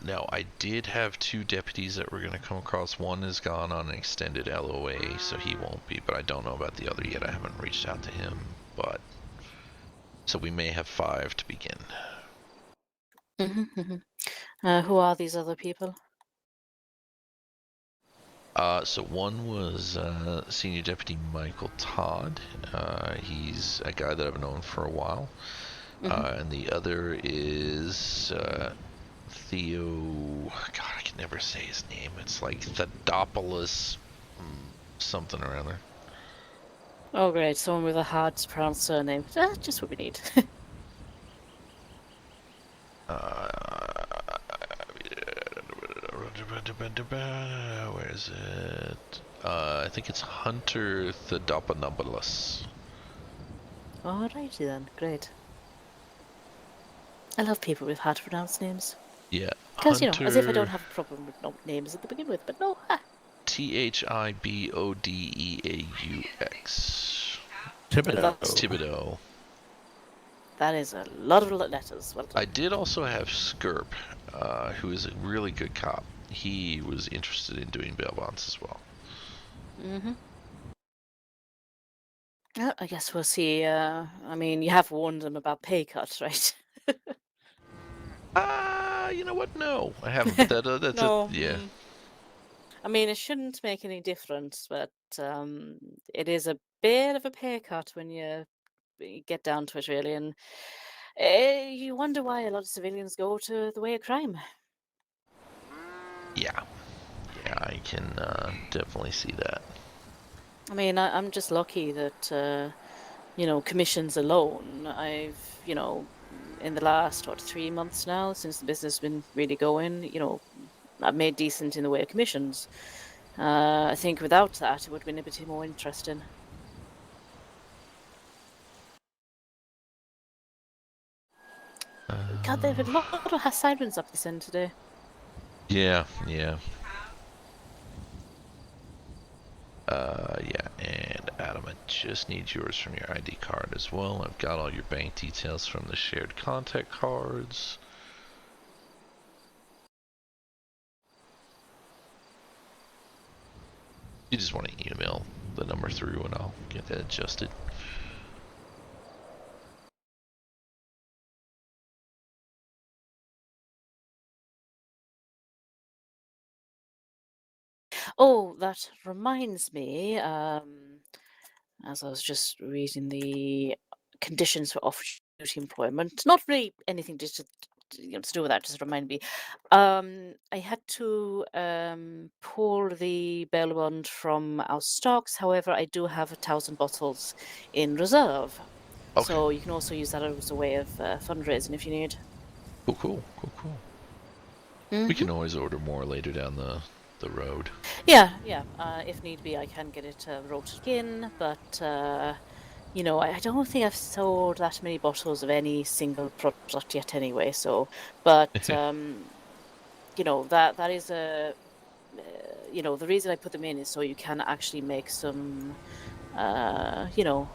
Now, I did have 2 deputies that we're going to come across. One is gone on an extended LOA, so he won't be, but I don't know about the other yet. I haven't reached out to him, but... So we may have 5 to begin. Who are these other people? So one was Senior Deputy Michael Todd. He's a guy that I've known for a while. And the other is... Theo, God, I can never say his name. It's like Thedopoulos, something or other. Oh, great. Someone with a hard to pronounce surname. Just what we need. Where is it? I think it's Hunter Thedopoulos. Alrighty then. Great. I love people with hard to pronounce names. Yeah. Because, you know, as if I don't have a problem with names to begin with, but no. Thibodeaux. Thibodeaux. That is a lot of letters. Well done. I did also have Skirp, who is a really good cop. He was interested in doing bail bonds as well. Oh, I guess we'll see. I mean, you have warned them about pay cuts, right? You know what? No, I haven't. But that's no. Yeah. I mean, it shouldn't make any difference, but it is a bit of a pay cut when you get down to it, really, and you wonder why a lot of civilians go to the way of crime. Yeah, I can definitely see that. I mean, I'm just lucky that, you know, commissions alone, I've, you know, in the last, 3 months now, since the business has been really going, you know, I've made decent in the way of commissions. I think without that, it would have been a bit more interesting. God, there have been a lot of sirens up this end today. Yeah. And Adam, I just need yours from your ID card as well. I've got all your bank details from the shared contact cards. You just want to email the number through and I'll get that adjusted. Oh, that reminds me, as I was just reading the conditions for off-duty employment, not really anything to do with that, just remind me. I had to pull the bail bond from our stocks. However, I do have 1,000 bottles in reserve. Okay. So you can also use that as a way of fundraising if you need. Cool. We can always order more later down the road. Yeah. If need be, I can get it rotated in, but you know, I don't think I've sold that many bottles of any single product yet anyway. So, but you know, that is a you know, the reason I put them in is so you can actually make some, you know,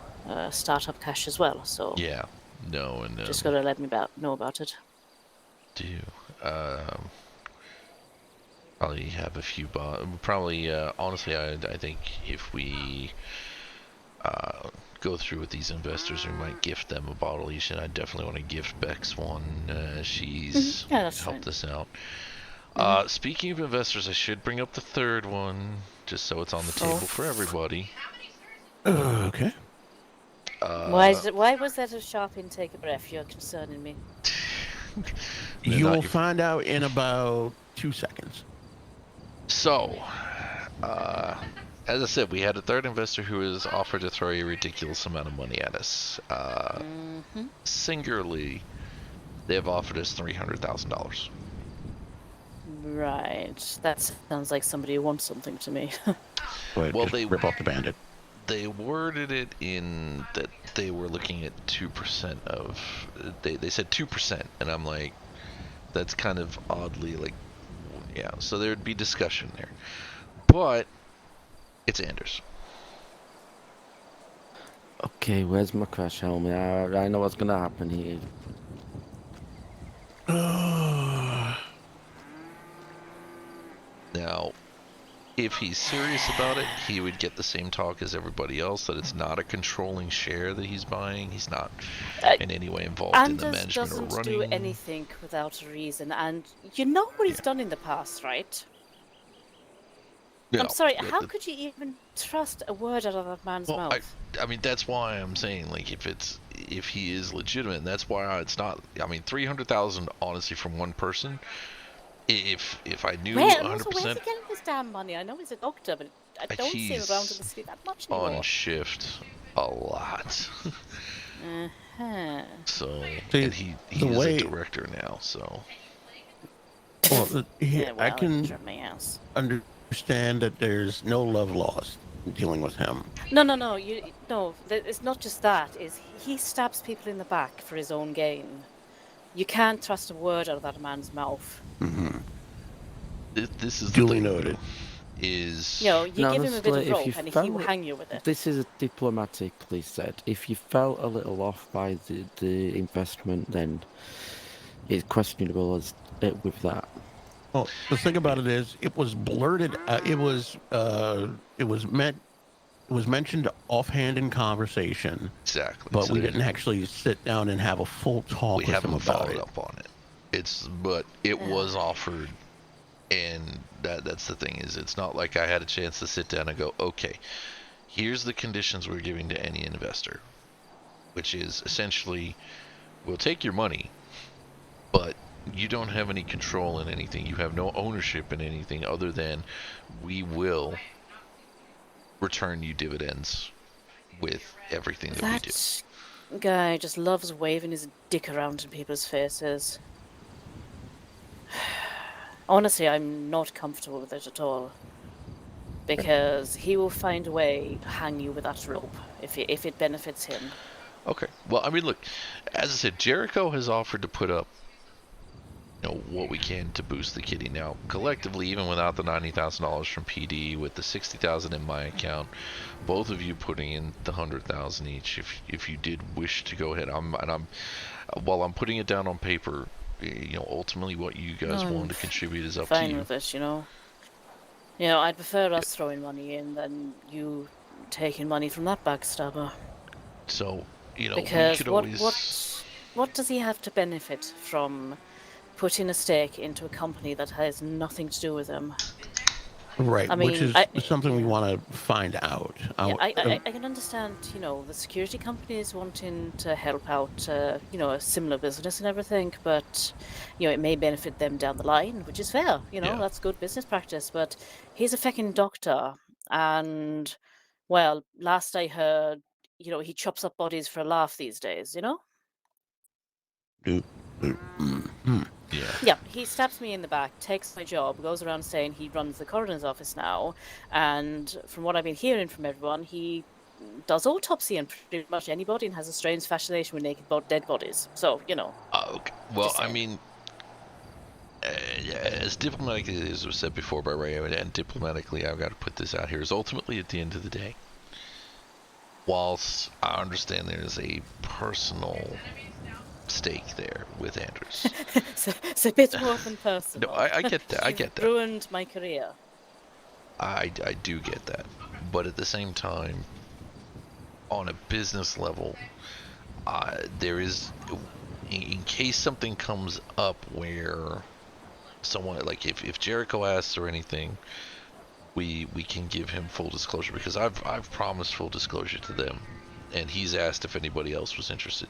startup cash as well. So yeah, no, and just gotta let me know about it. Probably have a few probably honestly I think if we go through with these investors, we might gift them a bottle each, and I definitely want to gift Bex one. She's helped us out. Speaking of investors, I should bring up the third one just so it's on the table for everybody. Okay. Why was that a sharp intake of breath? You're concerning me. You'll find out in about 2 seconds. So, as I said, we had a third investor who has offered to throw a ridiculous amount of money at us. Singularly, they have offered us $300,000. Right. That sounds like somebody who wants something to me. Well, they rip off the bandit. They worded it in that they were looking at 2% of. They said 2%, and I'm like, that's kind of oddly like, yeah. So there'd be discussion there, but it's Anders. Okay, where's my crash helmet? I know what's gonna happen here. Now, if he's serious about it, he would get the same talk as everybody else, that it's not a controlling share that he's buying. He's not in any way involved in the management or doesn't running. do anything without a reason, and you know what he's done in the past, right? No, I'm sorry, how could you even trust a word out of that man's mouth? I mean, that's why I'm saying, like, if he is legitimate, that's why it's not. I mean, 300,000 honestly from one person. If I knew 100%, where's he getting this damn money? I know he's a doctor, but I don't see him around in the city that much anymore. On shift a lot. So, and he is a director now, so. Well, I can understand that there's no love lost in dealing with him. No. It's not just that. Is he stabs people in the back for his own gain? You can't trust a word out of that man's mouth. Mm-hmm. This is duly noted. Is you give him a bit of rope and he will hang you with it. This is diplomatically said. If you felt a little off by the investment, then it's questionable as with that. Well, the thing about it is, it was blurted. It was mentioned offhand in conversation. Exactly. But so we didn't actually sit down and have a full talk with him about it. Up on it. But it was offered, and that's the thing is, it's not like I had a chance to sit down and go, okay, here's the conditions we're giving to any investor, which is essentially, we'll take your money, but you don't have any control in anything. You have no ownership in anything other than we will return you dividends with everything that we do. That guy just loves waving his dick around in people's faces. Honestly, I'm not comfortable with it at all. Because he will find a way to hang you with that rope if it benefits him. Okay. Well, I mean, look, as I said, Jericho has offered to put up what we can to boost the kitty. Now, collectively, even without the $90,000 from PD, with the $60,000 in my account, both of you putting in the $100,000 each, if you did wish to go ahead, while I'm putting it down on paper, ultimately what you guys want to contribute is up to you. Fine with it, I'd prefer us throwing money in than you taking money from that backstabber. So, because we could always... what does he have to benefit from putting a stake into a company that has nothing to do with him? Right, which is something we want to find out. I can understand, the security companies wanting to help out, a similar business and everything, but, it may benefit them down the line, which is fair, that's good business practice, but he's a fucking doctor, and, well, last I heard, he chops up bodies for a laugh these days, Yeah, he stabs me in the back, takes my job, goes around saying he runs the coroner's office now, and from what I've been hearing from everyone, he does autopsy on pretty much anybody and has a strange fascination with naked dead bodies. So, Okay. Well, I mean, as diplomatically as was said before by Ray, and diplomatically, I've got to put this out here, is ultimately at the end of the day, whilst I understand there's a personal stake there with Andrews. It's a bit more than personal. No, I get that. I get that. Ruined my career. I do get that. But at the same time, on a business level, there is, in case something comes up where someone, like if Jericho asks or anything, we can give him full disclosure, because I've promised full disclosure to them, and he's asked if anybody else was interested.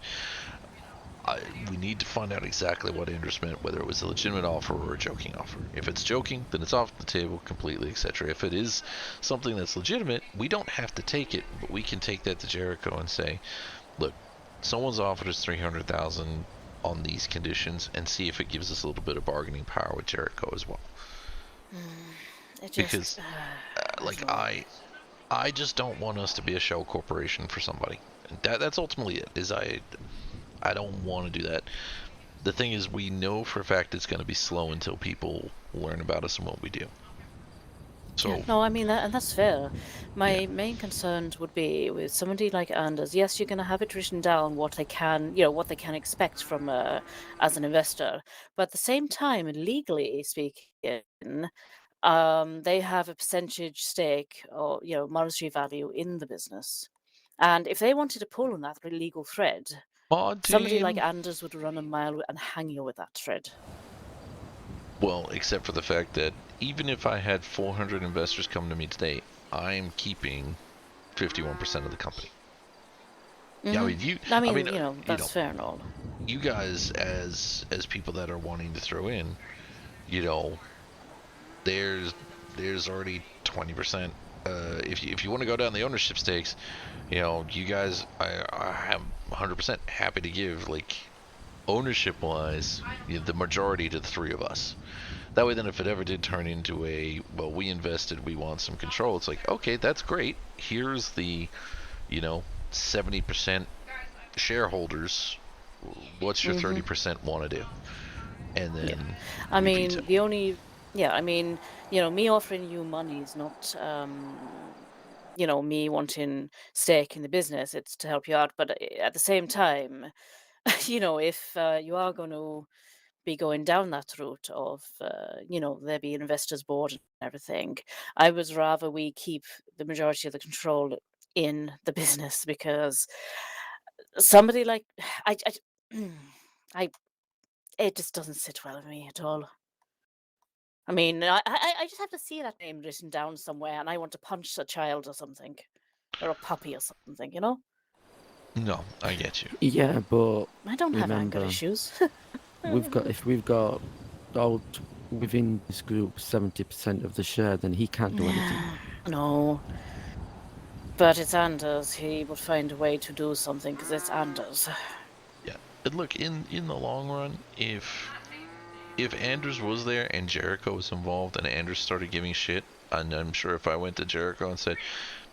We need to find out exactly what Andrews meant, whether it was a legitimate offer or a joking offer. If it's joking, then it's off the table completely, etc. If it is something that's legitimate, we don't have to take it, but we can take that to Jericho and say, look, someone's offered us $300,000 on these conditions, and see if it gives us a little bit of bargaining power with Jericho as well. Because, like, I just don't want us to be a shell corporation for somebody. And that's ultimately it. I don't want to do that. The thing is, we know for a fact it's going to be slow until people learn about us and what we do. So yeah, no, I mean that, and that's fair. My main concerns would be with somebody like Anders. Yes, you're going to have it written down what they can, what they can expect from as an investor. But at the same time, legally speaking, they have a percentage stake or monetary value in the business, and if they wanted to pull on that legal thread, somebody like Anders would run a mile and hang you with that thread. Well, except for the fact that even if I had 400 investors come to me today, I'm keeping 51% of the company. Yeah, I mean, that's fair and all. You guys, as people that are wanting to throw in, there's already 20%. If you want to go down the ownership stakes, you guys, I am 100% happy to give, like, ownership-wise, the majority to the three of us. That way, then, if it ever did turn into we invested, we want some control, it's like, okay, that's great. Here's the, 70% shareholders. What's your 30% want to do? And then, I mean, me offering you money is not, me wanting stake in the business. It's to help you out. But at the same time, if you are going to be going down that route of, there be an investors board and everything, I would rather we keep the majority of the control in the business, because somebody like it just doesn't sit well with me at all. I mean, I just have to see that name written down somewhere, and I want to punch a child or something, or a puppy or something, No, I get you. Yeah, but I don't have anger issues. if we've got within this group 70% of the share, then he can't do anything. No. But it's Anders. He would find a way to do something, because it's Anders. Yeah, and look, in the long run, if Anders was there and Jericho was involved and Anders started giving shit, and I'm sure if I went to Jericho and said,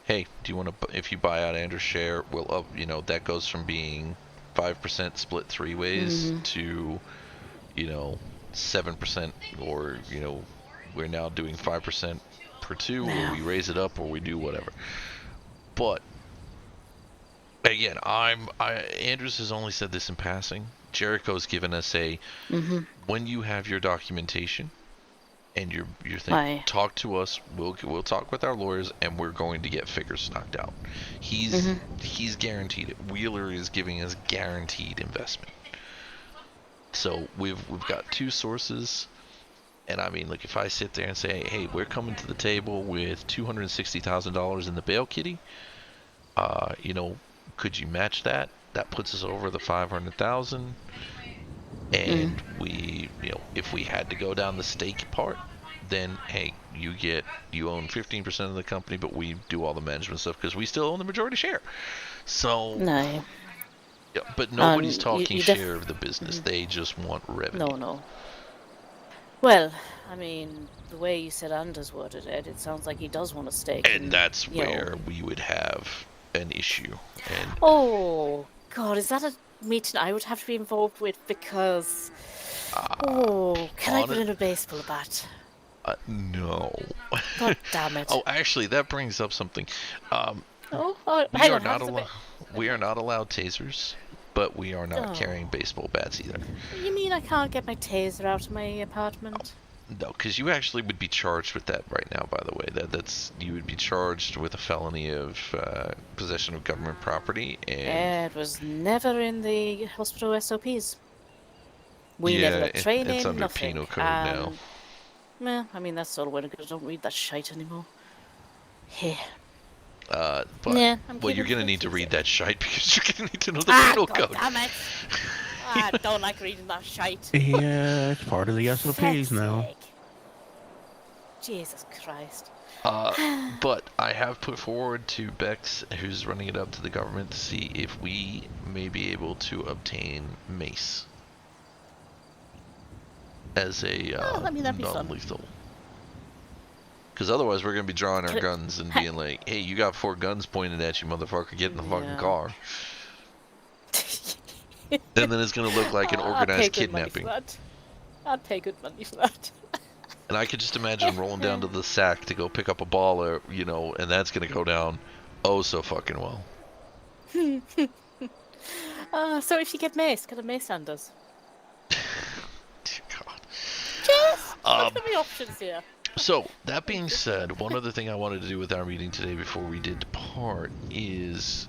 hey, do you want to, if you buy out Anders' share, we'll up, that goes from being 5% split 3 ways to, 7%, or, we're now doing 5% per 2, or we raise it up, or we do whatever. But again, Andrews has only said this in passing. Jericho's given us when you have your documentation and your thing, talk to us. We'll talk with our lawyers, and we're going to get figures knocked out. He's guaranteed it. Wheeler is giving us guaranteed investment. So we've got 2 sources, and I mean, look, if I sit there and say, hey, we're coming to the table with $260,000 in the bail kitty, could you match that? That puts us over the 500,000. And we, if we had to go down the stake part, then hey, you own 15% of the company, but we do all the management stuff because we still own the majority share. So no. Yeah, but nobody's talking share of the business. They just want revenue. No. Well, I mean, the way you said Anders worded it, it sounds like he does want a stake. And that's where we would have an issue. And oh God, is that a meeting I would have to be involved with? Because Can I put in a baseball bat? No. God damn it. Oh, actually, that brings up something. We are not allowed tasers, but we are not carrying baseball bats either. You mean I can't get my taser out of my apartment? No, because you actually would be charged with that right now. By the way, that's you would be charged with a felony of possession of government property, and It was never in the hospital SOPs. We never got training, it's under nothing. penal code now. Well, I mean that's all well and good. I don't read that shite anymore. Yeah. But well, you're gonna need to read that shite because you're gonna need to know the penal code. Damn it! I don't like reading that shite. Yeah, it's part of the SOPs now. Jesus Christ. But I have put forward to Bex, who's running it up to the government, to see if we may be able to obtain mace as a non-lethal. Because otherwise we're going to be drawing our guns and being like, hey, you got 4 guns pointed at you, motherfucker, get in the fucking car. And then it's going to look like an organized kidnapping. I'd pay good money for that. And I could just imagine rolling down to the sack to go pick up a ball, or, you know, and that's going to go down oh so fucking well. So if you get mace, can a mace hand us? Dear God. Just look at the options here. So, that being said, one other thing I wanted to do with our meeting today before we did depart is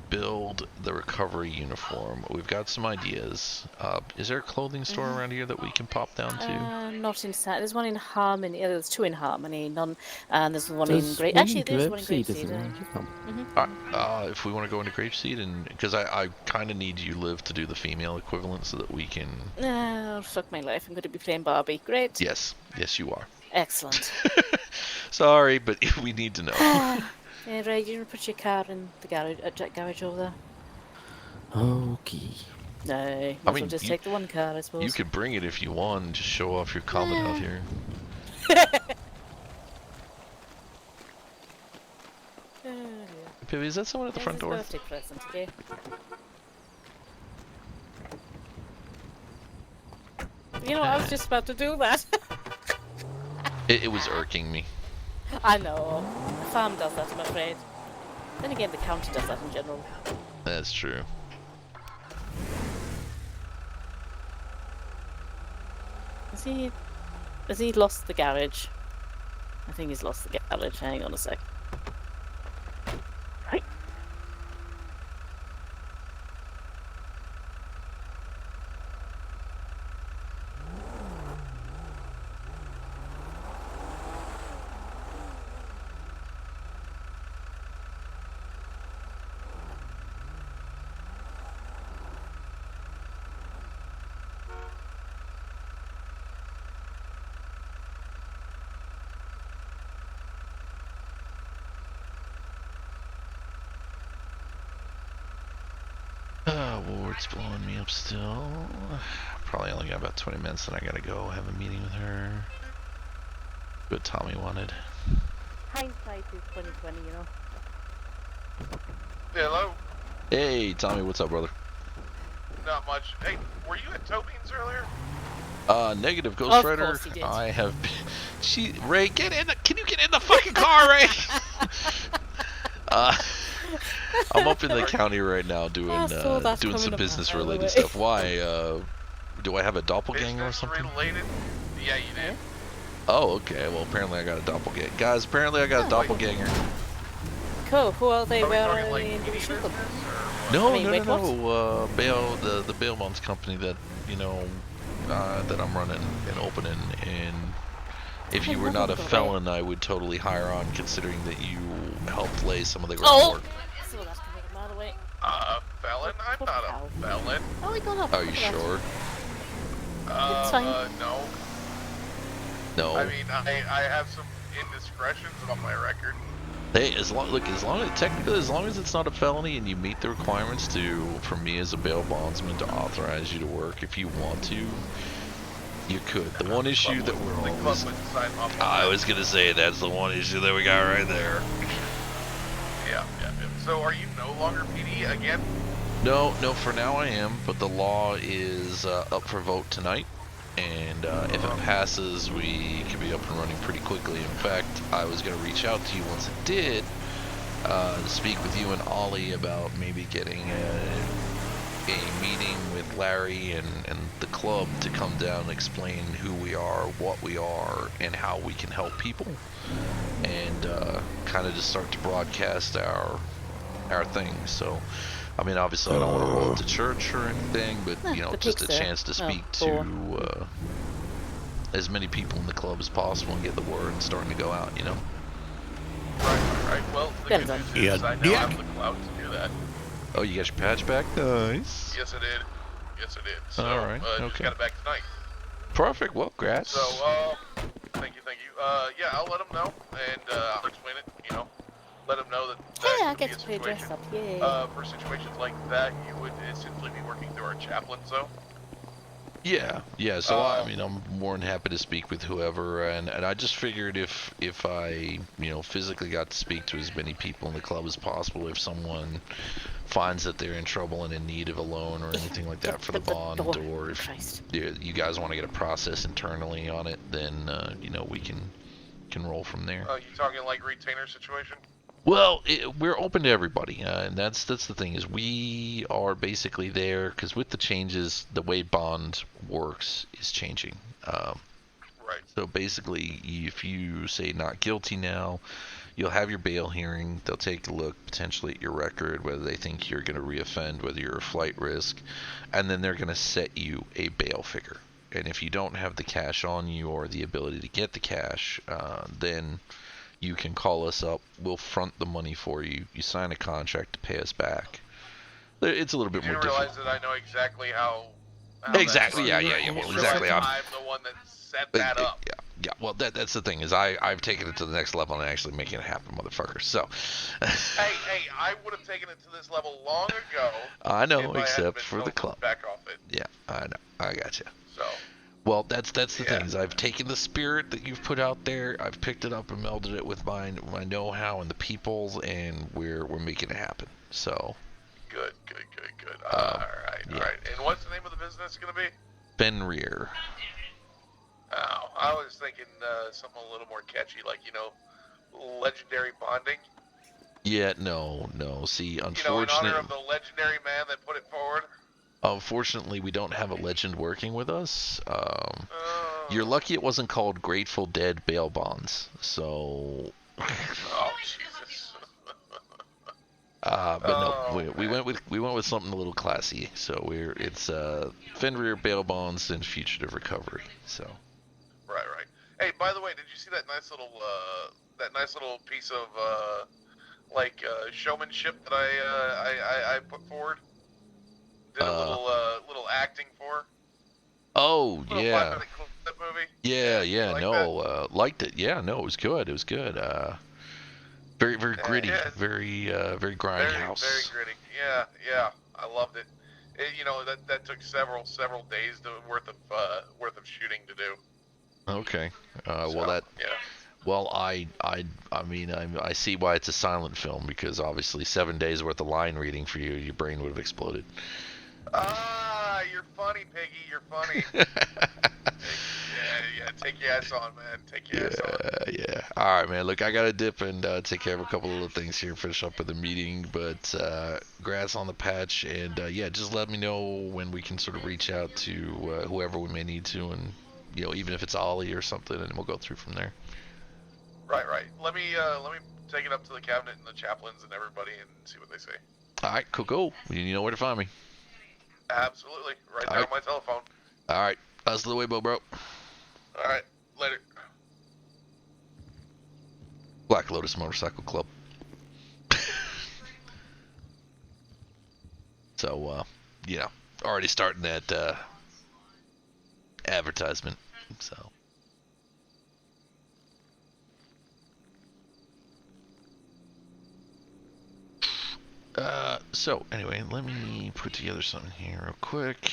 build the recovery uniform. We've got some ideas. Is there a clothing store around here that we can pop down to? Not inside. There's one in Harmony. There's 2 in Harmony. And there's one in Grape. Actually, there's one in Grapeseed. If we want to go into Grapeseed, and because I kind of need you, Liv, to do the female equivalent so that we can. Fuck my life. I'm going to be playing Barbie. Great. Yes, you are. Excellent. Sorry, but we need to know. Yeah, Ray, you put your car in the garage over there. Okay. No, I mean, just take the one car, I suppose. You could bring it if you want and just show off your comment out here. Pibby, is that someone at the front door? Birthday present, okay? You know, I was just about to do that. It was irking me. I know. The farm does that, I'm afraid. Then again, the county does that in general. That's true. Has he lost the garage? I think he's lost the garage. Hang on a sec. Hi. Ward's blowing me up still. Probably only got about 20 minutes, and I gotta go have a meeting with her. What Tommy wanted. Hindsight is 20/20, you know. Hello? Hey, Tommy, what's up, brother? Not much. Hey, were you at Tobin's earlier? Negative, Ghost Rider. I have been... Ray, get in the... Can you get in the fucking car, Ray? I'm up in the county right now doing some business-related stuff. Why? Do I have a doppelganger or something? Business-related? Yeah, you did. Oh, okay. Well, apparently I got a doppelganger. Guys, apparently I got a doppelganger. Cool. Who are they? Where are they in the shoot them? No. Bail, the bail bonds company that, you know, that I'm running and opening, and if you were not a felon, I would totally hire on, considering that you helped lay some of the groundwork. So that's gonna get a mile away. Felon? I'm not a felon. Oh, we got up. Are you sure? No. No. I mean, I have some indiscretions on my record. Hey, as long as it's not a felony and you meet the requirements for me as a bail bondsman to authorize you to work, if you want to, you could. The one issue that we're always... I was gonna say, that's the one issue that we got right there. Yeah. So are you no longer PD again? No, for now I am, but the law is up for vote tonight. and if it passes, we could be up and running pretty quickly. In fact, I was going to reach out to you once it did, to speak with you and Ollie about maybe getting a meeting with Larry and the club to come down and explain who we are, what we are, and how we can help people, and kind of just start to broadcast our thing. So, I mean, obviously, I don't want to roll up to church or anything, but you know, just a chance to speak to as many people in the club as possible and get the word starting to go out. You know. Right. Well, the good news is I now have the clout to do that. Oh, you got your patch back? Nice. Yes, I did. So, all right. just got it back tonight. Perfect. Well, congrats. So, thank you. Yeah, I'll let them know, and I'll explain it. You know, let them know that. Hey, I get to play dress up. Yeah. For situations like that, you would essentially be working through our chaplain, so. Yeah. So I mean, I'm more than happy to speak with whoever, and I just figured if I physically got to speak to as many people in the club as possible, if someone finds that they're in trouble and in need of a loan or anything like that for the bond, or if you guys want to get a process internally on it, then we can roll from there. You talking like retainer situation? Well, we're open to everybody, and that's the thing, is we are basically there because with the changes, the way bond works is changing. Right. So basically, if you say not guilty now, you'll have your bail hearing. They'll take a look potentially at your record, whether they think you're going to reoffend, whether you're a flight risk, and then they're going to set you a bail figure. And if you don't have the cash on you or the ability to get the cash, then you can call us up. We'll front the money for you. You sign a contract to pay us back. It's a little bit more difficult. You realize that I know exactly how exactly. Yeah. Well, exactly. I'm the one that set that up. Yeah. Well, that's the thing, is I've taken it to the next level and actually making it happen, motherfucker. So. hey, I would have taken it to this level long ago. I know, except for the club. Back off it. Yeah, I know. I got you. So. Well, that's the thing, is I've taken the spirit that you've put out there, I've picked it up and melded it with my know-how and the people's, and we're making it happen. So. Good. All right. And what's the name of the business going to be? Fenrir. Oh, I was thinking something a little more catchy, like, legendary bonding. Yeah, no. See, unfortunately, in honor of the legendary man that put it forward. Unfortunately, we don't have a legend working with us. You're lucky it wasn't called Grateful Dead Bail Bonds. So. Oh, Jesus. But no, we went with something a little classy. So it's Fenrir Bail Bonds and Fugitive Recovery. So. Right. Hey, by the way, did you see that nice little piece of showmanship that I put forward? Did a little acting for. Oh yeah. 5-minute clip movie. Yeah. No, liked it. Yeah, no, it was good. Very gritty. Yeah, very grindhouse. Very gritty. Yeah. I loved it. That took several days worth of shooting to do. Okay. Well, I mean, I see why it's a silent film, because obviously 7 days worth of line reading for you, your brain would have exploded. You're funny, Piggy. You're funny. yeah. Take your ass on, man. Take your ass on. Yeah. All right, man. Look, I gotta dip and take care of a couple little things here, finish up with the meeting. But congrats on the patch, and just let me know when we can sort of reach out to whoever we may need to, and even if it's Ollie or something, and we'll go through from there. Right. Let me take it up to the cabinet and the chaplains and everybody and see what they say. All right, cool. You know where to find me. Absolutely. Right there on my telephone. All right. That's the way, bro. All right. Later. Black Lotus Motorcycle Club. So, already starting that advertisement. So. So anyway, let me put together something here real quick.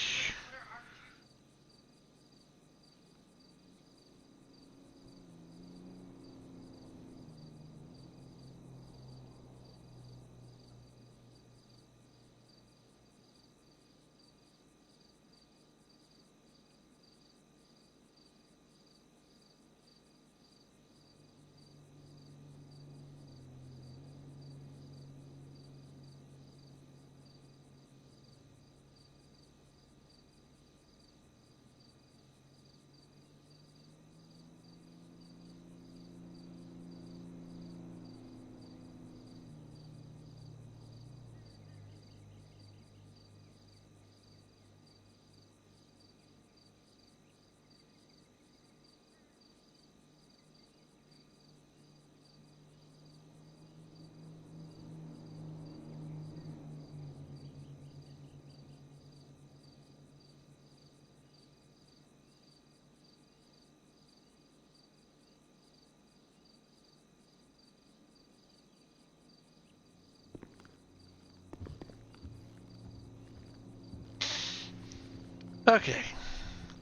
Okay.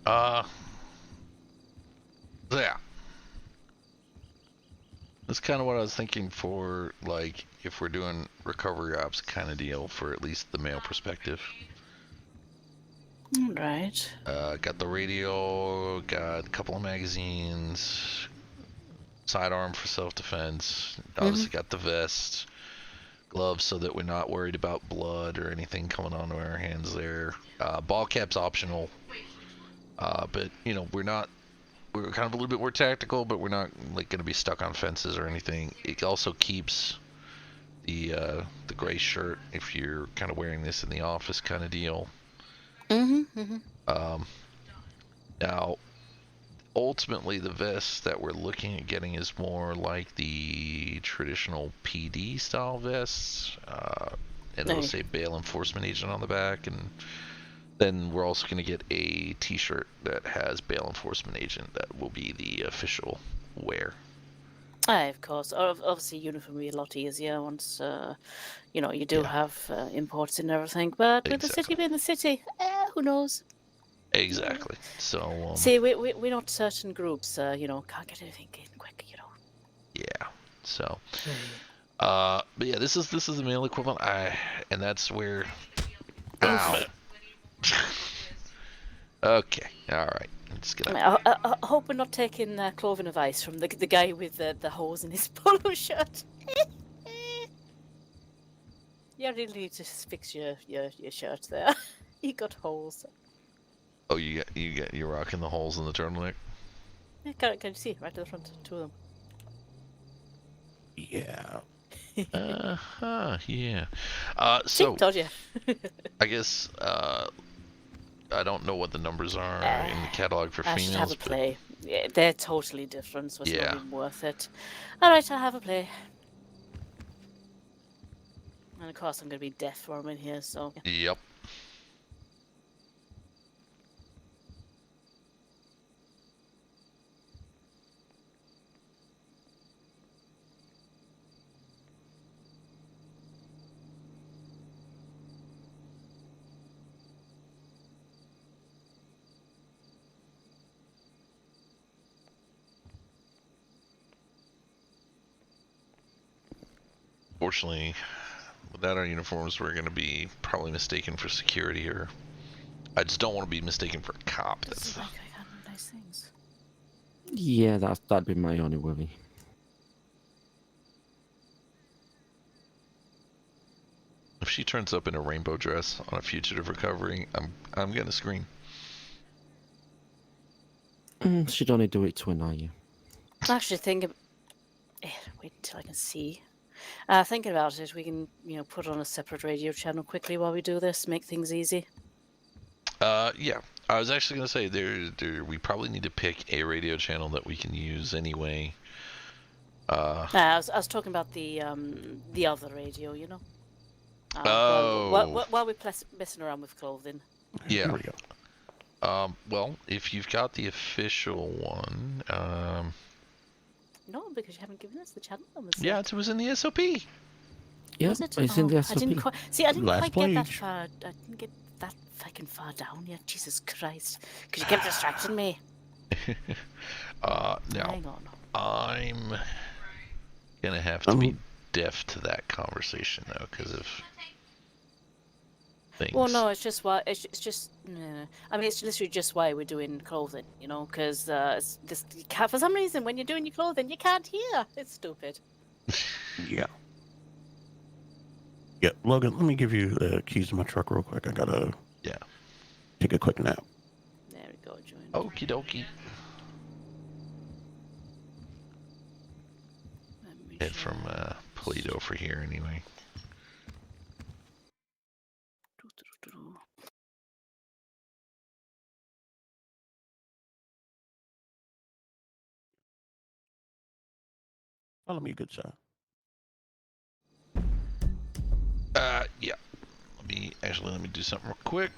Yeah. That's kind of what I was thinking for, like, if we're doing recovery ops kind of deal for at least the male perspective. Right. Got the radio, got a couple of magazines, sidearm for self-defense. Obviously got the vest, gloves so that we're not worried about blood or anything coming onto our hands there. Ball cap's optional, but you know we're kind of a little bit more tactical, but we're not like going to be stuck on fences or anything. It also keeps the gray shirt if you're kind of wearing this in the office kind of deal. Now, ultimately, the vest that we're looking at getting is more like the traditional PD style vests, and it'll say bail enforcement agent on the back, and then we're also going to get a t-shirt that has bail enforcement agent. That will be the official wear. Aye, of course. Obviously, uniform will be a lot easier once, you know, you do have imports and everything. But with the city being the city, who knows? Exactly. So, see, we're not certain groups, you know, can't get anything in quick, you know. Yeah. So, but yeah, this is the male equivalent. And that's where. Ow. Okay. All right. Let's get out. I hope we're not taking clothing advice from the guy with the holes in his polo shirt. You really need to fix your shirt there. You got holes. Oh, you're rocking the holes in the turtleneck. Yeah, can you see right to the front, two of them? Yeah. Yeah. So see, told you. I guess I don't know what the numbers are in the catalog for females. I should have a play. Yeah, they're totally different, so it's not even worth it. All right, I'll have a play. And of course, I'm going to be deaf for them in here, so. Yep. Fortunately, without our uniforms, we're going to be probably mistaken for security, or I just don't want to be mistaken for a cop. That's like I got nice things. Yeah, that'd be my only worry. If she turns up in a rainbow dress on a fugitive recovery, I'm gonna scream. She'd only do it to annoy you. Actually, wait until I can see. Thinking about it, we can, you know, put on a separate radio channel quickly while we do this, make things easy. Yeah. I was actually gonna say we probably need to pick a radio channel that we can use anyway. I was talking about the other radio, you know. While we're messing around with clothing. Yeah. Here we go. Well, if you've got the official one, No, because you haven't given us the channel numbers. Yeah, it was in the SOP. Yeah, was it? It's in the SOP. I didn't quite Last get that page. far. I didn't get that fucking far down yet. Jesus Christ! Because you kept distracting me. Now hang on. I'm gonna have to be deaf to that conversation though, because of things. Well, no, it's just why. It's just. No. I mean, it's literally just why we're doing clothing, you know, because for some reason when you're doing your clothing, you can't hear. It's stupid. Yeah. Yeah, Logan, let me give you the keys to my truck real quick. I gotta take a quick nap. There we go, join. Okie dokie. Head from Polito for here anyway. Follow me, good sir. Yeah. Let me do something real quick.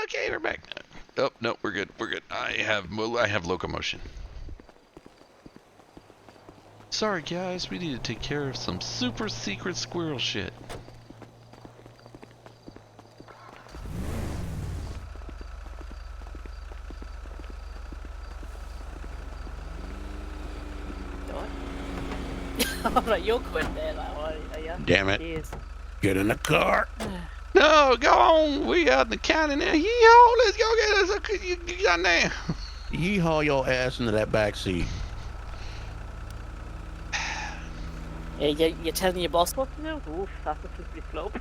Okay, we're back. Oh, no, we're good. We're good. I have locomotion. Sorry, guys. We need to take care of some super secret squirrel shit. Alright, you're going there, like, are you? Damn it. Jeez. Get in the car. No, go on. We out in the county now. Yeehaw, let's go get us you got now. Yeehaw your ass into that back seat. Yeah, you're telling your boss what to do? Oof, that's a slippery slope.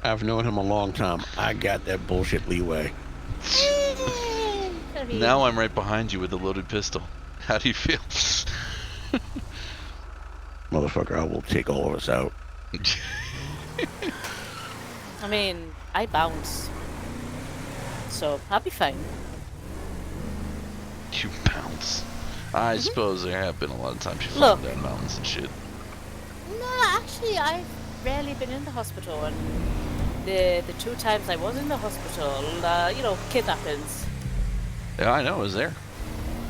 I've known him a long time. I got that bullshit leeway. Now I'm right behind you with a loaded pistol. How do you feel? Motherfucker, I will take all of us out. I mean, I bounce. So, I'll be fine. You bounce. I suppose there have been a lot of times you've Look. fallen down mountains and shit. No, actually, I've rarely been in the hospital, and the 2 times I was in the hospital, you know, kidnappings. Yeah, I know, I was there.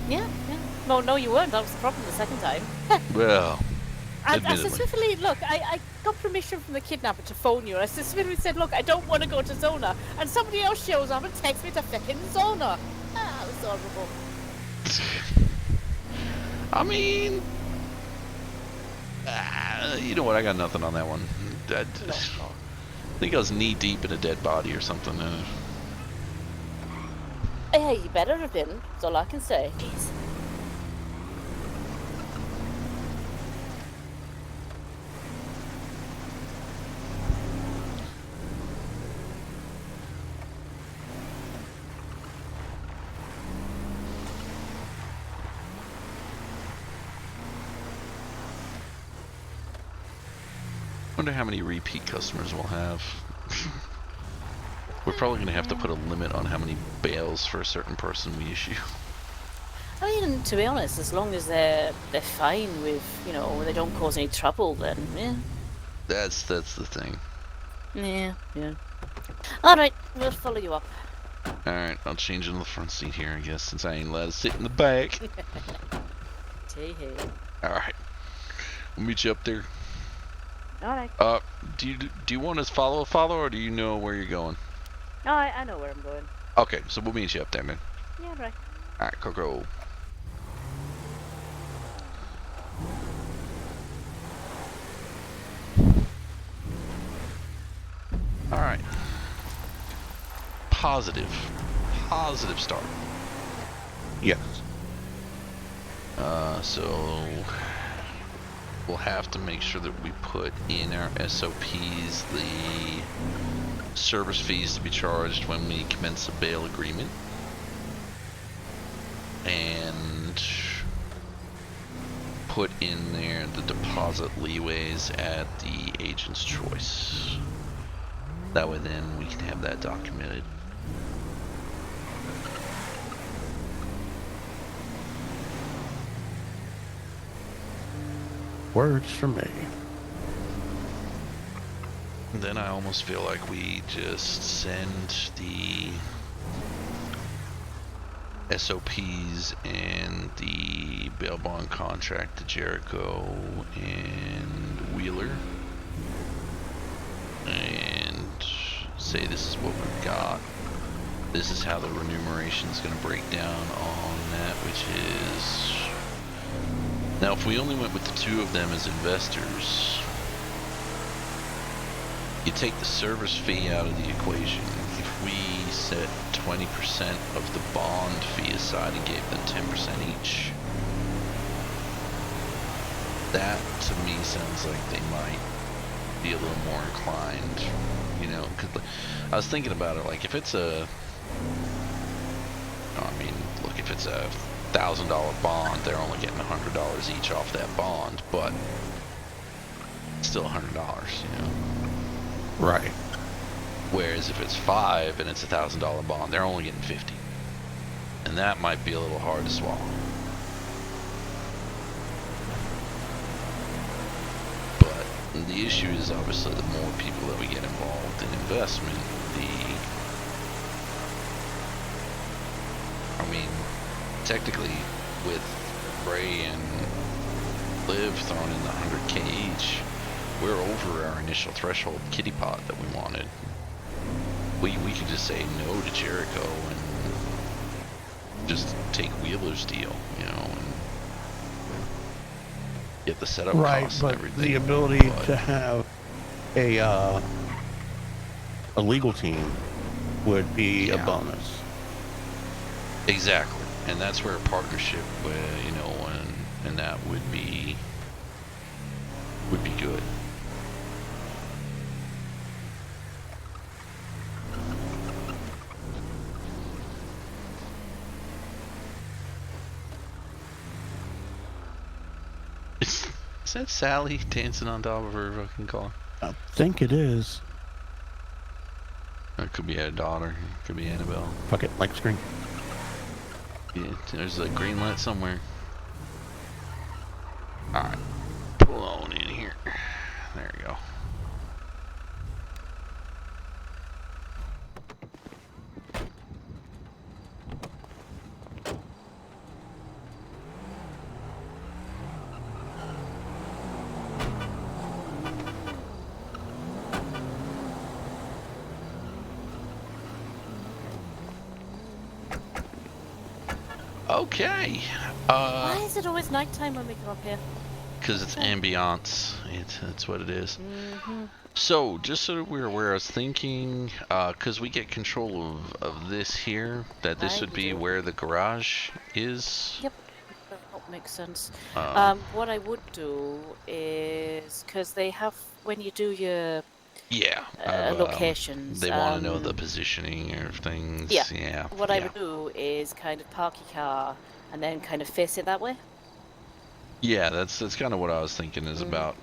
Yeah. No, you weren't. That was the problem the second time. Well, I admittedly. specifically, look, I got permission from the kidnapper to phone you, and I specifically said, look, I don't want to go to Zona, and somebody else shows up and texts me to fucking Zona. Ah, that's horrible. I mean, you know what? I got nothing on that one. I think I was knee deep in a dead body or something. Hey, you better have been. That's all I can say. Jeez. Wonder how many repeat customers we'll have. We're probably going to have to put a limit on how many bails for a certain person we issue. I mean, to be honest, as long as they're fine with, you know, they don't cause any trouble, then yeah. That's the thing. Yeah. All right, we'll follow you up. All right, I'll change into the front seat here, I guess, since I ain't allowed to sit in the back. Hey. All right, we'll meet you up there. All right. Do you want us follow, or do you know where you're going? No, I know where I'm going. Okay, so we'll meet you up there, man. Yeah, right. All right, go. All right. Positive start. Yes. So we'll have to make sure that we put in our SOPs the service fees to be charged when we commence a bail agreement, and put in there the deposit leeways at the agent's choice. That way then we can have that documented. Words from me. Then I almost feel like we just send the SOPs and the bail bond contract to Jericho and Wheeler and say this is what we've got. This is how the remuneration is going to break down on that, which is... Now, if we only went with the 2 of them as investors, you take the service fee out of the equation. If we set 20% of the bond fee aside and gave them 10% each, that to me sounds like they might be a little more inclined, you know, because I was thinking about it, like if it's a, I mean, look, if it's a $1,000 bond, they're only getting $100 each off that bond, but still $100, you know. Right. Whereas if it's 5 and it's a $1,000 bond, they're only getting 50, and that might be a little hard to swallow. But the issue is obviously the more people that we get involved in investment, I mean, technically, with Bray and Liv throwing in the 100K each, we're over our initial threshold kitty pot that we wanted. We could just say no to Jericho and just take Wheeler's deal, you know, and get the setup costs and everything. The ability to have a legal team would be a bonus. Exactly, and that's where a partnership, you know, and that would be good. Is that Sally dancing on top of her fucking car? I think it is. It could be her daughter. It could be Annabelle. Fuck it, like screen. Yeah, there's a green light somewhere. Alright. Pull on in here. There you go. Okay. Why is it always nighttime when we come up here? Because it's ambiance. It's what it is. So, just so that we're aware, I was thinking, because we get control of this here, that this would be where the garage is. Yep, that makes sense. What I would do is, because they have, when you do your locations, they want to know the positioning of things. Yeah. What I would do is kind of park your car and then kind of face it that way. Yeah, that's kind of what I was thinking. Is about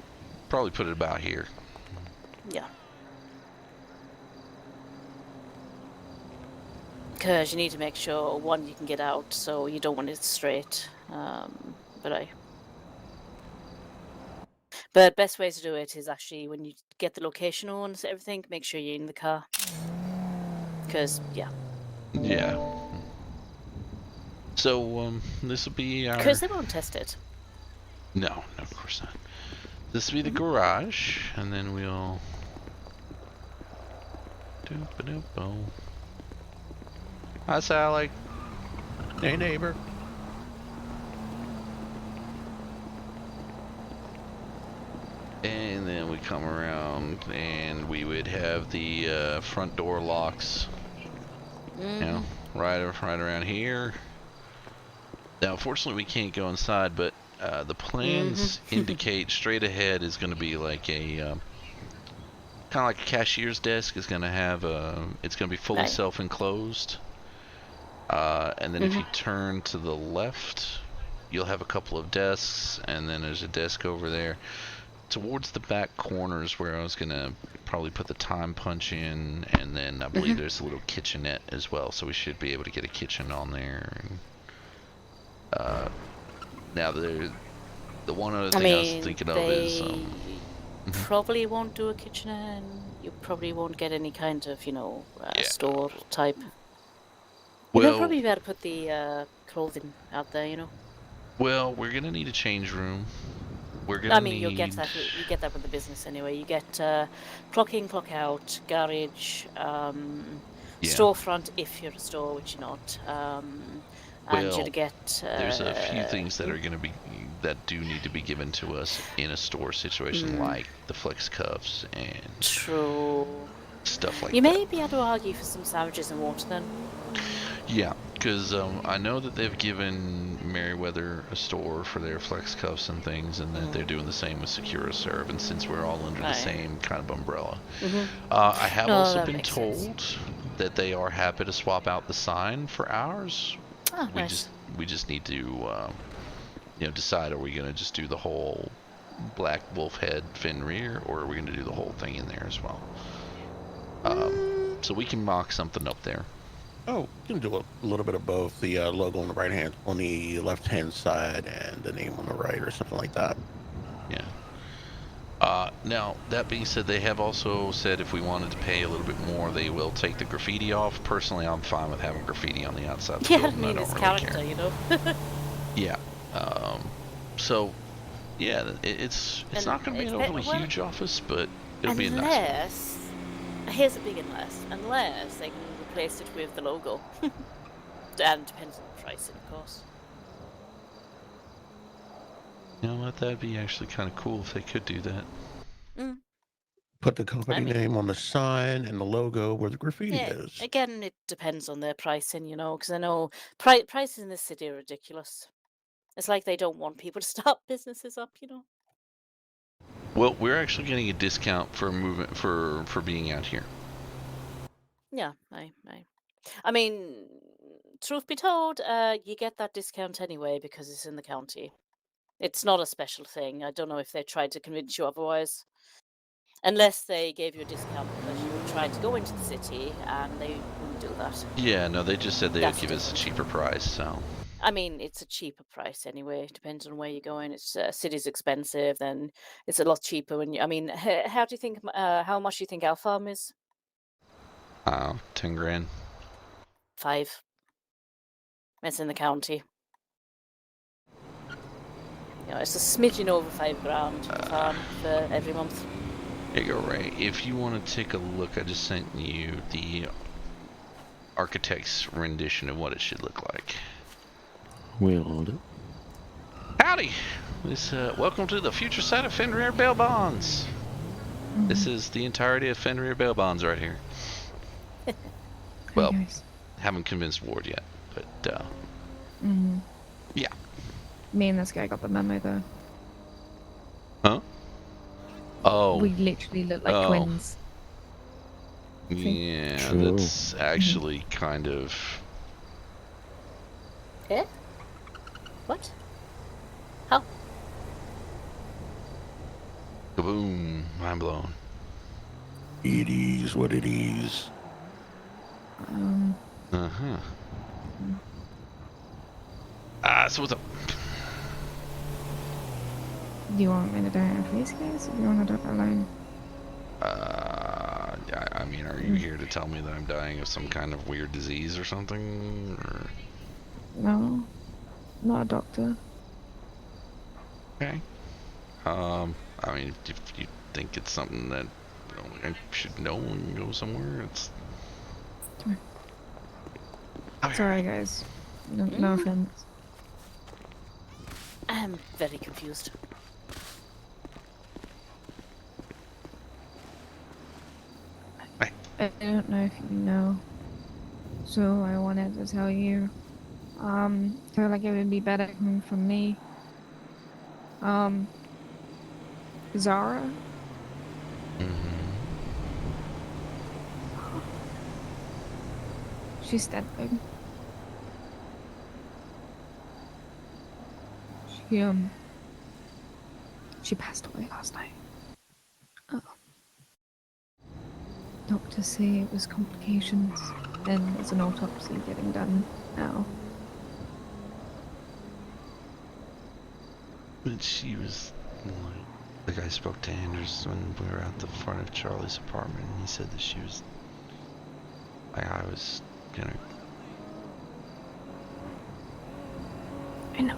probably put it about here. Yeah. Because you need to make sure, one, you can get out, so you don't want it straight. But best way to do it is actually when you get the location on everything, make sure you're in the car. Because, yeah. Yeah. So, this will be our... Because they won't test it. No, of course not. This will be the garage, and then we'll... Doop-a-doop-o. Hi, Sally. Hey, neighbor. And then we come around, and we would have the front door locks. You know, right around here. Now, unfortunately, we can't go inside, but the plans indicate straight ahead is going to be like a kind of like a cashier's desk. Is going to have it's going to be fully self-enclosed. And then if you turn to the left, you'll have a couple of desks, and then there's a desk over there. Towards the back corners where I was going to probably put the time punch in, and then I believe there's a little kitchenette as well, so we should be able to get a kitchen on there. And, now, the one other thing I was thinking of is... probably won't do a kitchenette, and you probably won't get any kind of, you know, store type. You'll probably be able to put the clothing out there, you know. Well, we're going to need a change room. You'll get that. You get that with the business anyway. You get clock in, clock out, garage, storefront if you're a store, which you're not. And you'll get. There's a few things that are going to be that do need to be given to us in a store situation, like the flex cuffs and stuff like that. You may be able to argue for some sandwiches and water then. Yeah, because I know that they've given Merriweather a store for their flex cuffs and things, and that they're doing the same with SecuraServe, and since we're all under the same kind of umbrella. I have also been told that they are happy to swap out the sign for ours. Oh, we just need to you know, decide, are we going to just do the whole black wolf head fin rear, or are we going to do the whole thing in there as well? So we can mock something up there. Oh, you can do a little bit of both. The logo on the left-hand side, and the name on the right, or something like that. Yeah. Now, that being said, they have also said if we wanted to pay a little bit more, they will take the graffiti off. Personally, I'm fine with having graffiti on the outside of the Yeah, I building. mean, I don't it's really character, care. you know. Yeah. So, yeah, it's And not going to be an overly huge office, but it'll be a nice one. Unless, here's a big unless they can replace it with the logo. And depends on the pricing, of course. You know what? That'd be actually kind of cool if they could do that. Put the company name on the sign and the logo where the graffiti Yeah, is. again, it depends on their pricing, you know, because I know prices in this city are ridiculous. It's like they don't want people to start businesses up, you know. Well, we're actually getting a discount for movement for being out here. Yeah, I mean, truth be told, you get that discount anyway because it's in the county. It's not a special thing. I don't know if they tried to convince you otherwise. Unless they gave you a discount because you were trying to go into the city, and they wouldn't do that. Yeah, no, they just said they would That's give us a cheaper price, so. I mean, it's a cheaper price anyway. It depends on where you're going. It's city's expensive, then it's a lot cheaper when you. I mean, how do you think? How much do you think our farm is? 10 grand. 5. It's in the county. You know, it's a smidgen over 5 grand the farm for every month. There you go, Ray. If you want to take a look, I just sent you the architect's rendition of what it should look like. Will do. Howdy! Welcome to the future site of Fenrir Bail Bonds. This is the entirety of Fenrir Bail Bonds right here. Well, haven't convinced Ward yet, but yeah. Me and this guy got the memo though. Huh? Oh. We literally look like twins. Yeah, that's actually kind of. Yeah? What? How? Kaboom! Mind blown. It is what it is. So what's up? Do you want me to do it in face, guys, or do you want to do it alone? I mean, are you here to tell me that I'm dying of some kind of weird disease or something? Or... No, not a doctor. Okay. I mean, if you think it's something that I should know and go somewhere, it's. Sorry, guys. No offense. I'm very confused. I don't know if you know, so I wanted to tell you. I feel like it would be better coming from me. Zara. She's dead, babe. She passed away last night. Doctors say it was complications, and there's an autopsy getting done now. But she was like I spoke to Anders when we were at the front of Charlie's apartment, and he said that she was like I was gonna. I know.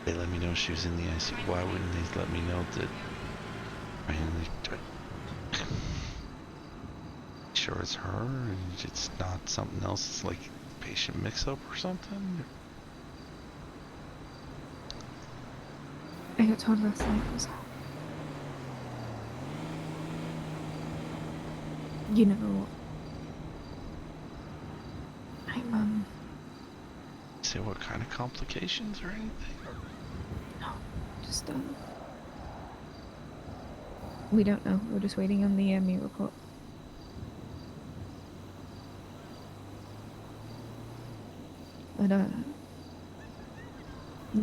They let me know she was in the ICU. Why wouldn't they let me know that? I mean, sure it's her and it's not something else. It's like patient mix-up or something. I got told last night it was her. You know, I'm Say what kind of complications or anything? No, just we don't know. We're just waiting on the ME report. But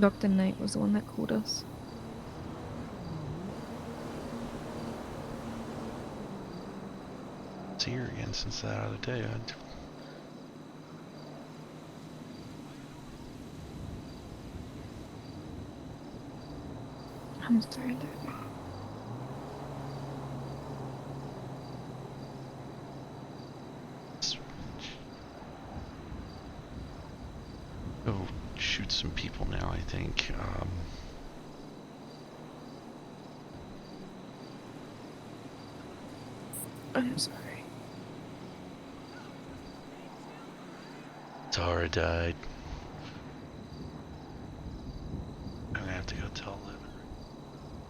Dr. Knight was the one that called us. It's here again since that other day. I'm sorry, Dad. Go shoot some people now, I think. I'm sorry. Tara died. I'm gonna have to go tell Liv.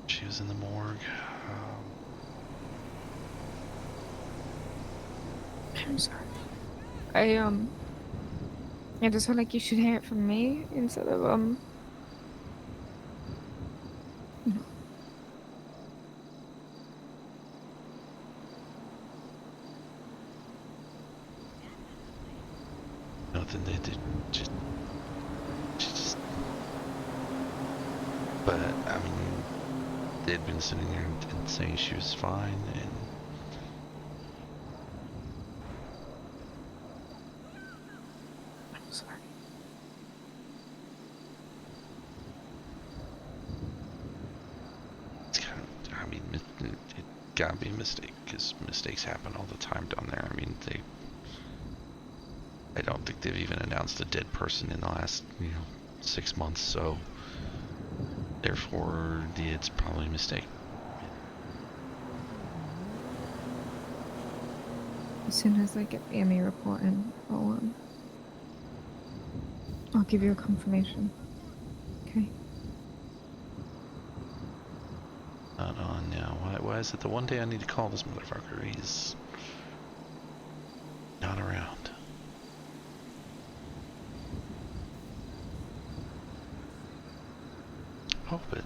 She was in the morgue. I'm sorry. I just feel like you should hear it from me instead of, no. Nothing they did. Just. But, I mean, they'd been sitting there and saying she was fine, and. I'm sorry. It's kind of, I mean, it gotta be a mistake, because mistakes happen all the time down there. I mean, I don't think they've even announced a dead person in the last, 6 months, so therefore it's probably a mistake. As soon as I get the ME report in, I'll give you a confirmation. Okay? Not on now. Why is it the one day I need to call this motherfucker? He's not around. Oh, but,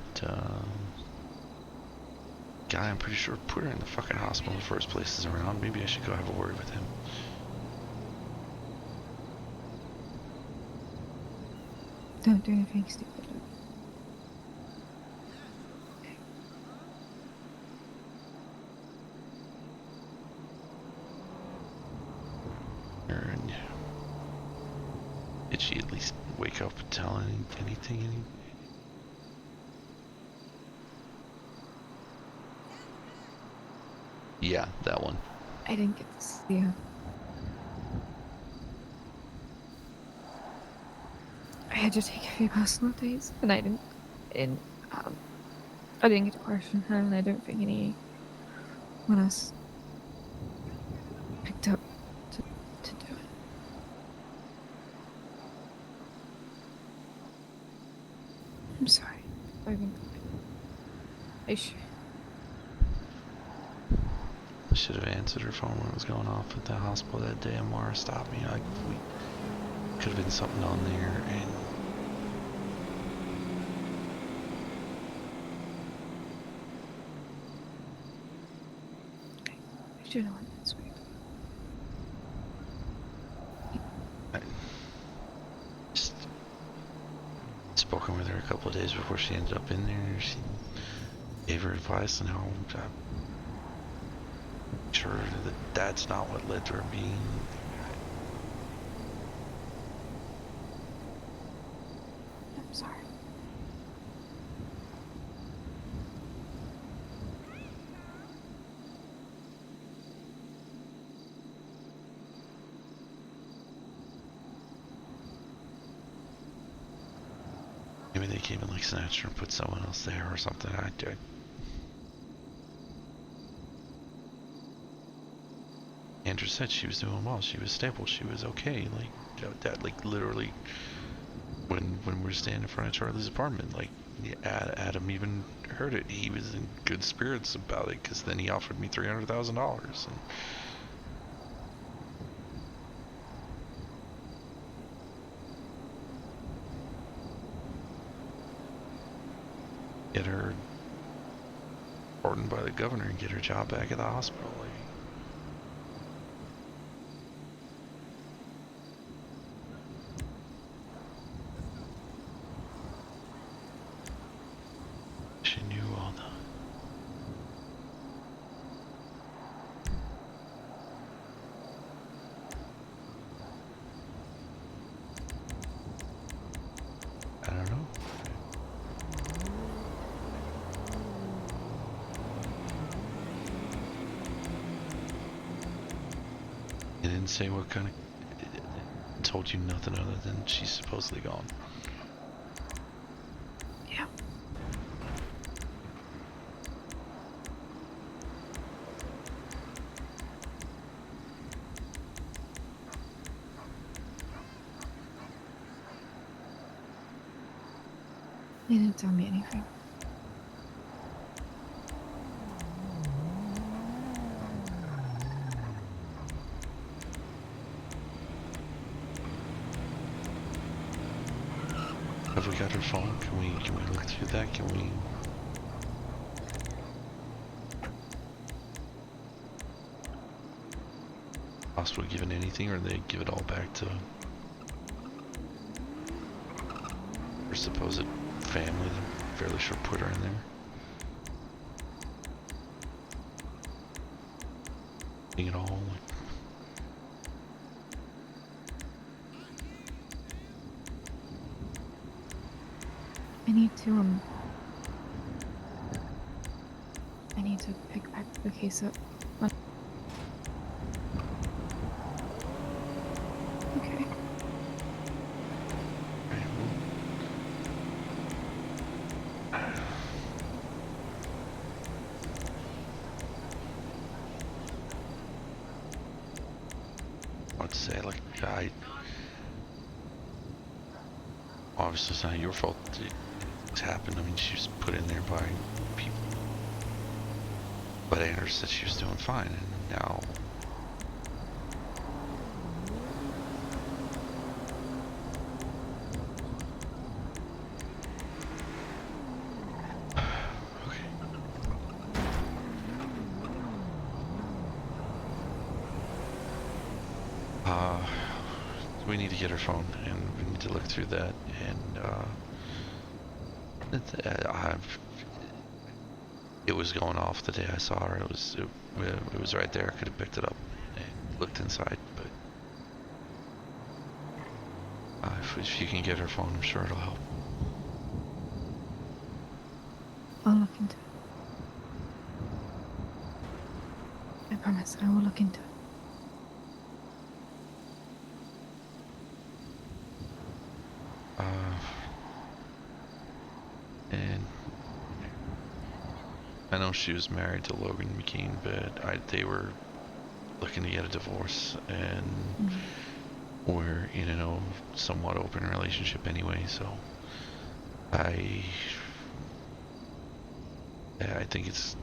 guy I'm pretty sure put her in the fucking hospital in the first place is around. Maybe I should go have a word with him. Don't do anything stupid. And did she at least wake up and tell anything? Yeah, that one. I didn't get to see her. I had to take a few personal days, and I didn't get to question her, and I don't think anyone else picked up to do it. I'm sorry. I should have answered her phone when it was going off at the hospital that day, and Mara stopped me. Like, we could have been something on there, and I should have went this way. I just spoken with her a couple of days before she ended up in there. She gave her advice on how I'm sure that that's not what led to her being. I'm sorry. Maybe they came and like snatched her and put someone else there or something. I Andrew said she was doing well. She was stable. She was okay. Like that. Like literally, when we were standing in front of Charlie's apartment, like Adam even heard it. He was in good spirits about it because then he offered me $300,000. And get her pardoned by the governor and get her job back at the hospital. Like, she knew all the I don't know. say what kind of... Told you nothing other than she's supposedly gone. Yeah. You didn't tell me anything. Have we got her phone? Can we look through that? Can we... Possibly given anything, or they give it all back to her supposed family? I'm fairly sure put her in there. Being it all like... I need to pick back the case up. Okay. I'd say, like, obviously it's not your fault it's happened. I mean, she was put in there by people. But Anders said she was doing fine, and now... we need to get her phone, and we need to look through that, and it was going off the day I saw her. It was right there. I could have picked it up and looked inside, but if you can get her phone, I'm sure it'll help. I'll look into it. I promise I will look into it. And I know she was married to Logan McKean, but they were looking to get a divorce, and we're in a somewhat open relationship anyway, so I think it's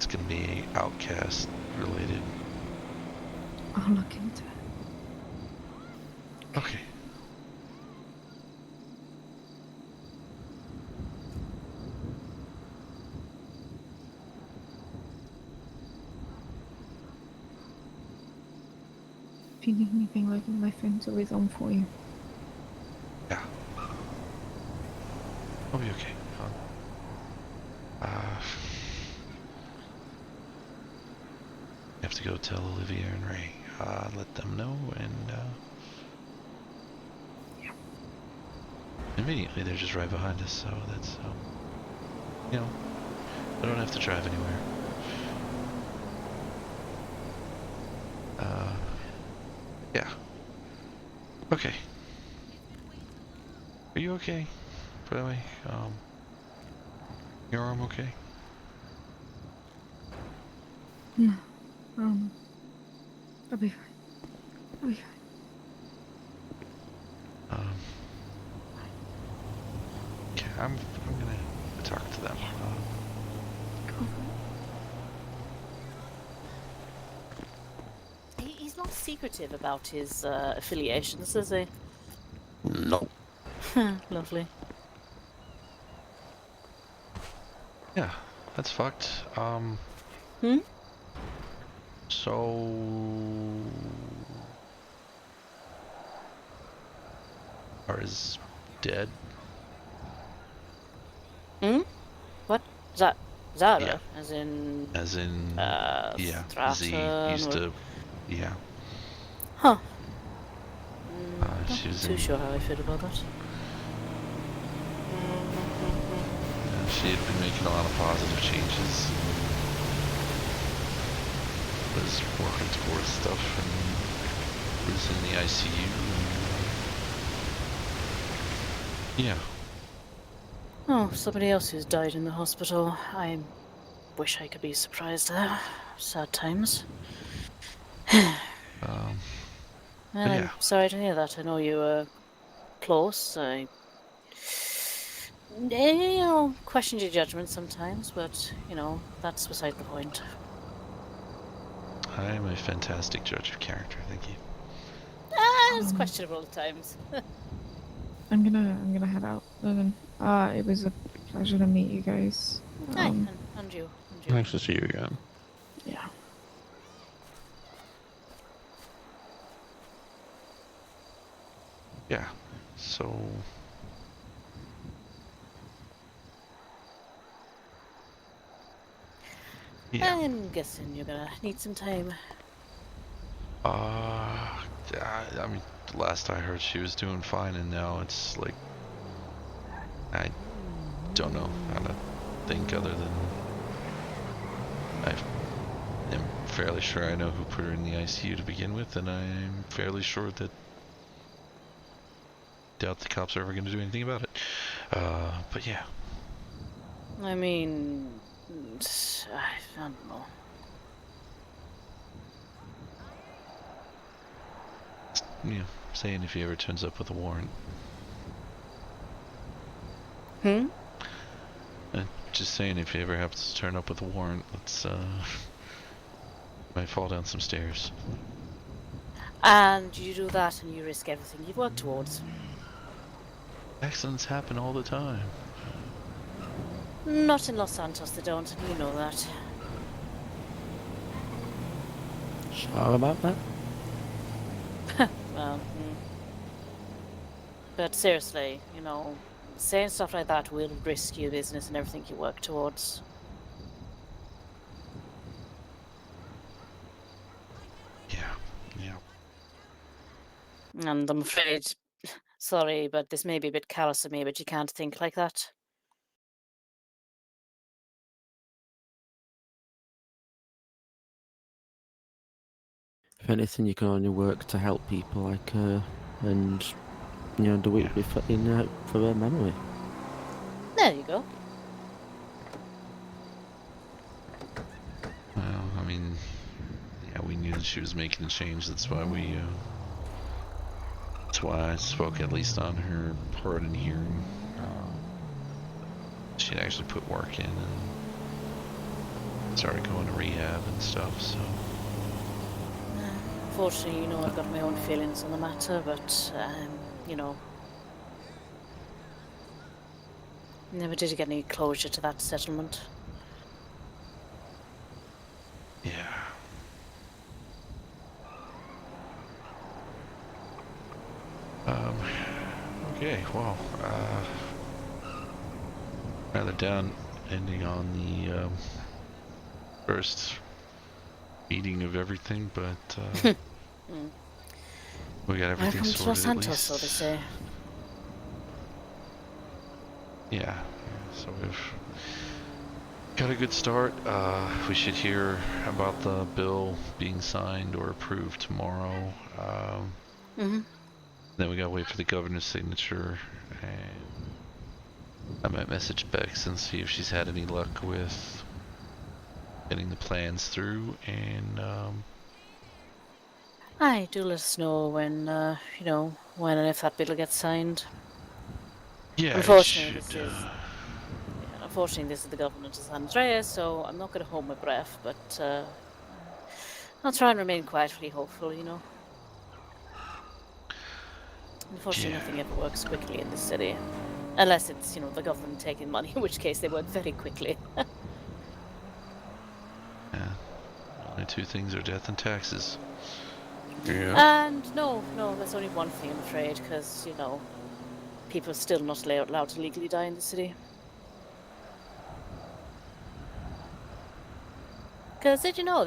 gonna be outcast related. I'll look into it. Okay. If you need anything, Logan, my phone's always on for you. Yeah. I'll be okay. I have to go tell Olivia and Ray. Let them know, and immediately they're just right behind us, so that's I don't have to drive anywhere. Yeah. Okay. Are you okay? By the way, your arm okay? No. I'll be fine. I'll be fine. Okay, I'm gonna talk to them. He's not secretive about his affiliations, is he? No. Lovely. Yeah, that's fucked. So... is dead? What? Zara? Yeah. As in... yeah. Z used to... Yeah. Huh. She was Not too sure how I feel about that. She had been making a lot of positive changes. was working towards stuff and was in the ICU. And, yeah. Oh, somebody else who's died in the hospital. I wish I could be surprised there. Sad times. But I'm yeah. sorry to hear that. I know you were close. You know, questioned your judgment sometimes, but, you know, that's beside the point. I am a fantastic judge of character, thank you. It's questionable at times. I'm gonna head out, Logan. It was a pleasure to meet you guys. Hi, and you. Nice to see you again. Yeah. Yeah, so... Yeah. I'm guessing you're gonna need some time. I mean, last I heard she was doing fine, and now it's like... I don't know how to think other than... I am fairly sure I know who put her in the ICU to begin with, and I'm fairly sure that... doubt the cops are ever going to do anything about it. But yeah. I mean... I don't know. Yeah, saying if he ever turns up with a warrant. Just saying if he ever happens to turn up with a warrant, let's, might fall down some stairs. And you do that and you risk everything you've worked towards. Accidents happen all the time. Not in Los Santos, they don't, and you know that. Sure about that? Well, but seriously, you know, saying stuff like that will risk your business and everything you work towards. Yeah. And I'm afraid, sorry, but this may be a bit callous of me, but you can't think like that. If anything, you can only work to help people like her, and you know, do it for her memory. There you go. Well, I mean, yeah, we knew that she was making a change. That's why that's why I spoke at least on her part in hearing. She'd actually put work in and started going to rehab and stuff. So. Unfortunately, you know, I've got my own feelings on the matter, but you know, never did get any closure to that settlement. Yeah. Okay, well, rather down ending on the first meeting of everything, but we got everything Welcome to Los sorted at Santos, so to least. say. Yeah, so we've got a good start. We should hear about the bill being signed or approved tomorrow. Then we gotta wait for the governor's signature, and I might message Bex and see if she's had any luck with getting the plans through, and Aye, do let us know when, you know, when and if that bill gets signed. yeah, Unfortunately, this is the government of San Andreas, so I'm not going to hold my breath, but I'll try and remain quietly hopeful, you know. Unfortunately, nothing ever works quickly in this city. Unless it's, you know, the government taking money, in which case they work very quickly. Yeah, only two things are death and taxes. Yeah. And no, that's only one thing, I'm afraid, because, you know, people are still not allowed to legally die in the city. Because did you know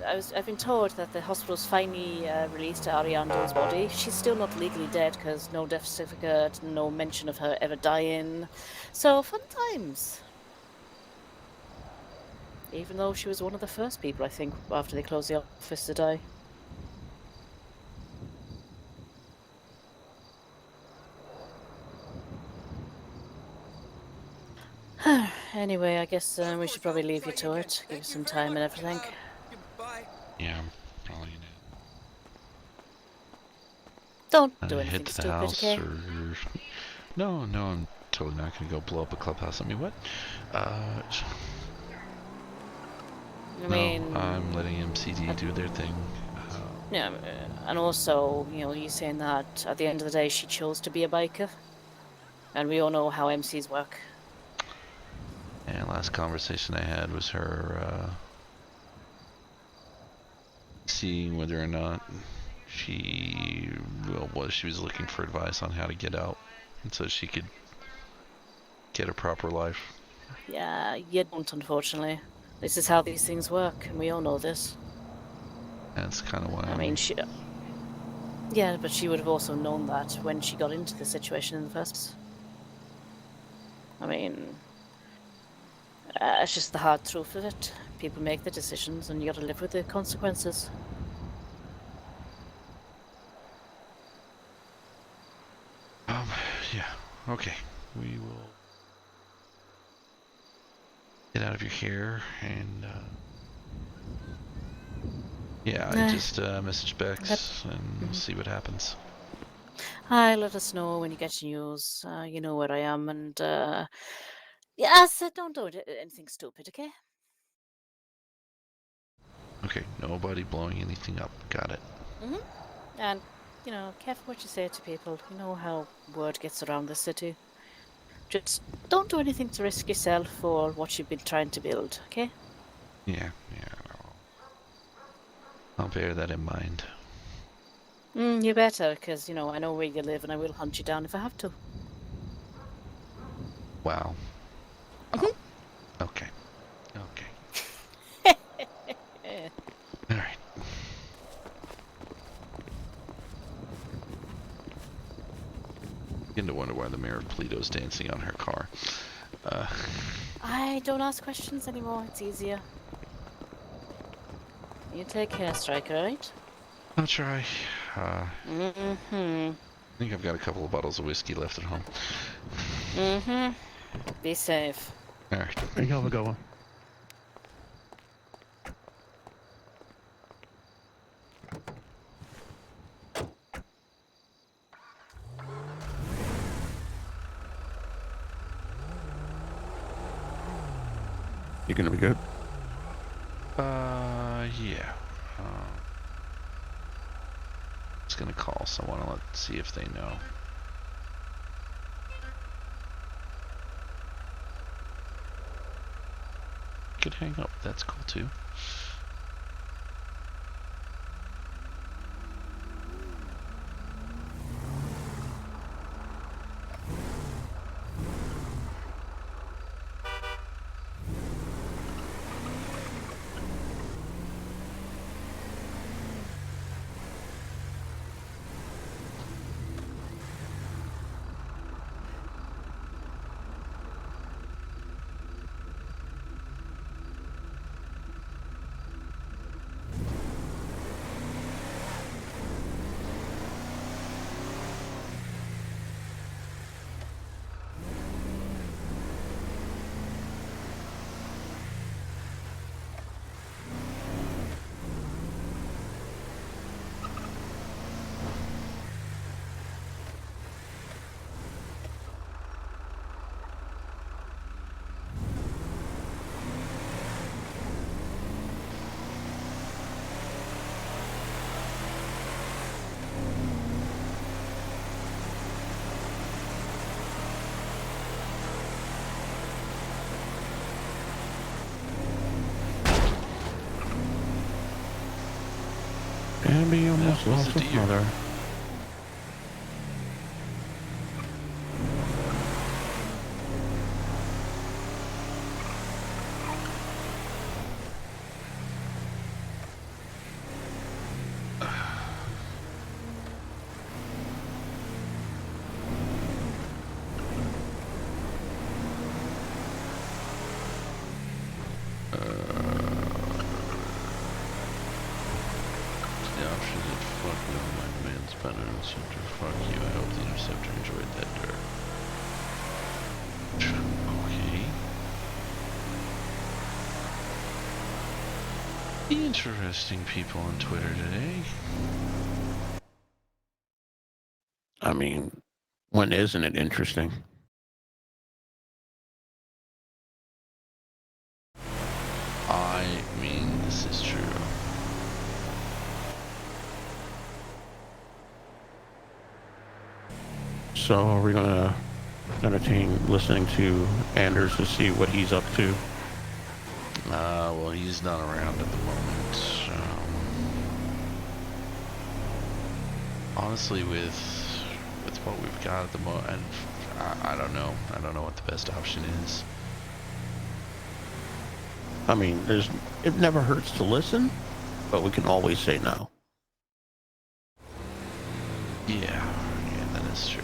I've been told that the hospital's finally released Ariando's body. She's still not legally dead because no death certificate, no mention of her ever dying. So fun times. Even though she was one of the first people, I think, after they closed the office to die. Anyway, I guess we should probably leave you to it. Give you some time and everything. Yeah, probably not. Don't do Head anything to the stupid, house, okay? or no, I'm totally not gonna go blow up a clubhouse. I mean, what? I No, mean, I'm letting MCD do their thing. yeah, and also, you know, you saying that at the end of the day, she chose to be a biker, and we all know how MCs work. And last conversation I had was her seeing whether or not she was looking for advice on how to get out, and so she could get a proper life. Yeah, you don't, unfortunately. This is how these things work, and we all know this. That's kind of why I mean, yeah, but she would have also known that when she got into the situation in the first place. I mean, it's just the hard truth of it. People make the decisions, and you got to live with the consequences. Yeah, okay. We will get out of your hair, and yeah, I just message Bex, and we'll see what happens. Hi, let us know when you get news. You know where I am, and yeah, so don't do anything stupid, okay? Okay, nobody blowing anything up. Got it. And, you know, careful what you say to people. You know how word gets around the city. Just don't do anything to risk yourself or what you've been trying to build, okay? Yeah, I'll bear that in mind. You better, because, you know, I know where you live and I will hunt you down if I have to. Wow. Oh, okay. Alright. Begin to wonder why the mayor of Toledo's dancing on her car. I don't ask questions anymore. It's easier. You take care, Stryker, right? I'll try. I think I've got a couple of bottles of whiskey left at home. Be safe. Alright. There you go, have a good one. You gonna be good? Yeah. Just gonna call someone and let's see if they know. Could hang up, that's cool too. Abby almost was lost a his deer. mother. Okay. Interesting people on Twitter today. I mean, when isn't it interesting? I mean, this is true. So are we gonna entertain listening to Anders to see what he's up to? Well, he's not around at the moment. Honestly, with what we've got at the moment, I don't know. I don't know what the best option is. I mean, it never hurts to listen, but we can always say no. Yeah, that is true.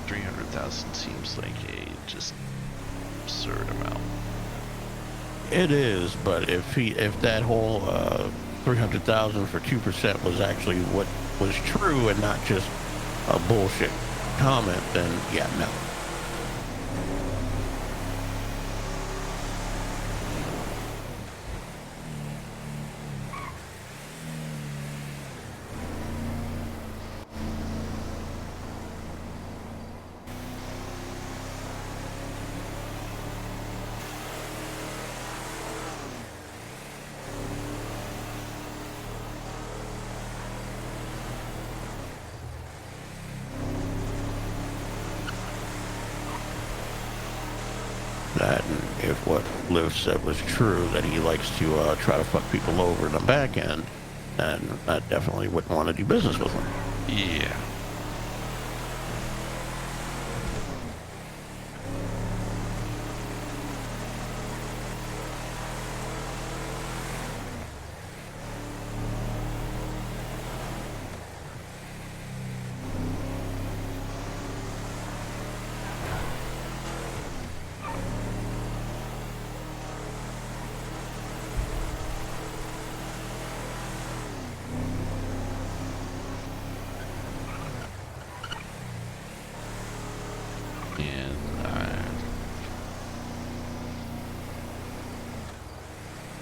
$300,000 seems like a just absurd amount. It is, but if that whole 300,000 for 2% was actually what was true and not just a bullshit comment, then yeah, no. That, and if what Liv said was true, that he likes to try to fuck people over in the back end, then I definitely wouldn't want to do business with him. Yeah.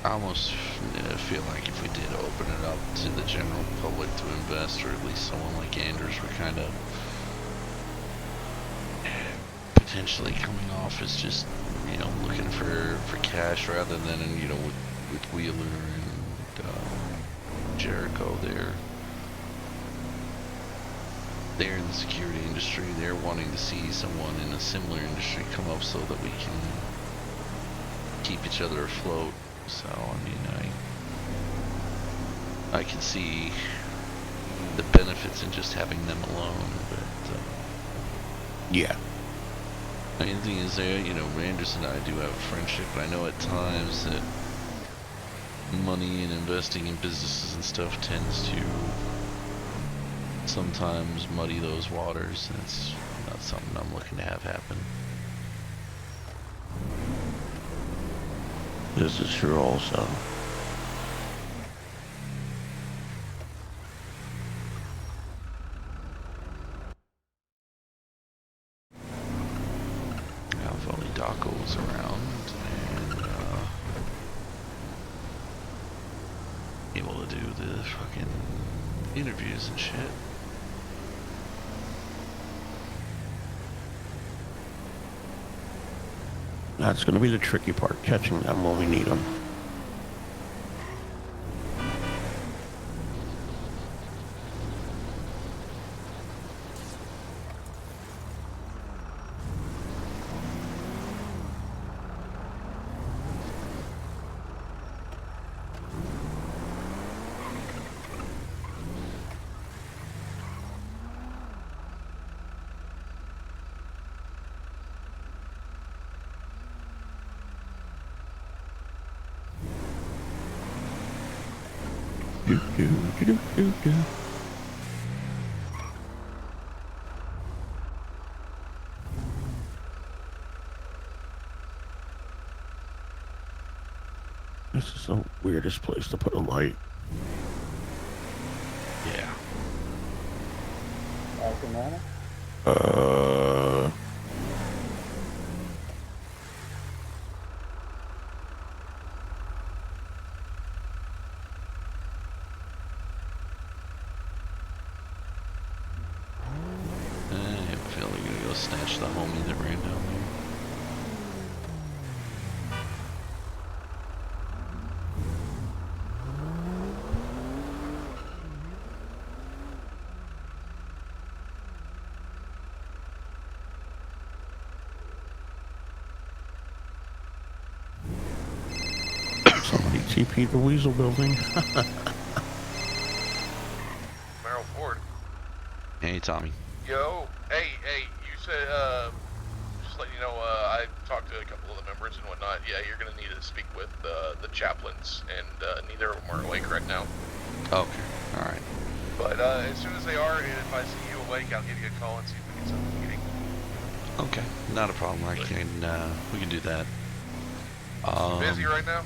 I almost feel like if we did open it up to the general public to invest, or at least someone like Anders, we're kind of potentially coming off as just, looking for cash rather than, with Wheeler and Jericho, they're in the security industry. They're wanting to see someone in a similar industry come up so that we can keep each other afloat. So, I mean, I can see the benefits in just having them alone, but, yeah. I mean, the thing is, Anders and I do have a friendship, but I know at times that money and investing in businesses and stuff tends to sometimes muddy those waters, and it's not something I'm looking to have happen. This is true also. Now, if only Daco was around and able to do the fucking interviews and shit. That's going to be the tricky part, catching them when we need them. This is the weirdest place to put a light. Yeah. I feel like I'm gonna go snatch the homie that ran down there. Somebody TP'd the Weasel building. Merrill Ford. Hey, Tommy. Yo, hey, you said, just letting you know, I talked to a couple of the members and whatnot. Yeah, you're gonna need to speak with, the chaplains, and, neither of them are awake right now. Okay, alright. But, as soon as they are, if I see you awake, I'll give you a call and see if we can set the meeting. Okay, not a problem. We can do that. Busy right now?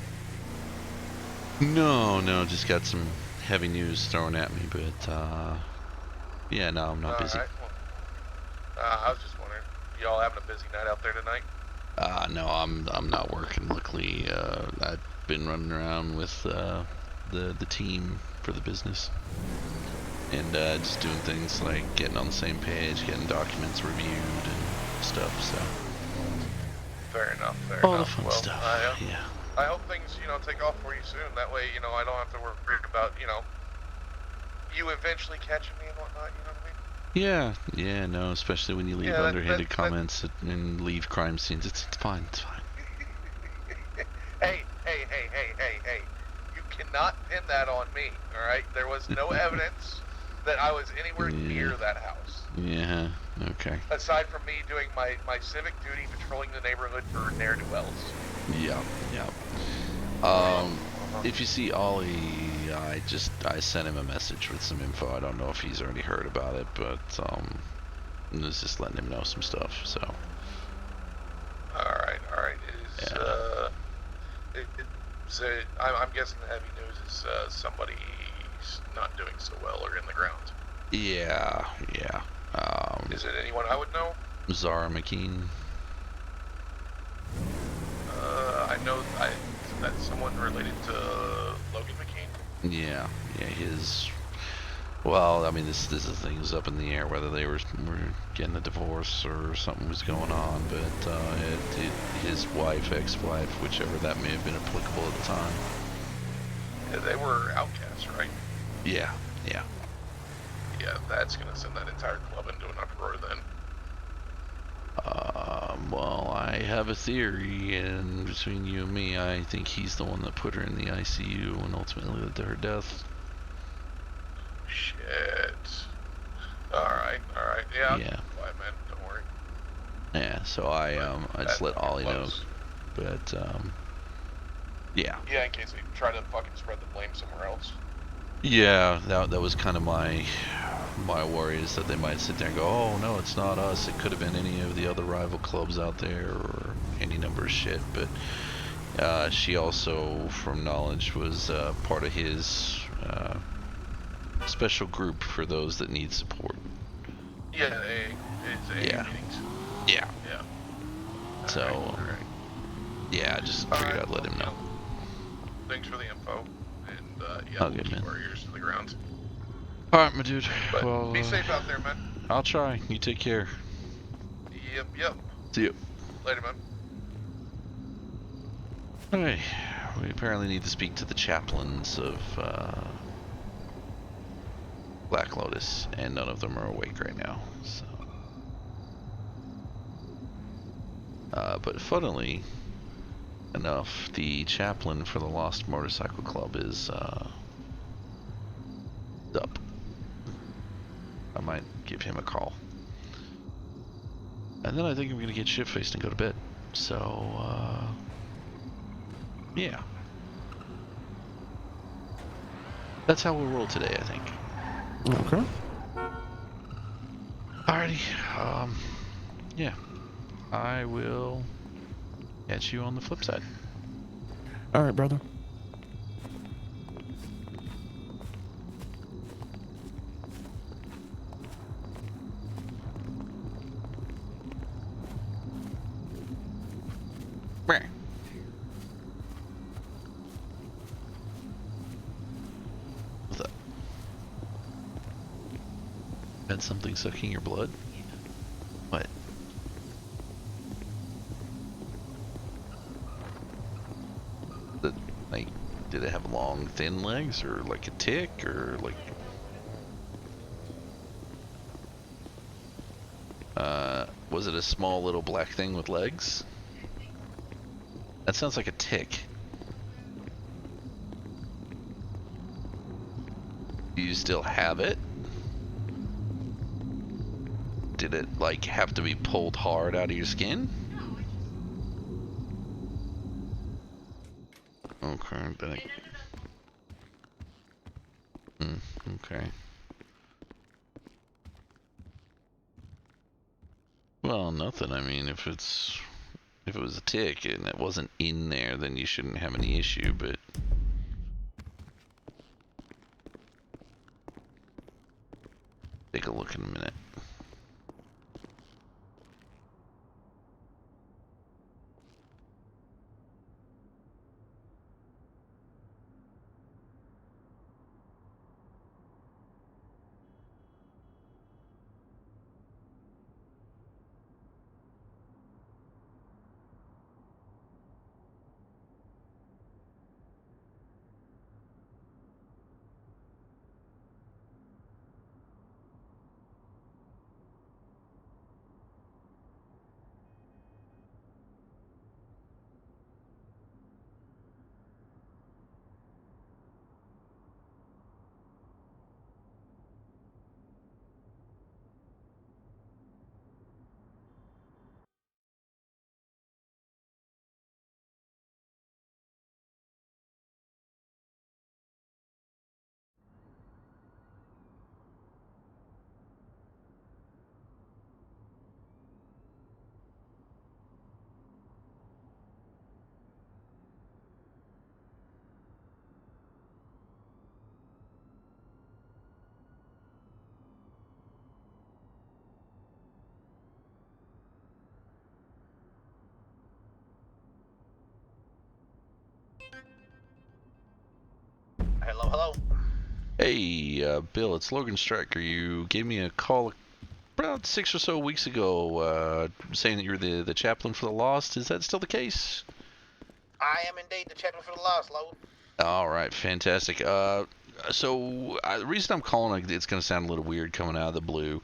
No, just got some heavy news thrown at me, but, yeah, no, I'm not busy. Alright, well, I was just wondering, y'all having a busy night out there tonight? No, I'm not working. Luckily, I've been running around with the team for the business, and just doing things like getting on the same page, getting documents reviewed and stuff. So Fair enough. all the fun stuff. Yeah. I hope things, take off for you soon. That way, I don't have to worry about, you eventually catching me and whatnot. You know what I mean? Yeah, no, especially when you leave underhanded comments and leave crime scenes. It's fine. Hey. You cannot pin that on me, alright? There was no evidence that I was anywhere near that house. Yeah, okay. Aside from me doing my civic duty patrolling the neighborhood for ne'er-do-wells. Yeah. If you see Ollie, I sent him a message with some info. I don't know if he's already heard about it, but I was just letting him know some stuff. So. Alright. I'm guessing the heavy news is somebody's not doing so well or in the ground. Yeah. Is it anyone I would know? Zara McKean. I know that's someone related to Logan McKean. Yeah, well, I mean, this is the thing is up in the air whether they were getting a divorce or something was going on, but his wife, ex-wife, whichever that may have been applicable at the time. Yeah, they were outcasts, right? Yeah. Yeah, that's gonna send that entire club into an uproar then. Well, I have a theory, and between you and me, I think he's the one that put her in the ICU and ultimately led to her death. Shit. Alright. Yeah. Quiet, man. Don't worry. Yeah, so I just let Ollie know, but, yeah. Yeah, in case they try to fucking spread the blame somewhere else. Yeah, that was kind of my worry, is that they might sit there and go, oh no, it's not us, it could have been any of the other rival clubs out there or any number of shit. But she also, from knowledge, was part of his special group for those that need support. Yeah, it's AA meetings. Yeah. So Alright. yeah, I just figured I'd let him know. Thanks for the info, and I'll we'll get keep man. our ears to the ground. Alright, my dude. But well, be safe out there, man. I'll try. You take care. Yep. See you. Later, man. Alright, we apparently need to speak to the chaplains of Black Lotus, and none of them are awake right now. So, but funnily enough, the chaplain for the Lost Motorcycle Club is up. I might give him a call. And then I think I'm gonna get shit-faced and go to bed. So, yeah. That's how we'll roll today, I think. Okay. Alrighty. Yeah. I will catch you on the flip side. Alright, brother. had something sucking your blood? What? Like, did it have long, thin legs, or like a tick, or like... was it a small little black thing with legs? That sounds like a tick. Do you still have it? Did it, like, have to be pulled hard out of your skin? Okay, then okay. Well, nothing. I mean, if it was a tick and it wasn't in there, then you shouldn't have any issue, but... Take a look in a minute. Hello, hello. Hey, Bill, it's Logan Stryker. You gave me a call about 6 or so weeks ago, saying that you're the chaplain for the lost. Is that still the case? I am indeed the chaplain for the lost, Logan. All right, fantastic. The reason I'm calling, it's going to sound a little weird coming out of the blue.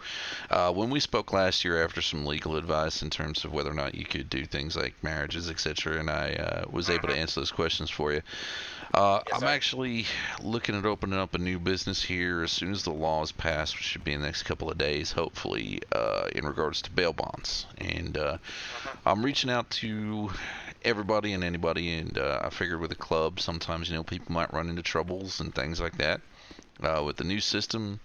When we spoke last year after some legal advice in terms of whether or not you could do things like marriages, etc., and I was able to answer those questions for you. I'm actually looking at opening up a new business here as soon as the law is passed, which should be in the next couple of days, hopefully, in regards to bail bonds. And I'm reaching out to everybody and anybody, and I figured with a club, sometimes, people might run into troubles and things like that. With the new system,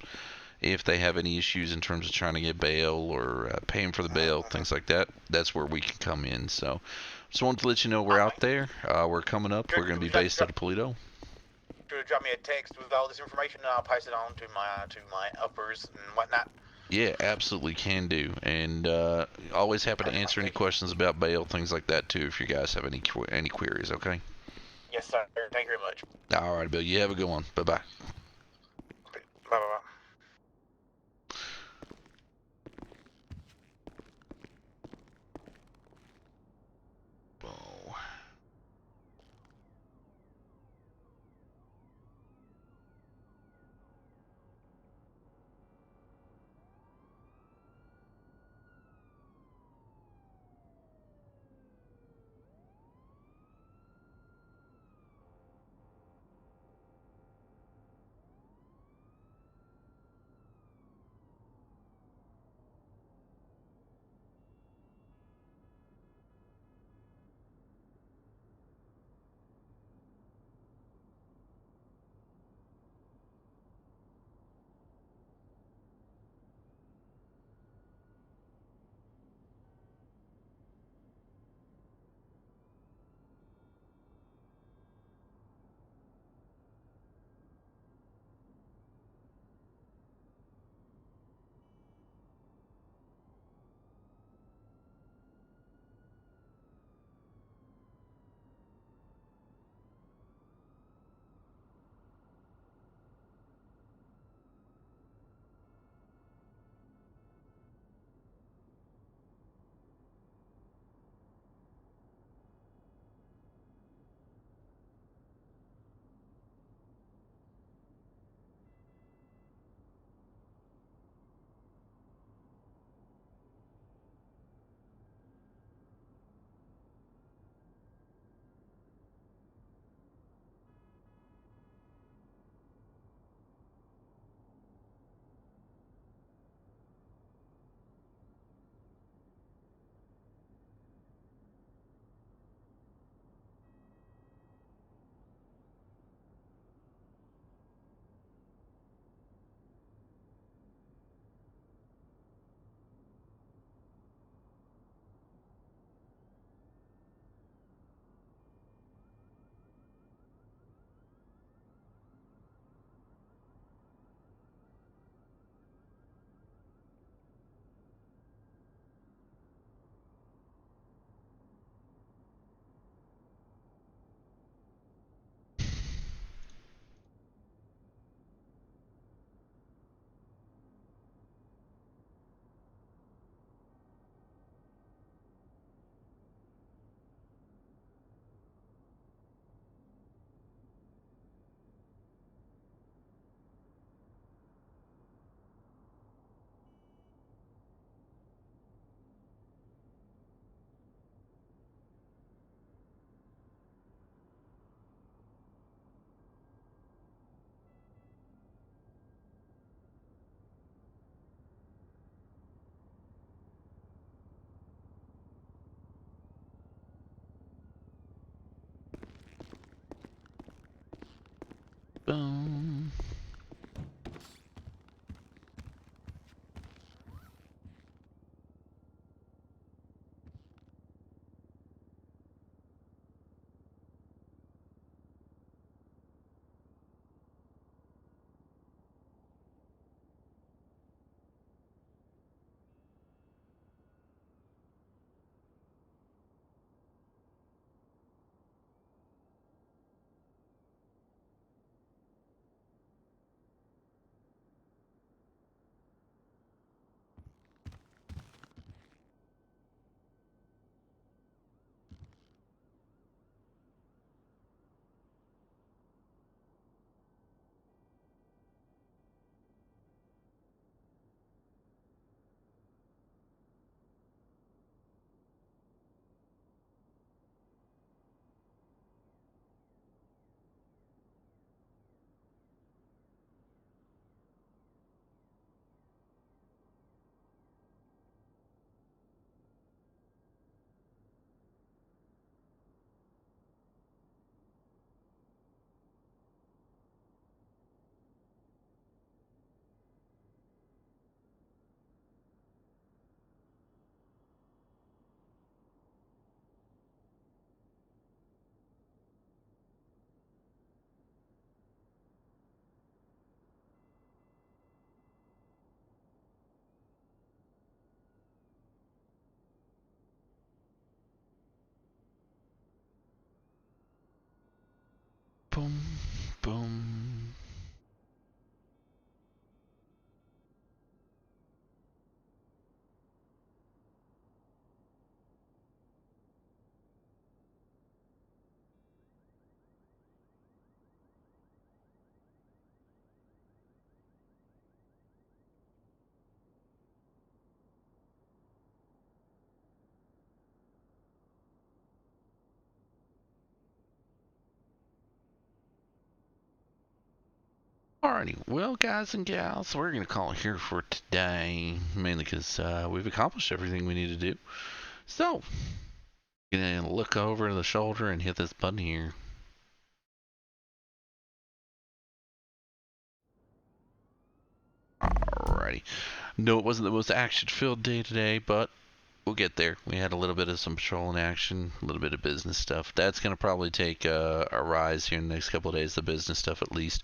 if they have any issues in terms of trying to get bail or paying for the bail, things like that, that's where we can come in. So just wanted to let you know we're out there. We're coming up. We're going to be based out of Toledo. Drop me a text with all this information, and I'll pass it on to my uppers and whatnot. Yeah, absolutely can do. And always happy to answer any questions about bail, things like that too, if you guys have any queries, okay? Yes, sir. Thank you very much. All right, Bill. You have a good one. Bye-bye. Bye-bye. boom. Boom, boom. Alrighty, well, guys and gals, we're going to call it here for today, mainly because we've accomplished everything we need to do. So, gonna look over the shoulder and hit this button here. Alrighty. No, it wasn't the most action-filled day today, but we'll get there. We had a little bit of some patrol in action, a little bit of business stuff. That's going to probably take a rise here in the next couple of days, the business stuff at least,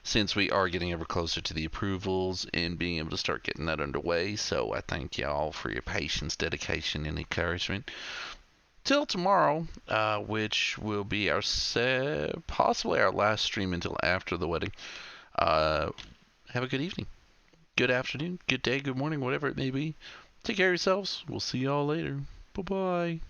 since we are getting ever closer to the approvals and being able to start getting that underway. So I thank y'all for your patience, dedication, and encouragement. Till tomorrow, which will be our possibly our last stream until after the wedding. Have a good evening, good afternoon, good day, good morning, whatever it may be. Take care of yourselves. We'll see y'all later. Bye-bye.